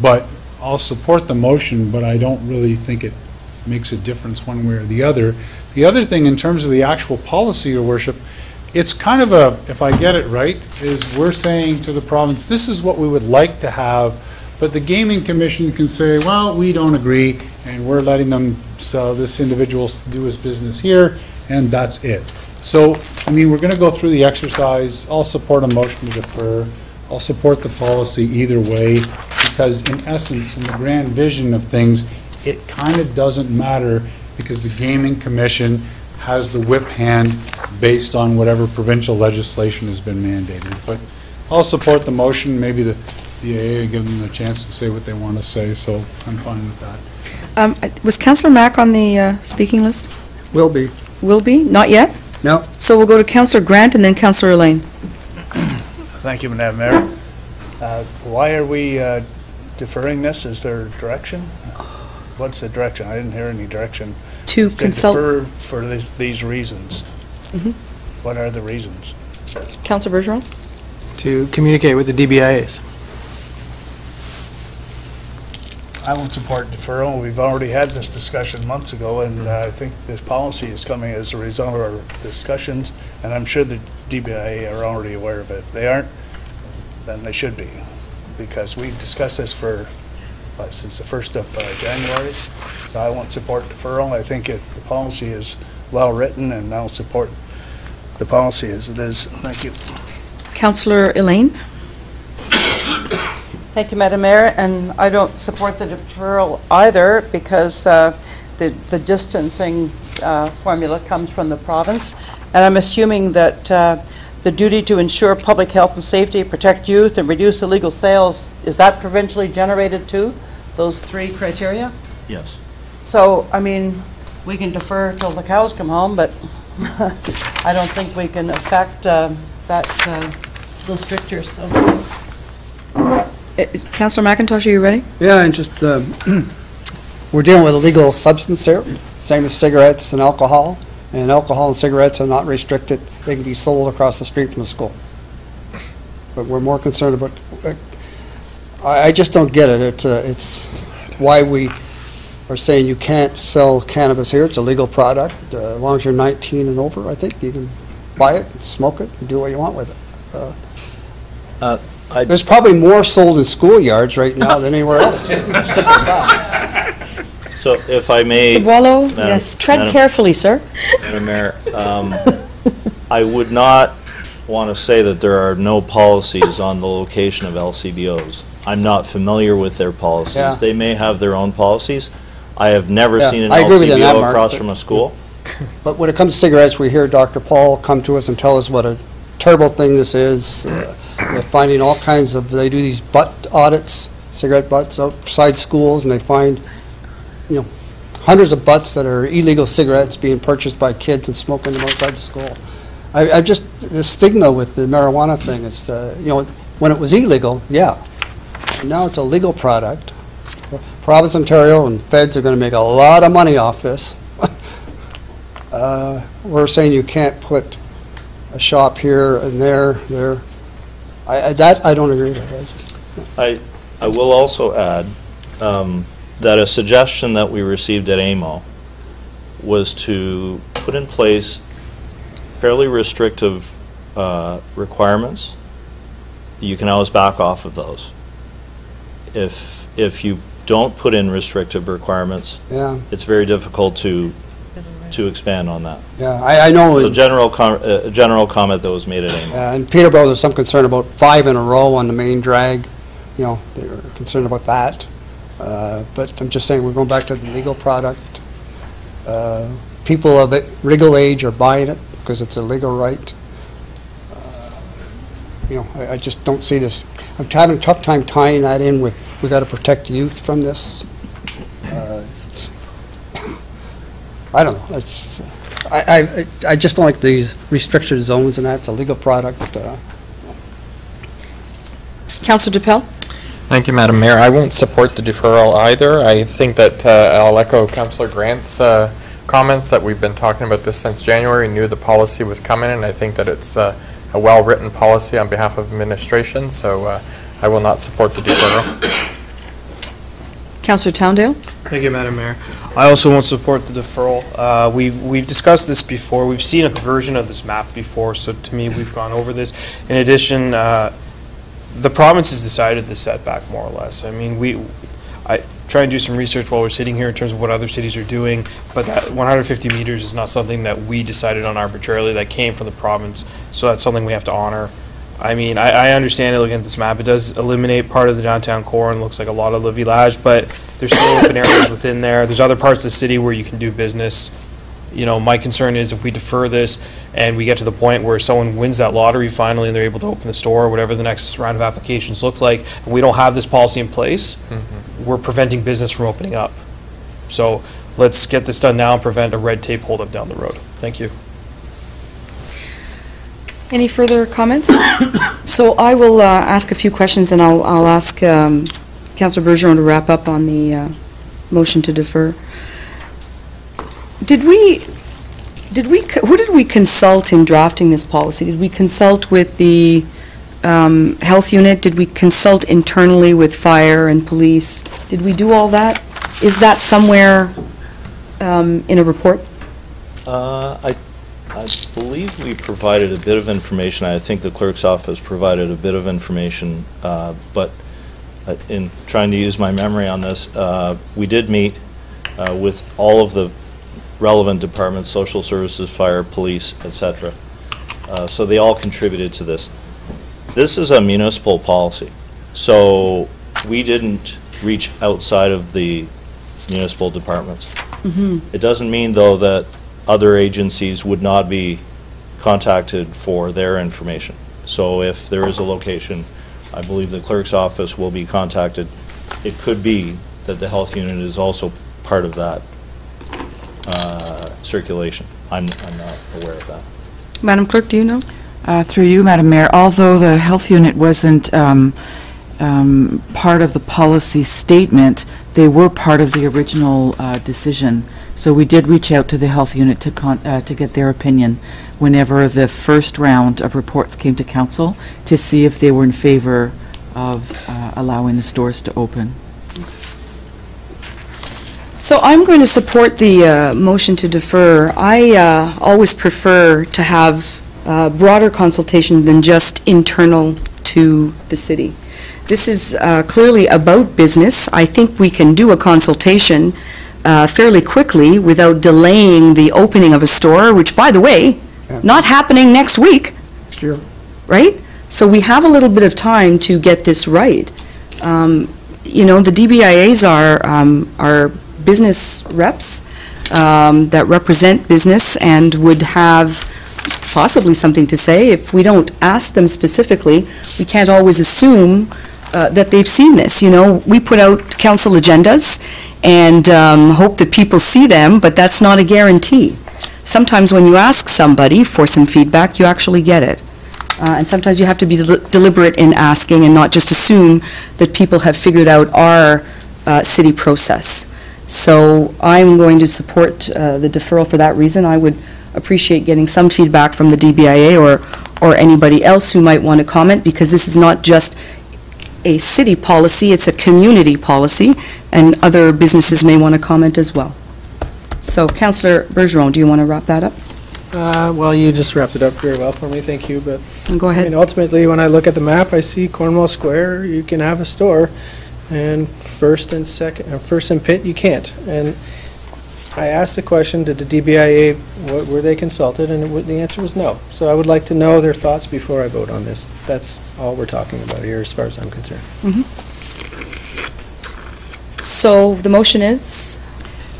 But I'll support the motion, but I don't really think it makes a difference one way or the other. The other thing in terms of the actual policy, Your Worship, it's kind of a, if I get it right, is we're saying to the province, this is what we would like to have, but the Gaming Commission can say, well, we don't agree, and we're letting them sell this individual do his business here, and that's it. So, I mean, we're going to go through the exercise. I'll support a motion to defer. I'll support the policy either way, because in essence, in the grand vision of things, it kind of doesn't matter because the Gaming Commission has the whip hand based on whatever provincial legislation has been mandated. But I'll support the motion. Maybe the BAA give them the chance to say what they want to say, so I'm fine with that. Was Councillor Mack on the speaking list? Will be. Will be? Not yet? No. So we'll go to Councillor Grant and then Councillor Elaine. Thank you, Madam Mayor. Why are we deferring this? Is there direction? What's the direction? I didn't hear any direction. To consult. Defer for these reasons. Mhm. What are the reasons? Councillor Bergeron? To communicate with the DBIAs. I won't support deferral. We've already had this discussion months ago, and I think this policy is coming as a result of our discussions, and I'm sure the DBIA are already aware of it. If they aren't, then they should be, because we've discussed this for, since the 1st of January. So I won't support deferral. I think the policy is well-written, and I'll support the policy as it is. Thank you. Councillor Elaine? Thank you, Madam Mayor, and I don't support the deferral either because the distancing formula comes from the province, and I'm assuming that the duty to ensure public health and safety, protect youth, and reduce illegal sales, is that provincially generated too, those three criteria? Yes. So, I mean, we can defer till the cows come home, but I don't think we can affect those strictures. So. Councillor McIntosh, are you ready? Yeah, and just, we're dealing with illegal substance here, same as cigarettes and alcohol. And alcohol and cigarettes are not restricted. They can be sold across the street from the school. But we're more concerned about, I just don't get it. It's why we are saying you can't sell cannabis here. It's a legal product. As long as you're 19 and over, I think, you can buy it, smoke it, and do what you want with it. There's probably more sold in schoolyards right now than anywhere else. So if I may. Mr. Boileau, Madam- yes, tread Madam- carefully, sir. Madam Mayor, I would not want to say that there are no policies on the location of LCBOs. I'm not familiar with their policies. Yeah. They may have their own policies. I have never Yeah, seen an I agree with you on that, LCBO Mark, across but- from a school. But when it comes to cigarettes, we hear Dr. Paul come to us and tell us what a terrible thing this is. They're finding all kinds of, they do these butt audits, cigarette butts outside schools, and they find, hundreds of butts that are illegal cigarettes being purchased by kids and smoking them outside the school. I just, the stigma with the marijuana thing is, when it was illegal, yeah. And now it's a legal product. Province of Ontario and feds are going to make a lot of money off this. We're saying you can't put a shop here and there. That I don't agree with. I will also add that a suggestion that we received at AMO was to put in place fairly restrictive requirements. You can always back off of those. If you don't put in restrictive requirements, Yeah. it's very difficult to expand on that. Yeah, I know. The general comment that was made at AMO. In Peterborough, there's some concern about 5 in a row on the main drag. They were concerned about that. But I'm just saying, we're going back to the legal product. People of legal age are buying it because it's a legal right. I just don't see this. I'm having a tough time tying that in with, we've got to protect youth from this. I don't know. I just don't like these restricted zones, and that's a legal product. Councillor DePel? Thank you, Madam Mayor. I won't support the deferral either. I think that I'll echo Councillor Grant's comments that we've been talking about this since January, knew the policy was coming, and I think that it's a well-written policy on behalf of administration, so I will not support the deferral. Councillor Towndale? Thank you, Madam Mayor. I also won't support the deferral. We've discussed this before. We've seen a version of this map before, so to me, we've gone over this. In addition, the province has decided the setback, more or less. I mean, I try and do some research while we're sitting here in terms of what other cities are doing, but that 150 meters is not something that we decided on arbitrarily. That came from the province, so that's something we have to honor. I mean, I understand it looking at this map. It does eliminate part of the downtown core and looks like a lot of Le Village, but there's still open areas within there. There's other parts of the city where you can do business. My concern is if we defer this and we get to the point where someone wins that lottery finally and they're able to open the store or whatever the next round of applications look like, and we don't have this policy in place, we're preventing business from opening up. So let's get this done now and prevent a red tape holdup down the road. Thank you. Any further comments? So I will ask a few questions, and I'll ask Councillor Bergeron to wrap up on the motion to defer. Who did we consult in drafting this policy? Did we consult with the health unit? Did we consult internally with fire and police? Did we do all that? Is that somewhere in a report? I believe we provided a bit of information. I think the clerk's office provided a bit of information, but in trying to use my memory on this, we did meet with all of the relevant departments, social services, fire, police, etc. So they all contributed to this. This is a municipal policy, so we didn't reach outside of the municipal departments. It doesn't mean, though, that other agencies would not be contacted for their information. So if there is a location, I believe the clerk's office will be contacted. It could be that the health unit is also part of that circulation. I'm not aware of that. Madam Clerk, do you know? Through you, Madam Mayor, although the health unit wasn't part of the policy statement, they were part of the original decision. So we did reach out to the health unit to get their opinion whenever the first round of reports came to council to see if they were in favor of allowing the stores to open. So I'm going to support the motion to defer. I always prefer to have broader consultation than just internal to the city. This is clearly about business. I think we can do a consultation, fairly quickly without delaying the opening of a store, which, by the way, not happening next week. Sure. Right? So we have a little bit of time to get this right. You know, the DBIAs are business reps that represent business and would have possibly something to say. If we don't ask them specifically, we can't always assume that they've seen this. You know, we put out council agendas and hope that people see them, but that's not a guarantee. Sometimes when you ask somebody for some feedback, you actually get it. And sometimes you have to be deliberate in asking and not just assume that people have figured out our city process. So I'm going to support the deferral for that reason. I would appreciate getting some feedback from the DBIA or anybody else who might want to comment, because this is not just a city policy, it's a community policy, and other businesses may want to comment as well. So, Councillor Bergeron, do you want to wrap that up? Well, you just wrapped it up very well for me, thank you, but. Go ahead. I mean, ultimately, when I look at the map, I see Cornwall Square, you can have a store, and First and Pitt, you can't. And I asked the question, did the DBIA, were they consulted, and the answer was no. So I would like to know their thoughts before I vote on this. That's all we're talking about here, as far as I'm concerned. So the motion is?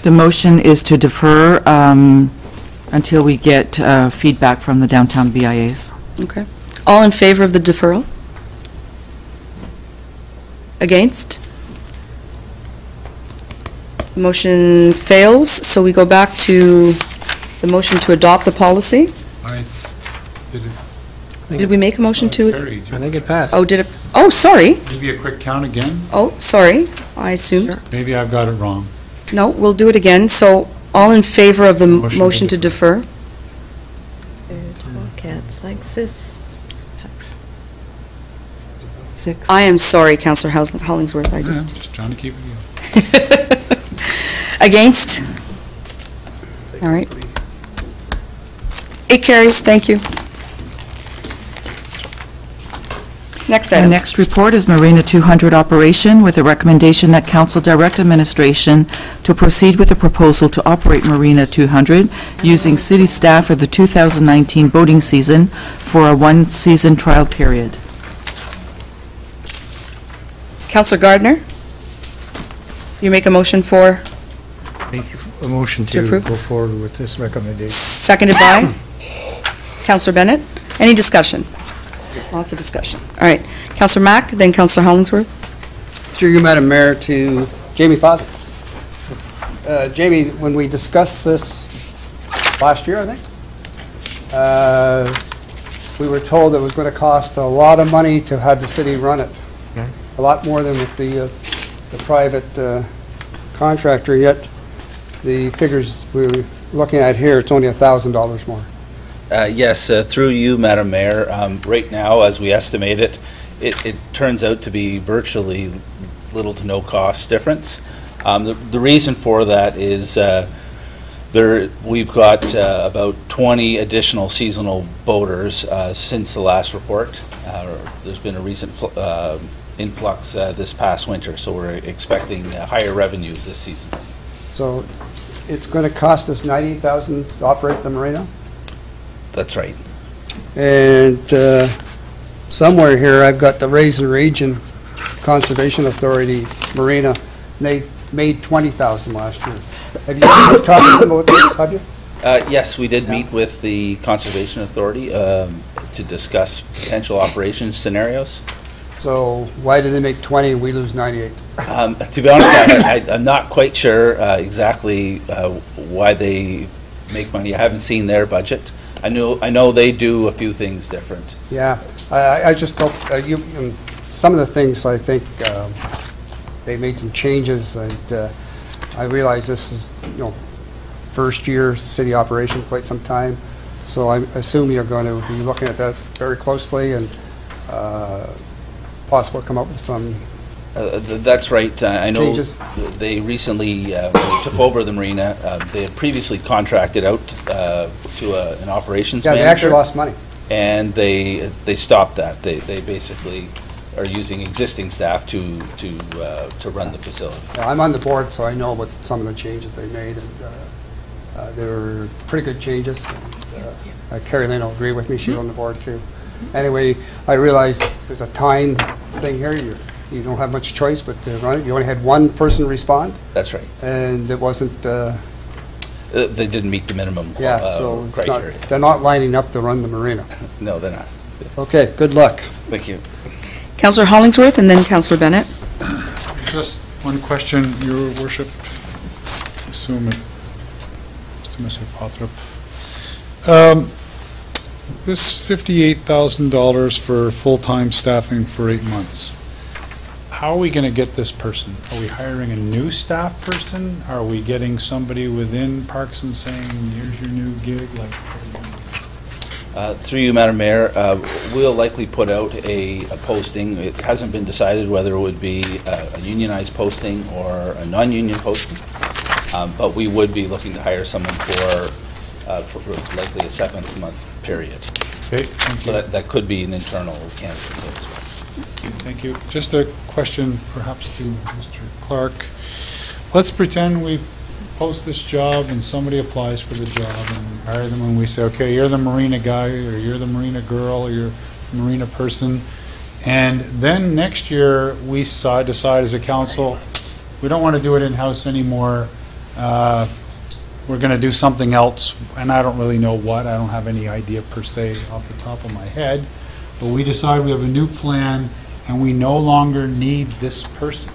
The motion is to defer until we get feedback from the downtown BIAs. Okay. All in favor of the deferral? Against? Motion fails, so we go back to the motion to adopt the policy. I did it. Did we make a motion to? Carried. I think it passed. Oh, did it? Oh, sorry. Maybe a quick count again? Oh, sorry. I assumed. Maybe I've got it wrong. No, we'll do it again. So all in favor of the motion to defer? 6. I am sorry, Councillor Hollingsworth. I just. Just trying to keep it going. Against? All right. It carries. Thank you. Next The item. next report is Marina 200 operation, with a recommendation that council direct administration to proceed with a proposal to operate Marina 200 using city staff for the 2019 boating season for a one-season trial period. Councillor Gardner? You make a motion for? Make a motion To to approve? go forward with this recommendation. Seconded by? Councillor Bennett? Any discussion? Lots of discussion. All right. Councillor Mack, then Councillor Hollingsworth. Through you, Madam Mayor, to Jamie Father. Jamie, when we discussed this last year, I think, we were told it was going to cost a lot of money to have the city run it. A lot more than with the private contractor, yet the figures we're looking at here, it's only $1,000 more. Yes, through you, Madam Mayor. Right now, as we estimate it, it turns out to be virtually little to no cost difference. The reason for that is we've got about 20 additional seasonal boaters since the last report. There's been a recent influx this past winter, so we're expecting higher revenues this season. So it's going to cost us $98,000 to operate the marina? That's right. And somewhere here, I've got the Raisin Region Conservation Authority Marina, and they made $20,000 last year. Have you talked to them about this, have you? Yes, we did meet with the Conservation Authority to discuss potential operations scenarios. So why did they make 20 and we lose 98? To be honest, I'm not quite sure exactly why they make money. I haven't seen their budget. I know they do a few things different. Yeah, I just hope, some of the things, I think, they made some changes, and I realize this is, first year city operation, quite some time, so I assume you're going to be looking at that very closely and possibly come up with some That's right. I know changes. they recently when they took over the marina. They had previously contracted out to an operations manager. Yeah, they actually lost money. And they stopped that. They basically are using existing staff to run the facility. Yeah, I'm on the board, so I know about some of the changes they made, and they're pretty good changes. And, Carrie Lynn will agree with me, she's on the board too. Anyway, I realized there's a time thing here. You don't have much choice but to run it. You only had one person respond. That's right. And it wasn't... they didn't meet the minimum so it's criteria. they're not lining up to run the marina. No, they're not. Okay, good luck. Thank you. Councillor Hollingsworth and then Councillor Bennett. Just one question, Your Worship. Assume it. Mr. Mr. Pothrop. This $58,000 for full-time staffing for 8 months. How are we going to get this person? Are we hiring a new staff person? Are we getting somebody within Parks and saying, here's your new gig? Through you, Madam Mayor, we'll likely put out a posting. It hasn't been decided whether it would be a unionized posting or a non-union posting, but we would be looking to hire someone for likely a 7-month period. Okay, so that could be an internal candidate as well. Thank you. Just a question perhaps to Mr. Clark. Let's pretend we post this job and somebody applies for the job and hire them and we say, okay, you're the marina guy or you're the marina girl or you're the marina person. And then next year we decide as a council, we don't want to do it in-house anymore. We're going to do something else, and I don't really know what. I don't have any idea per se off the top of my head. But we decide we have a new plan, and we no longer need this person.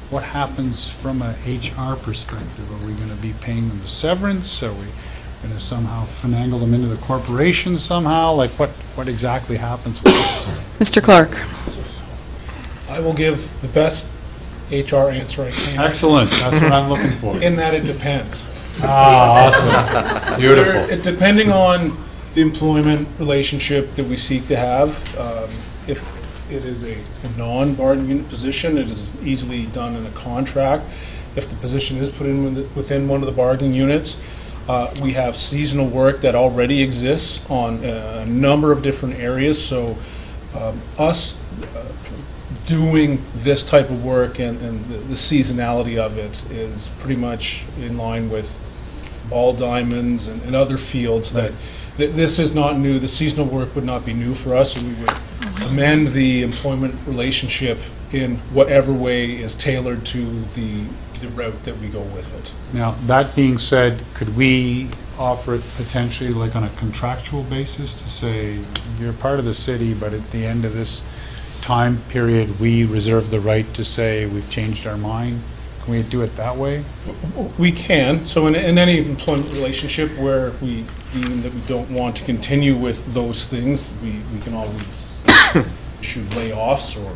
What happens from a HR perspective? Are we going to be paying them the severance? Are we going to somehow finagle them into the corporation somehow? Like what exactly happens with this? Mr. Clark. I will give the best HR answer I can. Excellent. That's what I'm looking for. In that it depends. Ah, awesome. Beautiful. Depending on the employment relationship that we seek to have, if it is a non-bargaining unit position, it is easily done in a contract. If the position is put in within one of the bargaining units, we have seasonal work that already exists on a number of different areas. So us doing this type of work and the seasonality of it is pretty much in line with ball diamonds and other fields that this is not new. The seasonal work would not be new for us, and we would amend the employment relationship in whatever way is tailored to the route that we go with it. Now, that being said, could we offer it potentially like on a contractual basis to say, you're part of the city, but at the end of this time period, we reserve the right to say we've changed our mind? Can we do it that way? We can. So in any employment relationship where we deem that we don't want to continue with those things, we can always issue layoffs or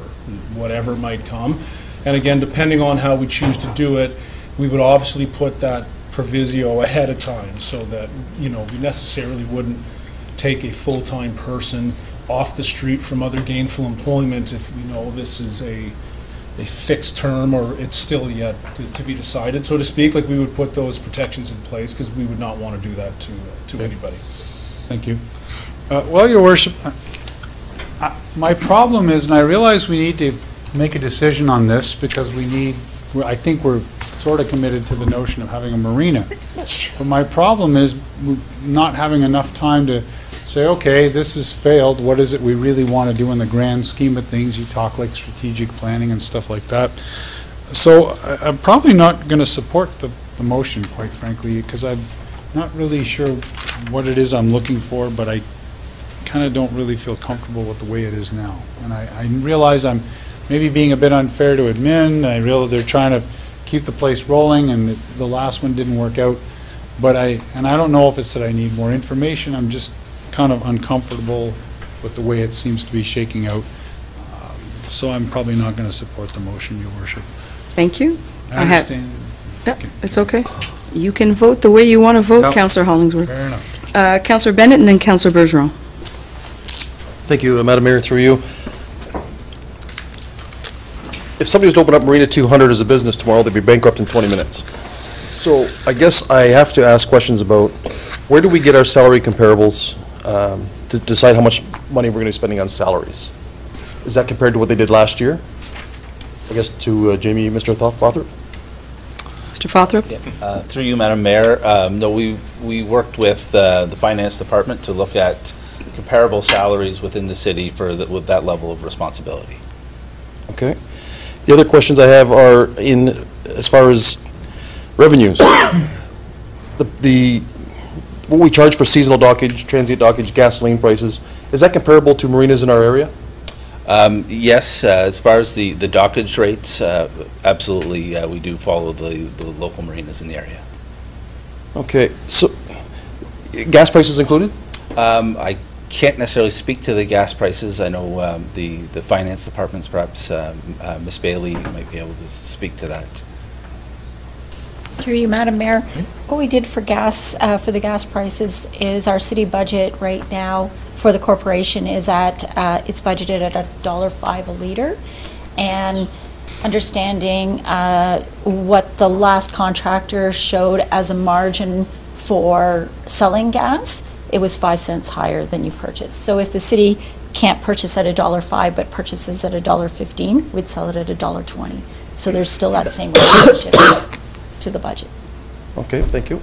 whatever might come. And again, depending on how we choose to do it, we would obviously put that proviso ahead of time so that, we necessarily wouldn't take a full-time person off the street from other gainful employment if we know this is a fixed term or it's still yet to be decided, so to speak. Like, we would put those protections in place because we would not want to do that to anybody. Thank you. Well, Your Worship, my problem is, and I realize we need to make a decision on this because I think we're sort of committed to the notion of having a marina. But my problem is not having enough time to say, okay, this has failed. What is it we really want to do in the grand scheme of things? You talk like strategic planning and stuff like that. So I'm probably not going to support the motion, quite frankly, because I'm not really sure what it is I'm looking for, but I kind of don't really feel comfortable with the way it is now. And I realize I'm maybe being a bit unfair to admin. I realize they're trying to keep the place rolling, and the last one didn't work out. But I don't know if it's that I need more information. I'm just kind of uncomfortable with the way it seems to be shaking out. So I'm probably not going to support the motion, Your Worship. Thank you. I understand. Yeah, it's okay. You can vote the way you want to vote, Nope. Councillor Hollingsworth. Fair enough. Councillor Bennett and then Councillor Bergeron. Thank you, Madam Mayor, through you. If somebody was to open up Marina 200 as a business tomorrow, they'd be bankrupt in 20 minutes. So I guess I have to ask questions about where do we get our salary comparables to decide how much money we're going to be spending on salaries? Is that compared to what they did last year? I guess to Jamie, Mr. Fothrop? Mr. Fothrop? Through you, Madam Mayor, no, we worked with the Finance Department to look at comparable salaries within the city with that level of responsibility. Okay. The other questions I have are as far as revenues. What we charge for seasonal dockage, transient dockage, gasoline prices, is that comparable to marinas in our area? Yes, as far as the dockage rates, absolutely, we do follow the local marinas in the area. Okay, so gas prices included? I can't necessarily speak to the gas prices. I know the finance departments, perhaps Ms. Bailey might be able to speak to that. Through you, Madam Mayor, what we did for gas, for the gas prices is our city budget right now for the corporation is at, it's budgeted at $1.05 a liter. And understanding what the last contractor showed as a margin for selling gas, it was 5 cents higher than you purchased. So if the city can't purchase at $1.05 but purchases at $1.15, we'd sell it at $1.20. So there's still that same relationship to the budget. Okay, thank you.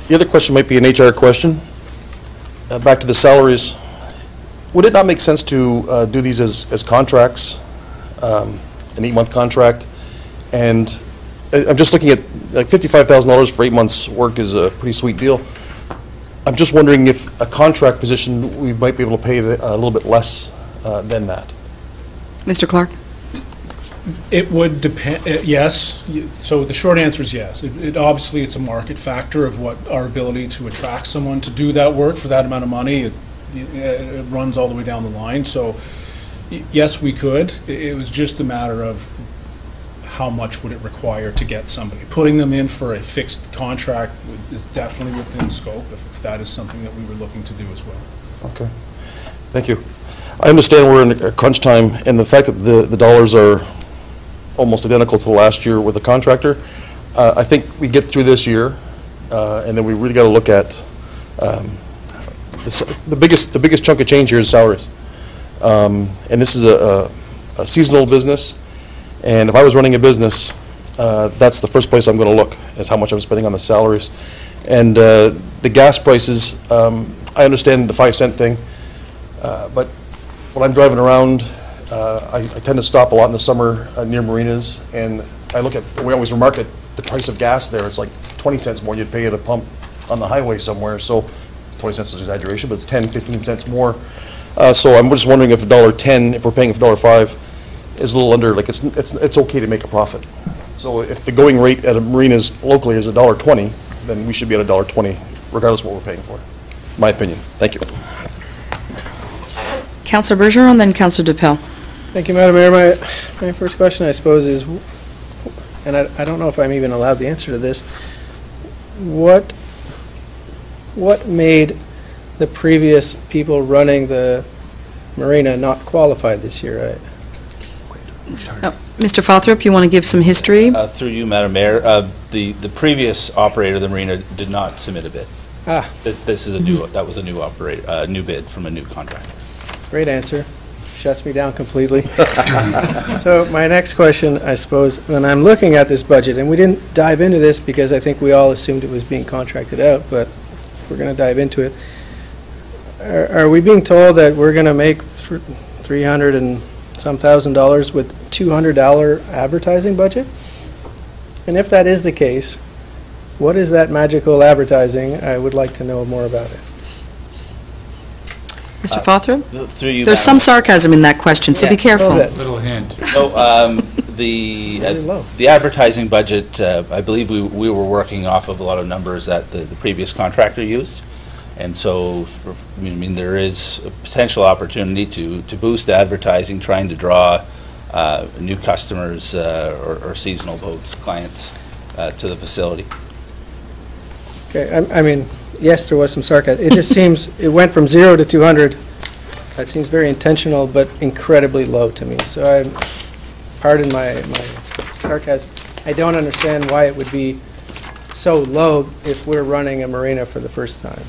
The other question might be an HR question. Back to the salaries. Would it not make sense to do these as contracts, an 8-month contract? And I'm just looking at like $55,000 for 8 months' work is a pretty sweet deal. I'm just wondering if a contract position, we might be able to pay a little bit less than that. Mr. Clark? It would depend, yes. So the short answer is yes. Obviously, it's a market factor of what our ability to attract someone to do that work for that amount of money. It runs all the way down the line. So yes, we could. It was just a matter of how much would it require to get somebody. Putting them in for a fixed contract is definitely within scope if that is something that we were looking to do as well. Okay. Thank you. I understand we're in a crunch time, and the fact that the dollars are almost identical to last year with the contractor. I think we get through this year, and then we really got to look at the biggest chunk of change here is salaries. And this is a seasonal business, and if I was running a business, that's the first place I'm going to look, is how much I'm spending on the salaries. And the gas prices, I understand the 5 cent thing, but when I'm driving around, I tend to stop a lot in the summer near marinas, and we always remark at the price of gas there. It's like 20 cents more you'd pay at a pump on the highway somewhere. So 20 cents is an exaggeration, but it's 10, 15 cents more. So I'm just wondering if $1.10, if we're paying for $1.05, is a little under, like it's okay to make a profit. So if the going rate at a marinas locally is $1.20, then we should be at $1.20, regardless of what we're paying for. My opinion. Thank you. Councillor Bergeron, then Councillor Duppel. Thank you, Madam Mayor. My first question, I suppose, is, and I don't know if I'm even allowed the answer to this, what made the previous people running the marina not qualified this year? Mr. Fothrop, you want to give some history? Through you, Madam Mayor, the previous operator of the marina did not submit a bid. This is that was a new operator, new bid from a new contractor. Great answer. Shuts me down completely. So my next question, I suppose, when I'm looking at this budget, and we didn't dive into this because I think we all assumed it was being contracted out, but if we're going to dive into it, are we being told that we're going to make $300 and some $1,000 with $200 advertising budget? And if that is the case, what is that magical advertising? I would like to know more about it. Mr. Fothrop? Through you, There's some sarcasm in that question, so be careful. Little hint. So the advertising budget, I believe we were working off of a lot of numbers that the previous contractor used. And so, I mean, there is a potential opportunity to boost advertising, trying to draw new customers or seasonal boats, clients to the facility. Okay, I mean, yes, there was some sarcasm. It just seems, it went from 0 to 200. That seems very intentional, but incredibly low to me. So pardon my sarcasm. I don't understand why it would be so low if we're running a marina for the first time.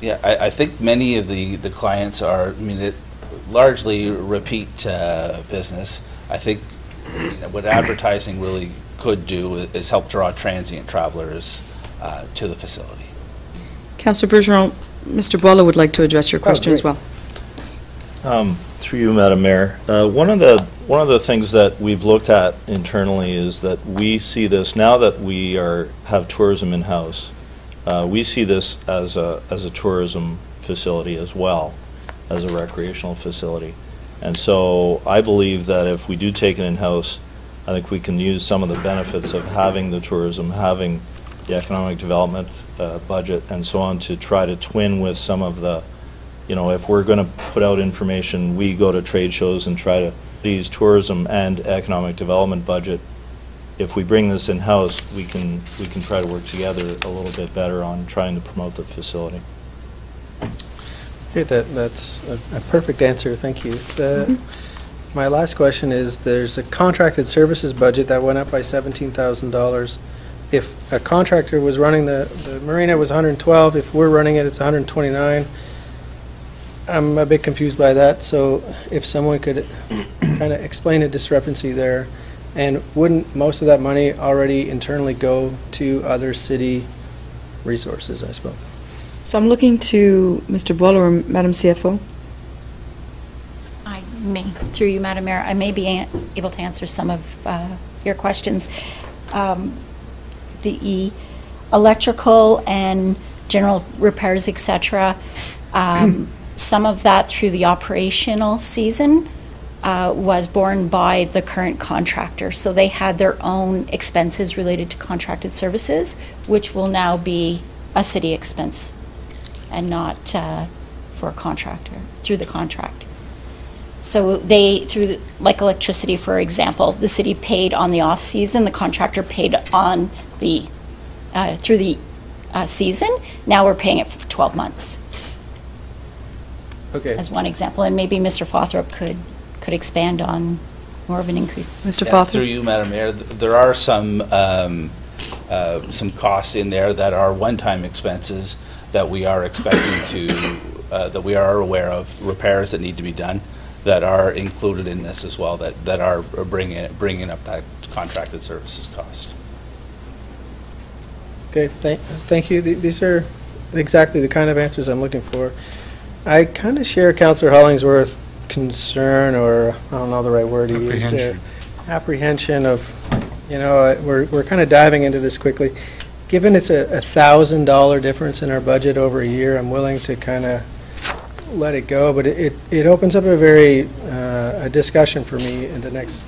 Yeah, I think many of the clients are, I mean, largely repeat business. I think what advertising really could do is help draw transient travelers to the facility. Councillor Bergeron, Mr. Boileau would like to address your question as well. Through you, Madam Mayor. One of the things that we've looked at internally is that we see this, now that we have tourism in-house, we see this as a tourism facility as well, as a recreational facility. And so I believe that if we do take it in-house, I think we can use some of the benefits of having the tourism, having the economic development budget and so on, to try to twin with some of the, if we're going to put out information, we go to trade shows and try to these tourism and economic development budget. If we bring this in-house, we can try to work together a little bit better on trying to promote the facility. Okay, that's a perfect answer. Thank you. My last question is: there's a contracted services budget that went up by $17,000. If a contractor was running the marina, was 112. If we're running it, it's 129. I'm a bit confused by that. So if someone could kind of explain a discrepancy there, and wouldn't most of that money already internally go to other city resources, I suppose? So I'm looking to Mr. Boileau or Madam CFO. I may, through you, Madam Mayor, I may be able to answer some of your questions. The electrical and general repairs, etc., some of that through the operational season was borne by the current contractor. So they had their own expenses related to contracted services, which will now be a city expense and not for a contractor, through the contract. So they, like electricity, for example, the city paid on the off-season, the contractor paid on the, through the season. Now we're paying it for 12 months. Okay. As one example, and maybe Mr. Fothrop could expand on more of an increase. Mr. Fothrop? Through you, Madam Mayor, there are some costs in there that are one-time expenses that we are expecting to, that we are aware of, repairs that need to be done, that are included in this as well, that are bringing up that contracted services cost. Okay, thank you. These are exactly the kind of answers I'm looking for. I kind of share Councillor Hollingsworth's concern, or I don't know the right word to use there. Apprehension of, we're kind of diving into this quickly. Given it's a $1,000 difference in our budget over a year, I'm willing to kind of let it go, but it opens up a discussion for me in the next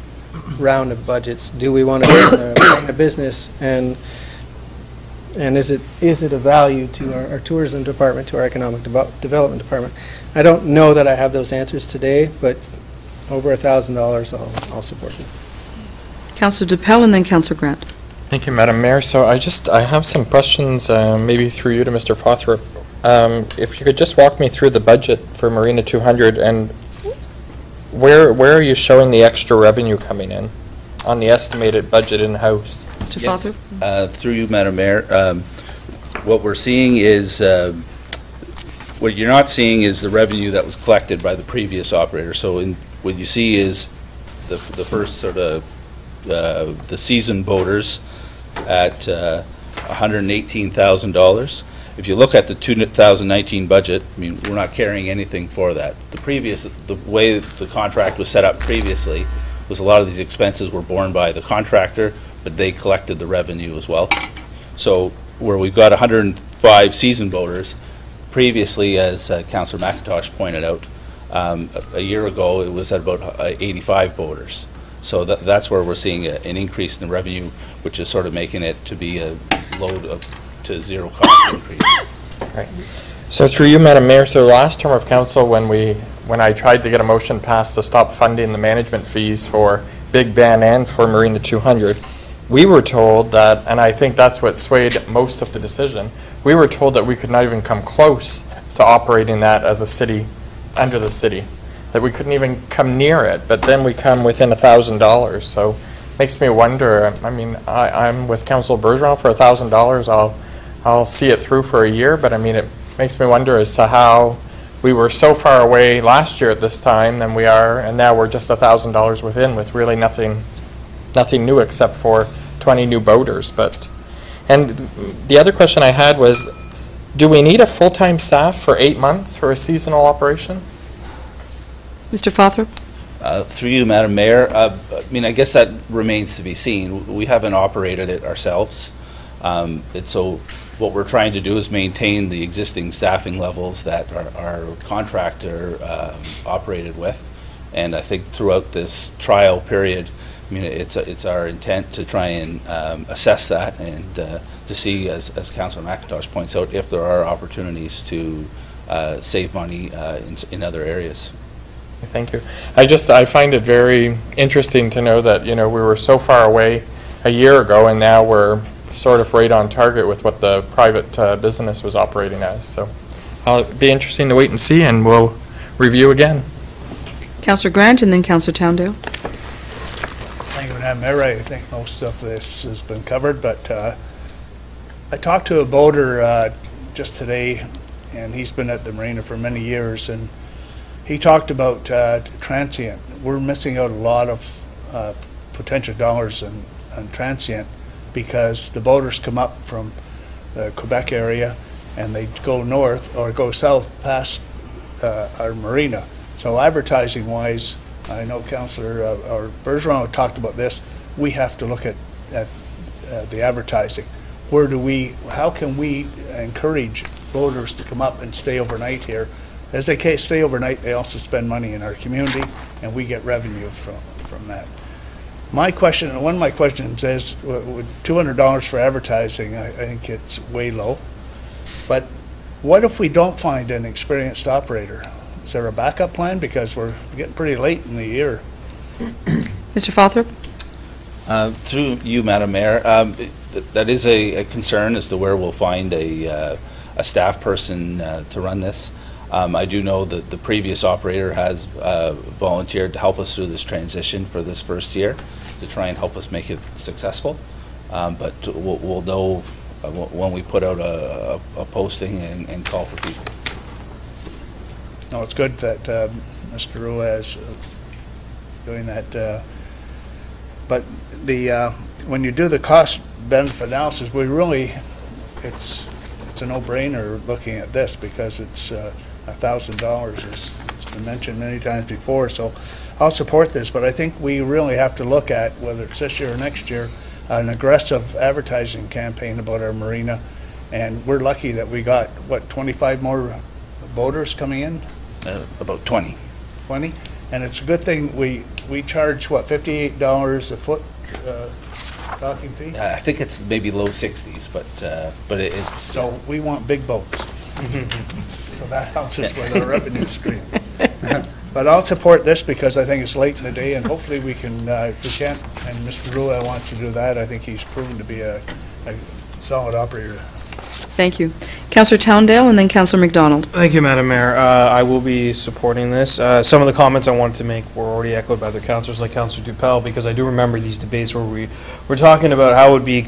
round of budgets. Do we want to run a business, and is it a value to our tourism department, to our economic development department? I don't know that I have those answers today, but over $1,000, I'll support it. Councillor DePell and then Councillor Grant. Thank you, Madam Mayor. So I have some questions, maybe through you to Mr. Fothrop. If you could just walk me through the budget for Marina 200, and where are you showing the extra revenue coming in on the estimated budget in-house? Mr. Yes. Fothrop? Through you, Madam Mayor, what we're seeing is, what you're not seeing is the revenue that was collected by the previous operator. So what you see is the first sort of, the season boaters at $118,000. If you look at the 2019 budget, I mean, we're not carrying anything for that. The way the contract was set up previously was a lot of these expenses were borne by the contractor, but they collected the revenue as well. So where we've got 105 season boaters, previously, as Councillor McIntosh pointed out, a year ago it was at about 85 boaters. So that's where we're seeing an increase in revenue, which is sort of making it to be a low to zero cost increase. Right. So through you, Madam Mayor, so last term of council, when I tried to get a motion passed to stop funding the management fees for Big Ben and for Marina 200, we were told that, and I think that's what swayed most of the decision, we were told that we could not even come close to operating that as a city, under the city, that we couldn't even come near it, but then we come within $1,000. So makes me wonder, I mean, I'm with Councillor Bergeron for $1,000, I'll see it through for a year, but I mean, it makes me wonder as to how we were so far away last year at this time than we are, and now we're just $1,000 within with really nothing new except for 20 new boaters. And the other question I had was, do we need a full-time staff for 8 months for a seasonal operation? Mr. Fothrop? Through you, Madam Mayor, I mean, I guess that remains to be seen. We haven't operated it ourselves. So what we're trying to do is maintain the existing staffing levels that our contractor operated with. And I think throughout this trial period, I mean, it's our intent to try and assess that and to see, as Councillor McIntosh points out, if there are opportunities to save money in other areas. Thank you. I find it very interesting to know that, we were so far away a year ago, and now we're sort of right on target with what the private business was operating as. So it'll be interesting to wait and see, and we'll review again. Councillor Grant and then Councillor Towndale. Thank you, Madam Mayor. I think most of this has been covered, but I talked to a boater just today, and he's been at the marina for many years, and he talked about transient. We're missing out a lot of potential dollars on transient because the boaters come up from the Quebec area and they go north or go south past our marina. So advertising-wise, I know Councillor Bergeron talked about this. We have to look at the advertising. How can we encourage boaters to come up and stay overnight here? As they stay overnight, they also spend money in our community, and we get revenue from that. One of my questions is, with $200 for advertising, I think it's way low. But what if we don't find an experienced operator? Is there a backup plan? Because we're getting pretty late in the year. Mr. Fothrop? Through you, Madam Mayor, that is a concern as to where we'll find a staff person to run this. I do know that the previous operator has volunteered to help us through this transition for this first year to try and help us make it successful. But we'll know when we put out a posting and call for people. No, it's good that Mr. Rua is doing that. But when you do the cost-benefit analysis, it's a no-brainer looking at this because it's $1,000, as it's been mentioned many times before. So I'll support this, but I think we really have to look at, whether it's this year or next year, an aggressive advertising campaign about our marina. And we're lucky that we got, 25 more boaters coming in? About 20. 20? And it's a good thing we charge, $58 a foot docking fee? I think it's maybe low 60s, but it's... So we want big boats. So that helps us with our revenue stream. But I'll support this because I think it's late in the day, and hopefully we can, if we can't, and Mr. Rua wants to do that, I think he's proven to be a solid operator. Thank you. Councillor Towndale and then Councillor McDonald. Thank you, Madam Mayor. I will be supporting this. Some of the comments I wanted to make were already echoed by other councillors like Councillor Dupel, because I do remember these debates where we were talking about how it would be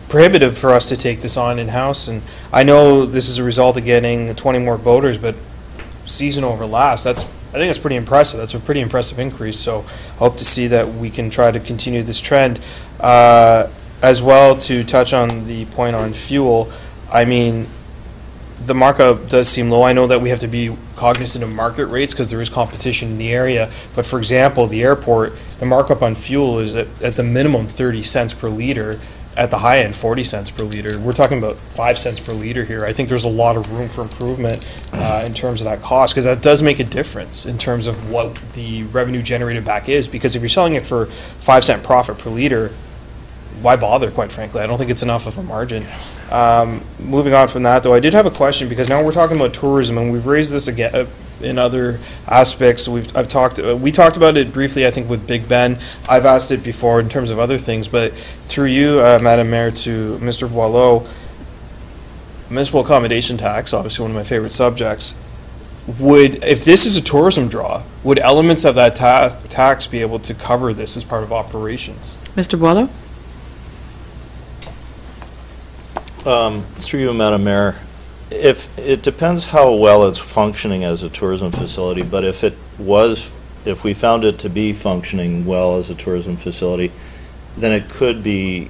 prohibitive for us to take this on in-house, and I know this is a result of getting 20 more boaters, but season over last, I think that's pretty impressive. That's a pretty impressive increase, so I hope to see that we can try to continue this trend. As well, to touch on the point on fuel, I mean, the markup does seem low. I know that we have to be cognizant of market rates because there is competition in the area, but for example, the airport, the markup on fuel is at the minimum 30 cents per liter. At the high end, 40 cents per liter. We're talking about 5 cents per liter here. I think there's a lot of room for improvement in terms of that cost, because that does make a difference in terms of what the revenue generated back is. Because if you're selling it for 5 cent profit per liter, why bother, quite frankly? I don't think it's enough of a margin. Moving on from that, though, I did have a question, because now we're talking about tourism, and we've raised this again in other aspects. We talked about it briefly, I think, with Big Ben. I've asked it before in terms of other things, but through you, Madam Mayor, to Mr. Boileau, municipal accommodation tax, obviously one of my favorite subjects. If this is a tourism draw, would elements of that tax be able to cover this as part of operations? Mr. Boileau? Through you, Madam Mayor, It depends how well it's functioning as a tourism facility, but if we found it to be functioning well as a tourism facility, then it could be,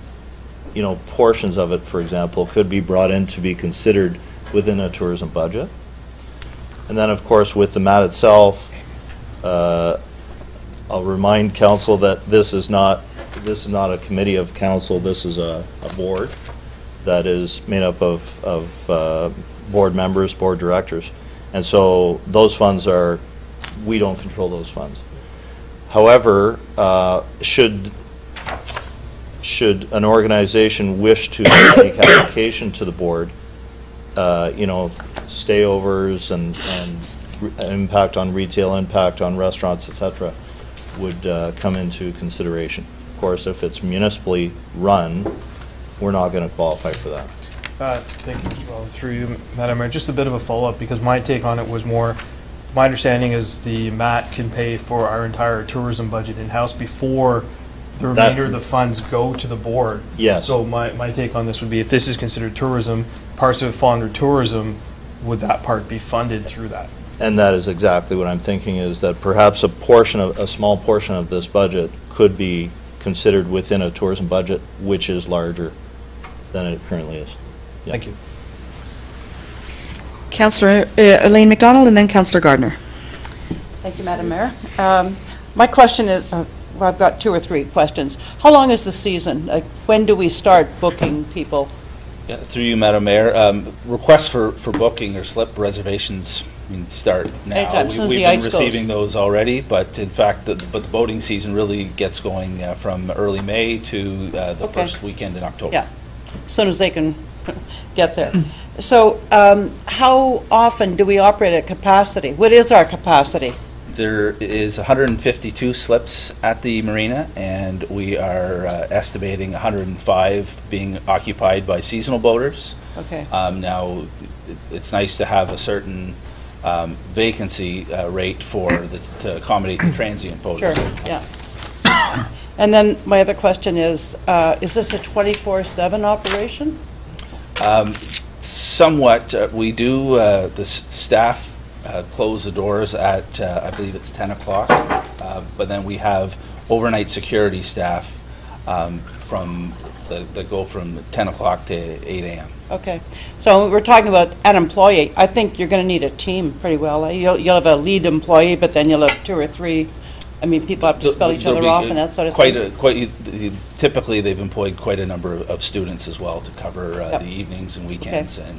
portions of it, for example, could be brought in to be considered within a tourism budget. And then, of course, with the mat itself, I'll remind council that this is not a committee of council, this is a board that is made up of board members, board directors. And so those funds we don't control those funds. However, should an organization wish to make application to the board, stayovers and impact on retail, impact on restaurants, etc., would come into consideration. Of course, if it's municipally run, we're not going to qualify for that. Thank you, Mr. Bell. Through you, Madam Mayor, just a bit of a follow-up, because my take on it was more, my understanding is the MAT can pay for our entire tourism budget in-house before the remainder of the funds go to the board. Yes. So my take on this would be, if this is considered tourism, parts of it fall under tourism, would that part be funded through that? And that is exactly what I'm thinking, is that perhaps a small portion of this budget could be considered within a tourism budget, which is larger than it currently is. Yeah. Thank you. Councillor Elaine McDonald and then Councillor Gardner. Thank you, Madam Mayor. My question is, well, I've got 2 or 3 questions. How long is the season? When do we start booking people? Yeah, through you, Madam Mayor, requests for booking or slip reservations start now. Anytime, as soon as We've the been ice receiving goes. those already, but in fact, the boating season really gets going from early May to the first weekend in October. Yeah, as soon as they can get there. So how often do we operate at capacity? What is our capacity? There is 152 slips at the marina, and we are estimating 105 being occupied by seasonal boaters. Okay. Now, it's nice to have a certain vacancy rate to accommodate the transient boaters. Sure, yeah. And then my other question is this a 24/7 operation? Somewhat. We do, the staff close the doors at, I believe it's 10 o'clock, but then we have overnight security staff that go from 10 o'clock to 8 a.m. Okay, so we're talking about an employee. I think you're going to need a team pretty well. You'll have a lead employee, but then you'll have 2 or 3. I mean, people have to spell each other off and that sort of thing. Typically, they've employed quite a number of students as well to cover the evenings and weekends. Okay.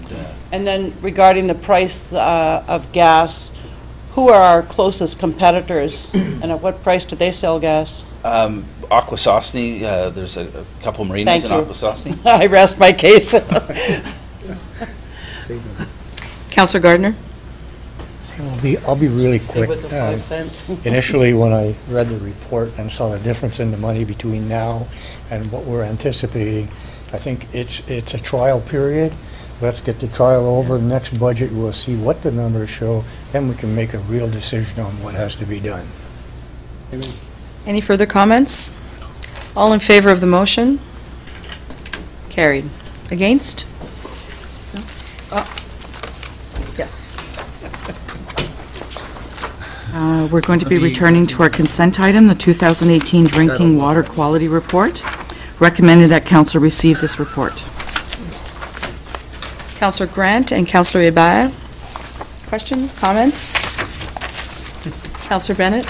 And And then regarding the price of gas, who are our closest competitors, and at what price do they sell gas? Akwesasne, there's a couple marinas in Akwesasne. I rest my case. Councillor Gardner? I'll be really Stay quick. with the 5 cents. Initially, when I read the report and saw the difference in the money between now and what we're anticipating, I think it's a trial period. Let's get the trial over. Next budget, we'll see what the numbers show, then we can make a real decision on what has to be done. Any further comments? All in favor of the motion? Carried. Against? No? Yes. We're going to be returning to our consent item, the 2018 Drinking Water Quality Report. Recommended that council receive this report. Councillor Grant and Councillor Hébert. Questions, comments? Councillor Bennett?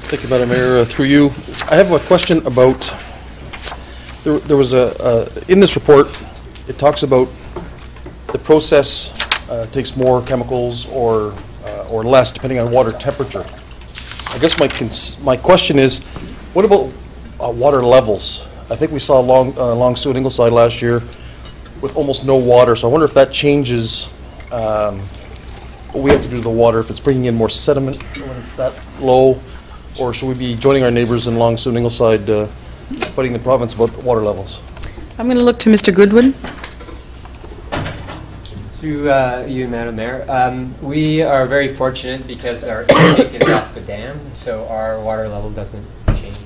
Thank you, Madam Mayor. Through you, I have a question about, there was in this report, it talks about the process takes more chemicals or less depending on water temperature. I guess my question is, what about water levels? I think we saw along Seward Ingleside last year with almost no water, so I wonder if that changes what we have to do to the water, if it's bringing in more sediment when it's that low, or should we be joining our neighbors in Long Seward Ingleside fighting the province about water levels? I'm going to look to Mr. Goodwin. Through you, Madam Mayor. We are very fortunate because our intake is off the dam, so our water level doesn't change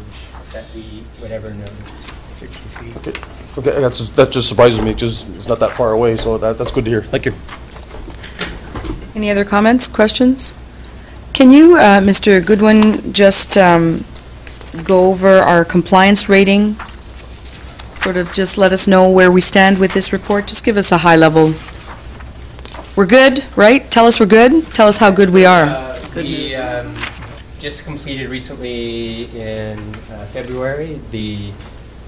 that we would ever notice. 60 feet. Okay. Okay, that just surprises me, just, it's not that far away, so that's good to hear. Thank you. Any other comments, questions? Can you, Mr. Goodwin, just go over our compliance rating? Sort of just let us know where we stand with this report. Just give us a high level. We're good, right? Tell us we're good. Tell us how good we are. We just completed recently in February the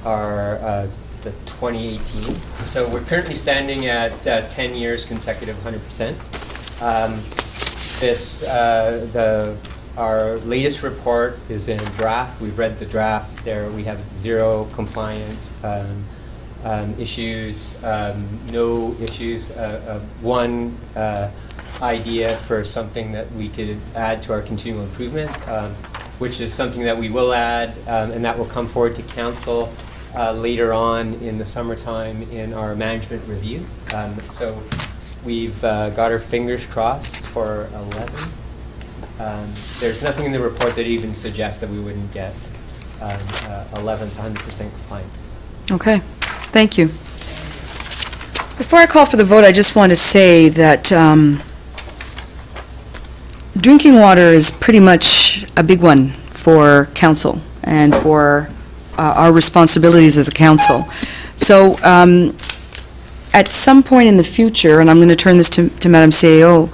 2018. So we're currently standing at 10 years consecutive 100%. Our latest report is in draft. We've read the draft. There we have 0 compliance issues, no issues. One idea for something that we could add to our continual improvement, which is something that we will add, and that will come forward to council later on in the summertime in our management review. So we've got our fingers crossed for 11. There's nothing in the report that even suggests that we wouldn't get 11 to 100% compliance. Okay, thank you. Before I call for the vote, I just want to say that drinking water is pretty much a big one for council and for our responsibilities as a council. So at some point in the future, and I'm going to turn this to Madam CAO,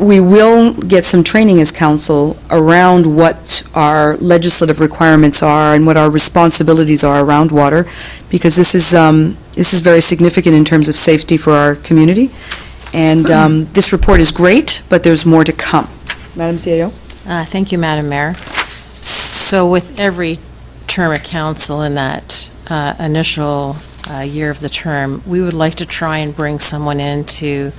we will get some training as council around what our legislative requirements are and what our responsibilities are around water, because this is very significant in terms of safety for our community. And this report is great, but there's more to come. Madam CAO? Thank you, Madam Mayor. So with every term of council in that initial year of the term, we would like to try and bring someone in to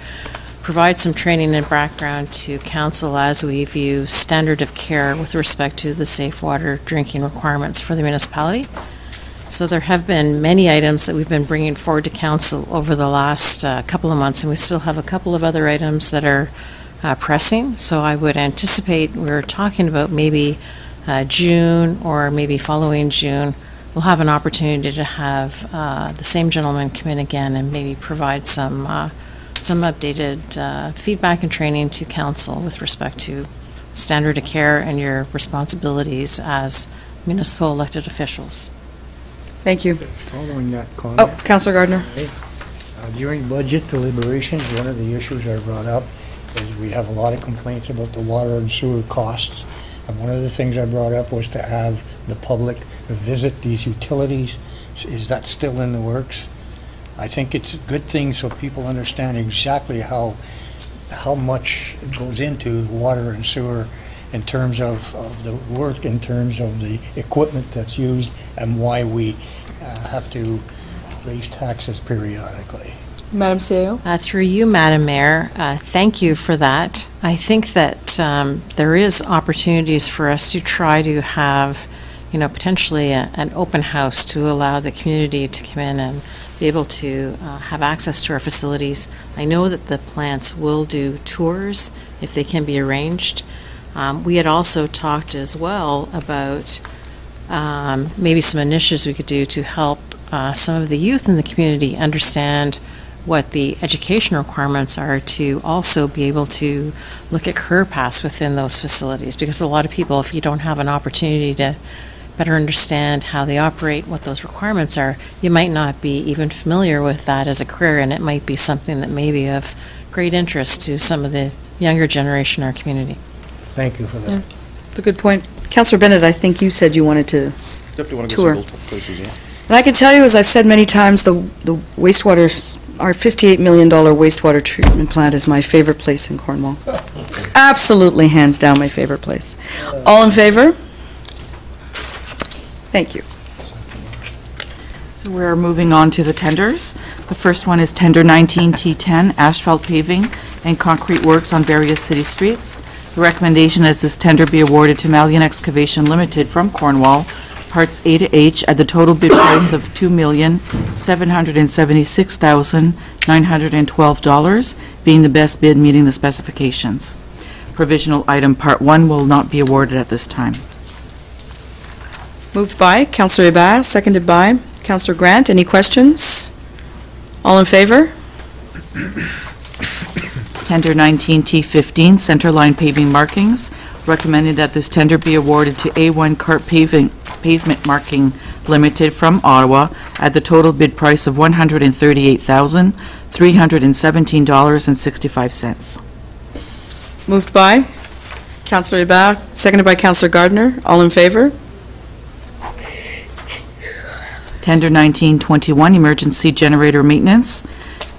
provide some training and background to council as we view standard of care with respect to the safe water drinking requirements for the municipality. So there have been many items that we've been bringing forward to council over the last couple of months, and we still have a couple of other items that are pressing. So I would anticipate, we're talking about maybe June or maybe following June, we'll have an opportunity to have the same gentleman come in again and maybe provide some updated feedback and training to council with respect to standard of care and your responsibilities as municipal elected officials. Thank you. Following that comment. Oh, Councillor Gardner. During budget deliberations, one of the issues I brought up is we have a lot of complaints about the water and sewer costs. And one of the things I brought up was to have the public visit these utilities. Is that still in the works? I think it's a good thing so people understand exactly how much goes into water and sewer in terms of the work, in terms of the equipment that's used, and why we have to raise taxes periodically. Madam CEO? Through you, Madam Mayor, thank you for that. I think that there is opportunities for us to try to have, potentially an open house to allow the community to come in and be able to have access to our facilities. I know that the plants will do tours if they can be arranged. We had also talked as well about maybe some initiatives we could do to help some of the youth in the community understand what the education requirements are to also be able to look at career paths within those facilities, because a lot of people, if you don't have an opportunity to better understand how they operate, what those requirements are, you might not be even familiar with that as a career, and it might be something that may be of great interest to some of the younger generation in our community. Thank you for that. Yeah, it's a good point. Councillor Bennett, I think you said you wanted to Definitely want to tour. go see those places, yeah. And I can tell you, as I've said many times, the wastewater, our $58 million wastewater treatment plant is my favorite place in Cornwall. Absolutely, hands down, my favorite place. All in favor? Thank you. So we're moving on to the tenders. The first one is tender 19T10, asphalt paving and concrete works on various city streets. The recommendation is this tender be awarded to Malian Excavation Limited from Cornwall, parts A to H, at the total bid price of $2,776,912, being the best bid meeting the specifications. Provisional item part 1 will not be awarded at this time. Moved by Councillor Hébert, seconded by Councillor Grant, any questions? All in favor? Tender 19T15, centerline paving markings. Recommended that this tender be awarded to A1 Cart Pavement Marking Limited from Ottawa at the total bid price of $138,317.65. Moved by Councillor Hébert, seconded by Councillor Gardner. All in favor? Tender 1921, emergency generator maintenance.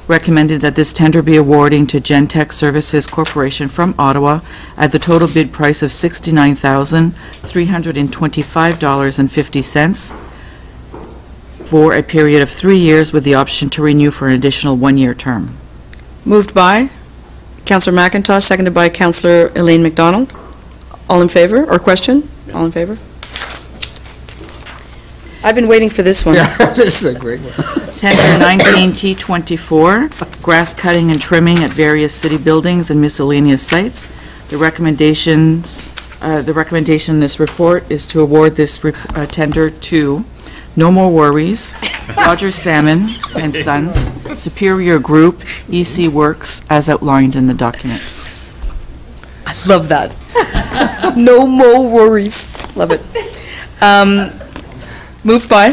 Recommended that this tender be awarding to Gentech Services Corporation from Ottawa at the total bid price of $69,325.50 for a period of 3 years with the option to renew for an additional 1-year term. Moved by Councillor McIntosh, seconded by Councillor Elaine McDonald. All in favor, or question? All in favor? I've been waiting for this one. This is a great one. Tender 19T24, grass cutting and trimming at various city buildings and miscellaneous sites. The recommendation in this report is to award this tender to No More Worries, Roger Salmon and Sons, Superior Group, EC Works, as outlined in the document. I love that. No more worries. Love it. Moved by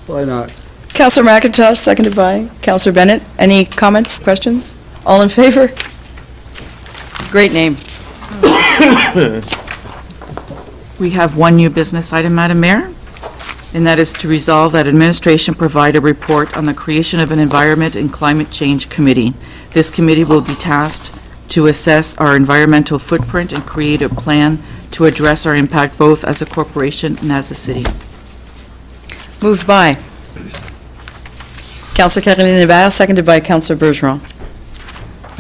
Why not? Councillor McIntosh, seconded by Councillor Bennett. Any comments, questions? All in favor? Great name. We have one new business item, Madam Mayor, and that is to resolve that administration provide a report on the creation of an Environment and Climate Change Committee. This committee will be tasked to assess our environmental footprint and create a plan to address our impact both as a corporation and as a city. Moved by Councillor Caroline Hébert, seconded by Councillor Bergeron.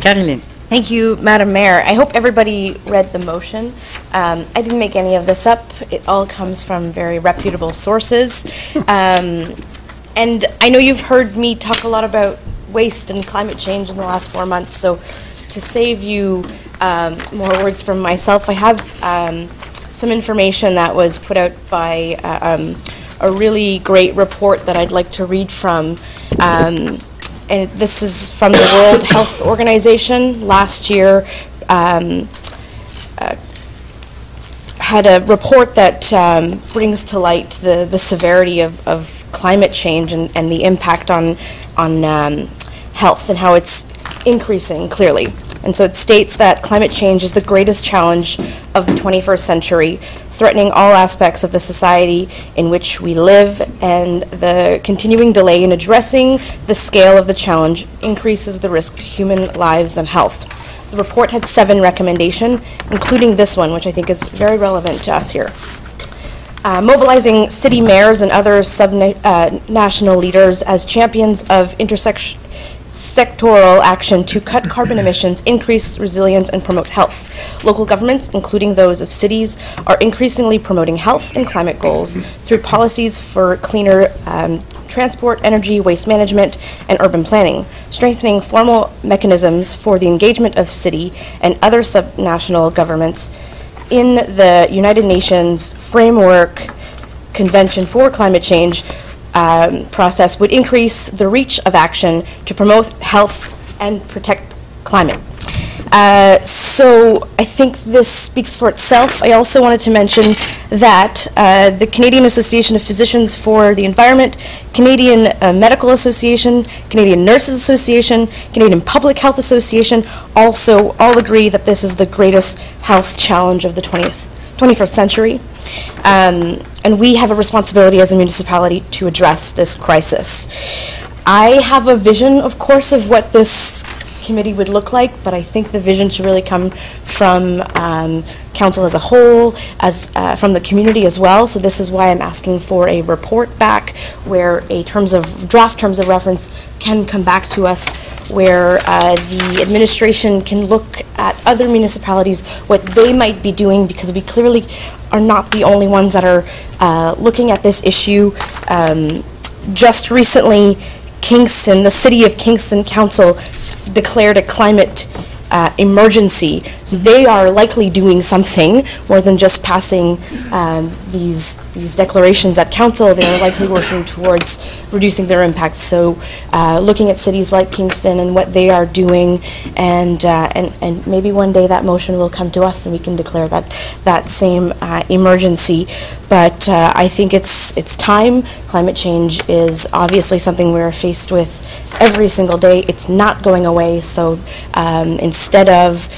Caroline. Thank you, Madam Mayor. I hope everybody read the motion. I didn't make any of this up. It all comes from very reputable sources. And I know you've heard me talk a lot about waste and climate change in the last 4 months, so to save you more words from myself, I have some information that was put out by a really great report that I'd like to read from. And this is from the World Health Organization. Last year had a report that brings to light the severity of climate change and the impact on health and how it's increasing clearly. And so it states that climate change is the greatest challenge of the 21st century, threatening all aspects of the society in which we live, and the continuing delay in addressing the scale of the challenge increases the risk to human lives and health. The report had 7 recommendations, including this one, which I think is very relevant to us here. Mobilizing city mayors and other national leaders as champions of sectoral action to cut carbon emissions, increase resilience, and promote health. Local governments, including those of cities, are increasingly promoting health and climate goals through policies for cleaner transport, energy, waste management, and urban planning, strengthening formal mechanisms for the engagement of city and other subnational governments in the United Nations Framework Convention for Climate Change process would increase the reach of action to promote health and protect climate. So I think this speaks for itself. I also wanted to mention that the Canadian Association of Physicians for the Environment, Canadian Medical Association, Canadian Nurses Association, Canadian Public Health Association also all agree that this is the greatest health challenge of the 21st century. And we have a responsibility as a municipality to address this crisis. I have a vision, of course, of what this committee would look like, but I think the vision should really come from council as a whole, as from the community as well. So this is why I'm asking for a report back where draft terms of reference can come back to us, where the administration can look at other municipalities, what they might be doing, because we clearly are not the only ones that are looking at this issue. Just recently, Kingston, the City of Kingston Council declared a climate emergency. So they are likely doing something more than just passing these declarations at council. They are likely working towards reducing their impact. So looking at cities like Kingston and what they are doing, and maybe one day that motion will come to us and we can declare that same emergency. But I think it's time. Climate change is obviously something we're faced with every single day. It's not going away. So instead of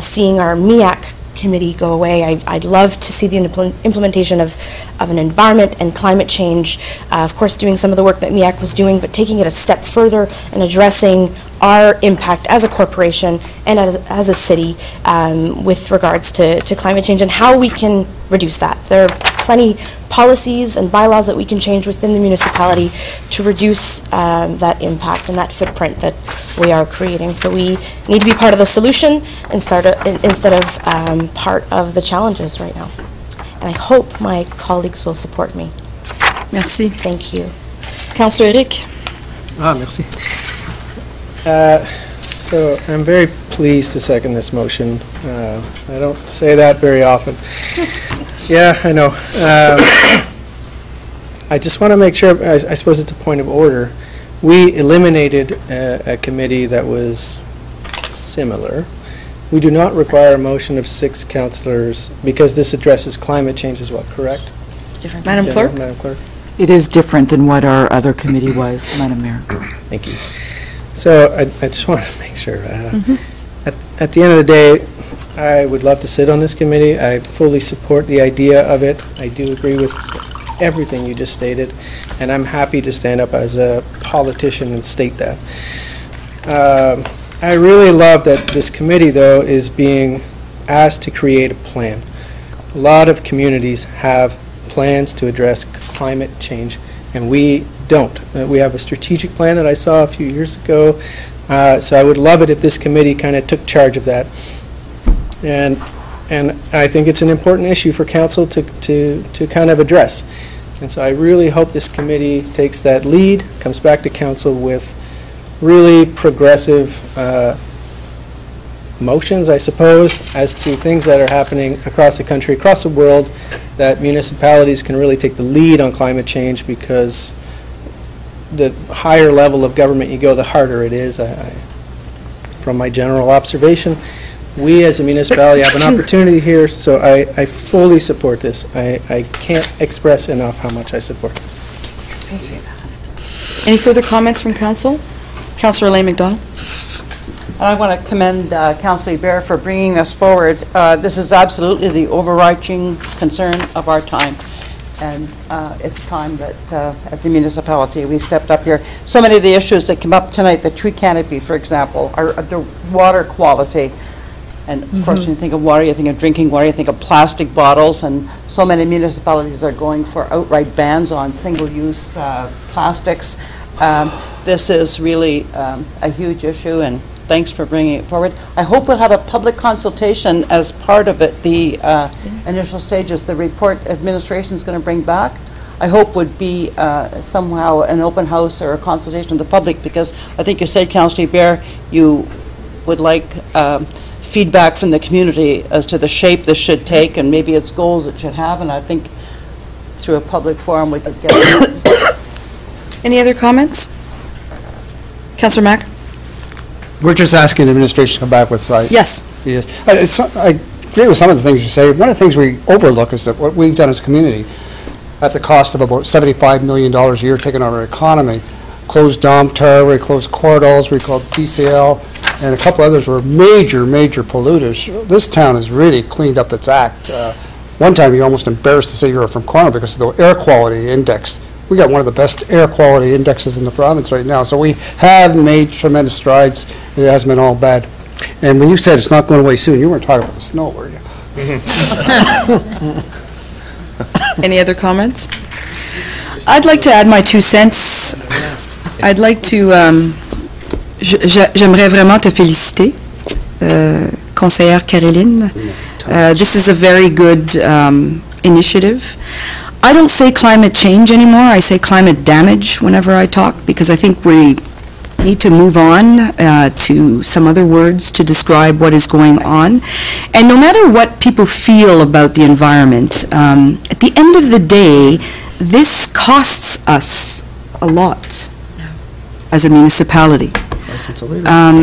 seeing our MEAC committee go away, I'd love to see the implementation of an environment and climate change. Of course, doing some of the work that MEAC was doing, but taking it a step further and addressing our impact as a corporation and as a city with regards to climate change and how we can reduce that. There are plenty policies and bylaws that we can change within the municipality to reduce that impact and that footprint that we are creating. So we need to be part of the solution instead of part of the challenges right now. And I hope my colleagues will support me. Merci. Thank you. Councillor Eric. Merci. So I'm very pleased to second this motion. I don't say that very often. Yeah, I know. I just want to make sure, I suppose it's a point of order. We eliminated a committee that was similar. We do not require a motion of 6 councillors because this addresses climate change as well, correct? Different. Madam Clerk? Madam Clerk. It is different than what our other committee was, Madam Mayor. Thank you. So I just want to make sure. At the end of the day, I would love to sit on this committee. I fully support the idea of it. I do agree with everything you just stated, and I'm happy to stand up as a politician and state that. I really love that this committee, though, is being asked to create a plan. A lot of communities have plans to address climate change, and we don't. We have a strategic plan that I saw a few years ago, so I would love it if this committee kind of took charge of that. And I think it's an important issue for council to kind of address. And so I really hope this committee takes that lead, comes back to council with really progressive motions, I suppose, as to things that are happening across the country, across the world, that municipalities can really take the lead on climate change, because the higher level of government you go, the harder it is. From my general observation, we as a municipality have an opportunity here, so I fully support this. I can't express enough how much I support this. Any further comments from council? Councillor Elaine McDonald. And I want to commend Councillor Bear for bringing this forward. This is absolutely the overarching concern of our time. And it's time that, as a municipality, we stepped up here. So many of the issues that came up tonight, the tree canopy, for example, are the water quality. And of course, when you think of water, you think of drinking water, you think of plastic bottles, and so many municipalities are going for outright bans on single-use plastics. This is really a huge issue, and thanks for bringing it forward. I hope we'll have a public consultation as part of it, the initial stages. The report administration is going to bring back, I hope, would be somehow an open house or a consultation of the public, because I think you said, Councillor Bear, you would like feedback from the community as to the shape this should take and maybe its goals it should have, and I think through a public forum we could get it. Any other comments? Councillor Mack? We're just asking the administration to come back with site. Yes. Yes. I agree with some of the things you say. One of the things we overlook is that what we've done as a community, at the cost of about $75 million a year taken out of our economy, closed Domtar, we closed Cordals, we closed DCL, and a couple others were major polluters. This town has really cleaned up its act. One time you're almost embarrassed to say you were from Cornwall because of the air quality index. We got one of the best air quality indexes in the province right now. So we have made tremendous strides. It hasn't been all bad. And when you said it's not going away soon, you weren't talking about the snow, were you? Any other comments? I'd like to add my 2 cents. I'd like to, j'aimerais vraiment te féliciter, conseillère Caroline. This is a very good initiative. I don't say climate change anymore. I say climate damage whenever I talk, because I think we need to move on to some other words to describe what is going on. And no matter what people feel about the environment, at the end of the day, this costs us a lot as a municipality.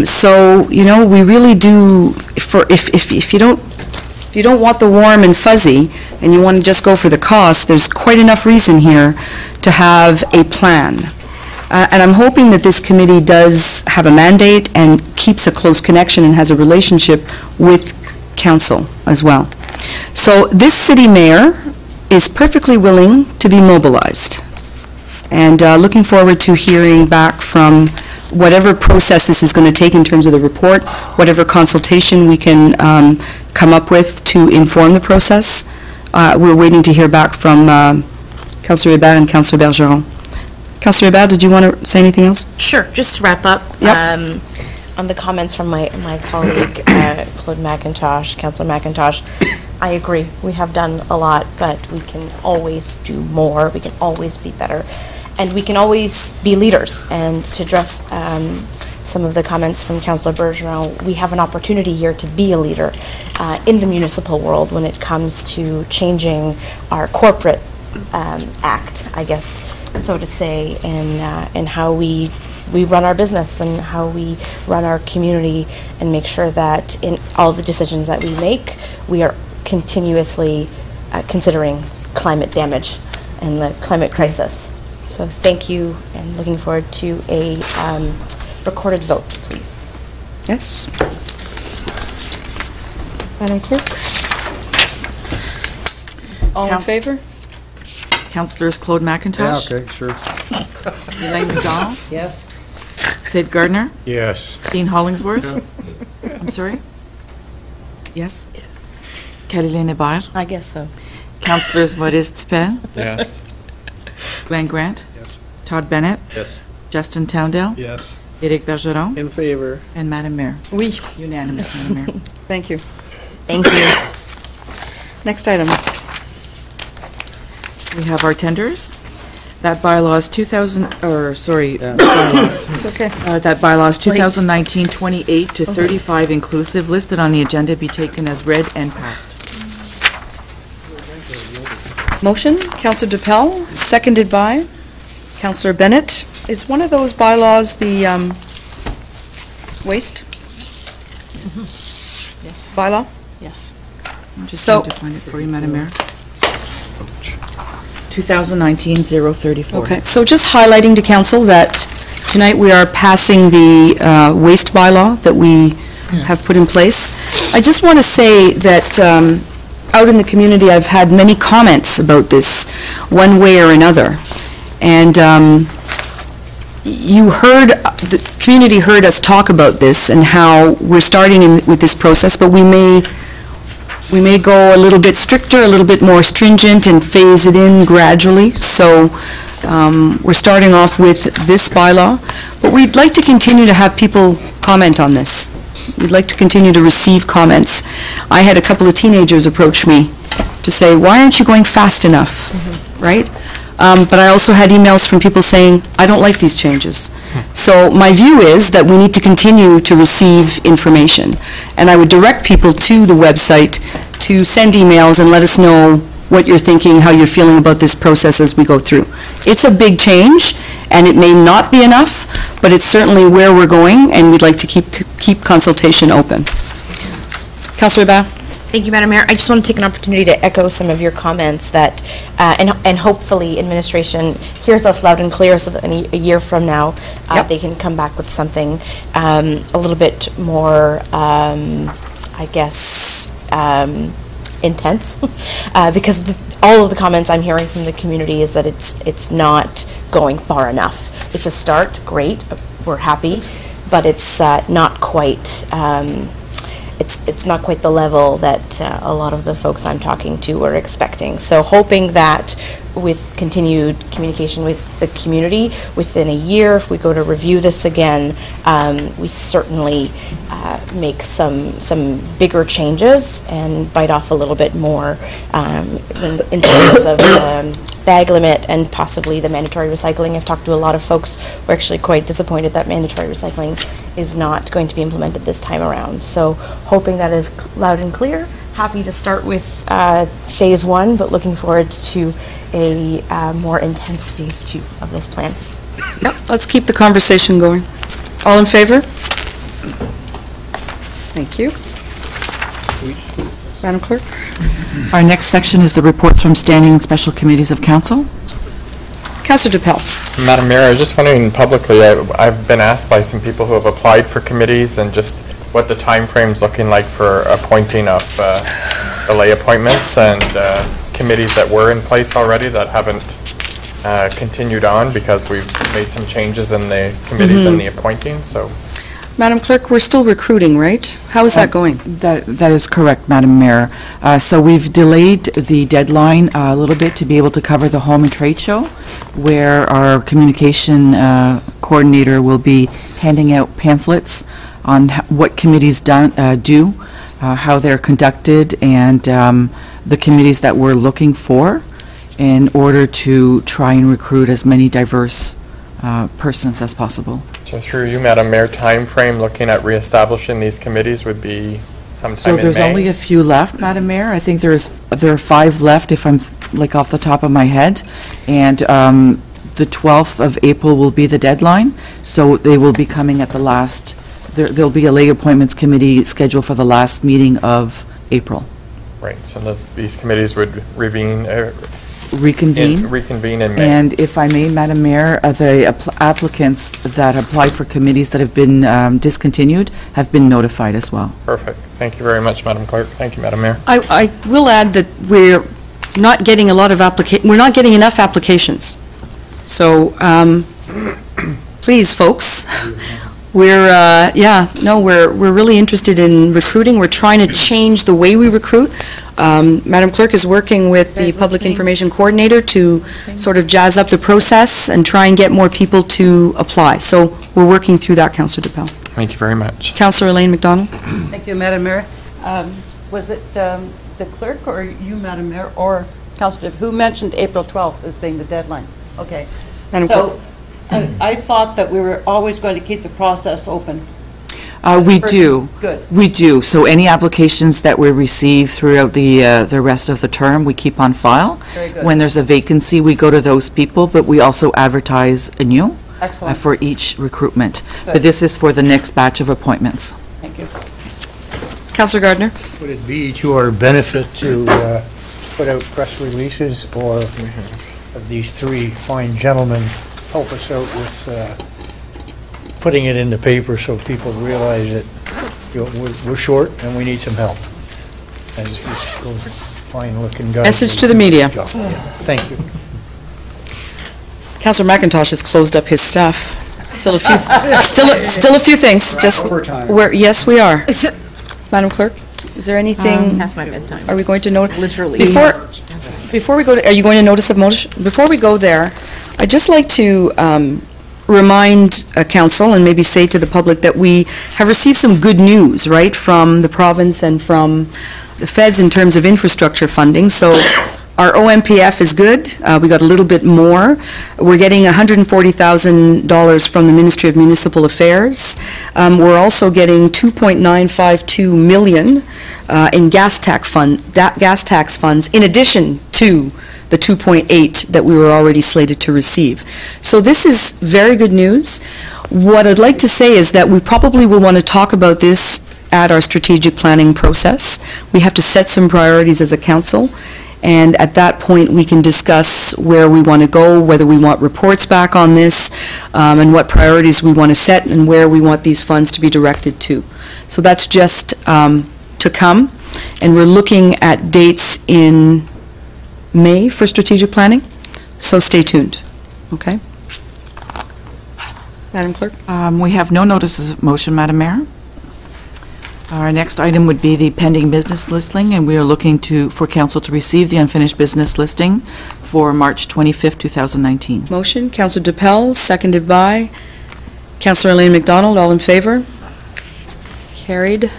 So, you know, we really do, if you don't want the warm and fuzzy and you want to just go for the cost, there's quite enough reason here to have a plan. And I'm hoping that this committee does have a mandate and keeps a close connection and has a relationship with council as well. So this city mayor is perfectly willing to be mobilized. And looking forward to hearing back from whatever process this is going to take in terms of the report, whatever consultation we can come up with to inform the process. We're waiting to hear back from Councillor Hébert and Councillor Bergeron. Councillor Hébert, did you want to say anything else? Sure, just to wrap up. Yep. On the comments from my colleague, Claude McIntosh, Councillor McIntosh, I agree. We have done a lot, but we can always do more. We can always be better. And we can always be leaders. And to address some of the comments from Councillor Bergeron, we have an opportunity here to be a leader in the municipal world when it comes to changing our corporate act, I guess, so to say, and how we run our business and how we run our community, and make sure that in all the decisions that we make, we are continuously considering climate damage and the climate crisis. So thank you, and looking forward to a recorded vote, please. Yes. Madam Clerk? All in favor? Councillors Claude McIntosh. Yeah, okay, sure. Elaine McDonald. Yes. Sid Gardner. Yes. Dean Hollingsworth. I'm sorry? Yes? Caroline Hébert. I guess so. Councillors Maurice Tipel. Yes. Glenn Grant. Yes. Todd Bennett. Yes. Justin Towndale. Yes. Éric Bergeron. In favor. And Madam Mayor. Oui. Unanimous, Madam Mayor. Thank you. Thank you. Next item. We have our tenders. That bylaw is 2000, or sorry, It's okay. that bylaw is 2019, 28 to 35 inclusive, listed on the agenda, be taken as read and passed. Motion, Councillor DePel, seconded by Councillor Bennett. Is one of those bylaws the waste Yes. bylaw? Yes. I'm just So- trying to find it for you, Madam Mayor. 2019-034. Okay, so just highlighting to council that tonight we are passing the waste bylaw that we have put in place. I just want to say that out in the community, I've had many comments about this, one way or another. And you heard, the community heard us talk about this and how we're starting with this process, but we may go a little bit stricter, a little bit more stringent, and phase it in gradually. So we're starting off with this bylaw, but we'd like to continue to have people comment on this. We'd like to continue to receive comments. I had a couple of teenagers approach me to say, why aren't you going fast enough, right? But I also had emails from people saying, I don't like these changes. So my view is that we need to continue to receive information. And I would direct people to the website to send emails and let us know what you're thinking, how you're feeling about this process as we go through. It's a big change, and it may not be enough, but it's certainly where we're going, and we'd like to keep consultation open. Councillor Hébert? Thank you, Madam Mayor. I just want to take an opportunity to echo some of your comments that, and hopefully administration hears us loud and clear, so that a year from now, they can come back with something a little bit more, I guess, intense, because all of the comments I'm hearing from the community is that it's not going far enough. It's a start, great, we're happy, but it's not quite. It's not quite the level that a lot of the folks I'm talking to were expecting. So hoping that with continued communication with the community, within a year, if we go to review this again, we certainly make some bigger changes and bite off a little bit more in terms of bag limit and possibly the mandatory recycling. I've talked to a lot of folks who are actually quite disappointed that mandatory recycling is not going to be implemented this time around. So hoping that is loud and clear. Happy to start with phase 1, but looking forward to a more intense phase 2 of this plan. Yep, let's keep the conversation going. All in favor? Thank you. Madam Clerk? Our next section is the reports from standing and special committees of council. Councillor DePel. Madam Mayor, I was just wondering publicly, I've been asked by some people who have applied for committees and just what the time frame's looking like for appointing of delay appointments and committees that were in place already that haven't continued on because we've made some changes in the committees and the appointing, so. Madam Clerk, we're still recruiting, right? How is that going? That is correct, Madam Mayor. So we've delayed the deadline a little bit to be able to cover the Home and Trade Show, where our communication coordinator will be handing out pamphlets on what committees do, how they're conducted, and the committees that we're looking for in order to try and recruit as many diverse persons as possible. So through you, Madam Mayor, time frame looking at reestablishing these committees would be sometime in May? So there's only a few left, Madam Mayor. I think there are 5 left if I'm like off the top of my head. And the 12th of April will be the deadline. So they will be coming at the last, there'll be a late appointments committee scheduled for the last meeting of April. Right, so these committees would reconvene in May. And if I may, Madam Mayor, the applicants that applied for committees that have been discontinued have been notified as well. Perfect. Thank you very much, Madam Clerk. Thank you, Madam Mayor. I will add that we're not getting we're not getting enough applications. So please, folks, we're we're really interested in recruiting. We're trying to change the way we recruit. Madam Clerk is working with the Public Information Coordinator to sort of jazz up the process and try and get more people to apply. So we're working through that, Councillor DePel. Thank you very much. Councillor Elaine McDonald. Thank you, Madam Mayor. Was it the clerk or you, Madam Mayor, or Councillor, who mentioned April 12th as being the deadline? Okay. Madam So I thought that we were always going to keep the process open. We do. Good. We do. So any applications that we receive throughout the rest of the term, we keep on file. Very good. When there's a vacancy, we go to those people, but we also advertise anew for each recruitment. Good. But this is for the next batch of appointments. Thank you. Councillor Gardner. Would it be to our benefit to put out press releases, or have these 3 fine gentlemen help us out with putting it in the paper so people realize that we're short and we need some help? And just those fine-looking guys. Message to the media. Yeah. Thank you. Councillor McIntosh has closed up his stuff. Still a few, still a few things. Just yes, we are. Madam Clerk, is there anything? Past my bedtime. Are we going to note? Literally. Before we go to, are you going to notice of motion? Before we go there, I'd just like to remind council and maybe say to the public that we have received some good news, right, from the province and from the feds in terms of infrastructure funding. So our OMPF is good. We got a little bit more. We're getting $140,000 from the Ministry of Municipal Affairs. We're also getting $2.952 million in gas tax funds in addition to the 2.8 that we were already slated to receive. So this is very good news. What I'd like to say is that we probably will want to talk about this at our strategic planning process. We have to set some priorities as a council, and at that point we can discuss where we want to go, whether we want reports back on this, and what priorities we want to set and where we want these funds to be directed to. So that's just to come, and we're looking at dates in May for strategic planning, so stay tuned, okay? Madam Clerk? We have no notices of motion, Madam Mayor. Our next item would be the pending business listing, and we are looking for council to receive the unfinished business listing for March 25th, 2019. Motion, Councillor DePel, seconded by Councillor Elaine McDonald. All in favor? Carried.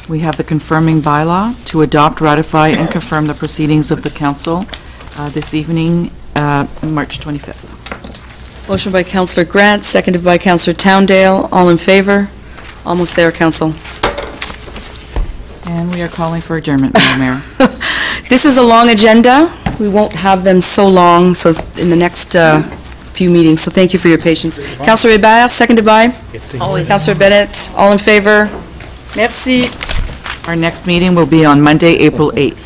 We have the confirming bylaw to adopt, ratify, and confirm the proceedings of the council this evening March 25th. Motion by Councillor Grant, seconded by Councillor Towndale. All in favor? Almost there, Council. And we are calling for adjournment, Madam Mayor. This is a long agenda. We won't have them so long, so in the next few meetings, so thank you for your patience. Councillor Hébert, seconded by? Always. Councillor Bennett, all in favor? Merci. Our next meeting will be on Monday, April 8th.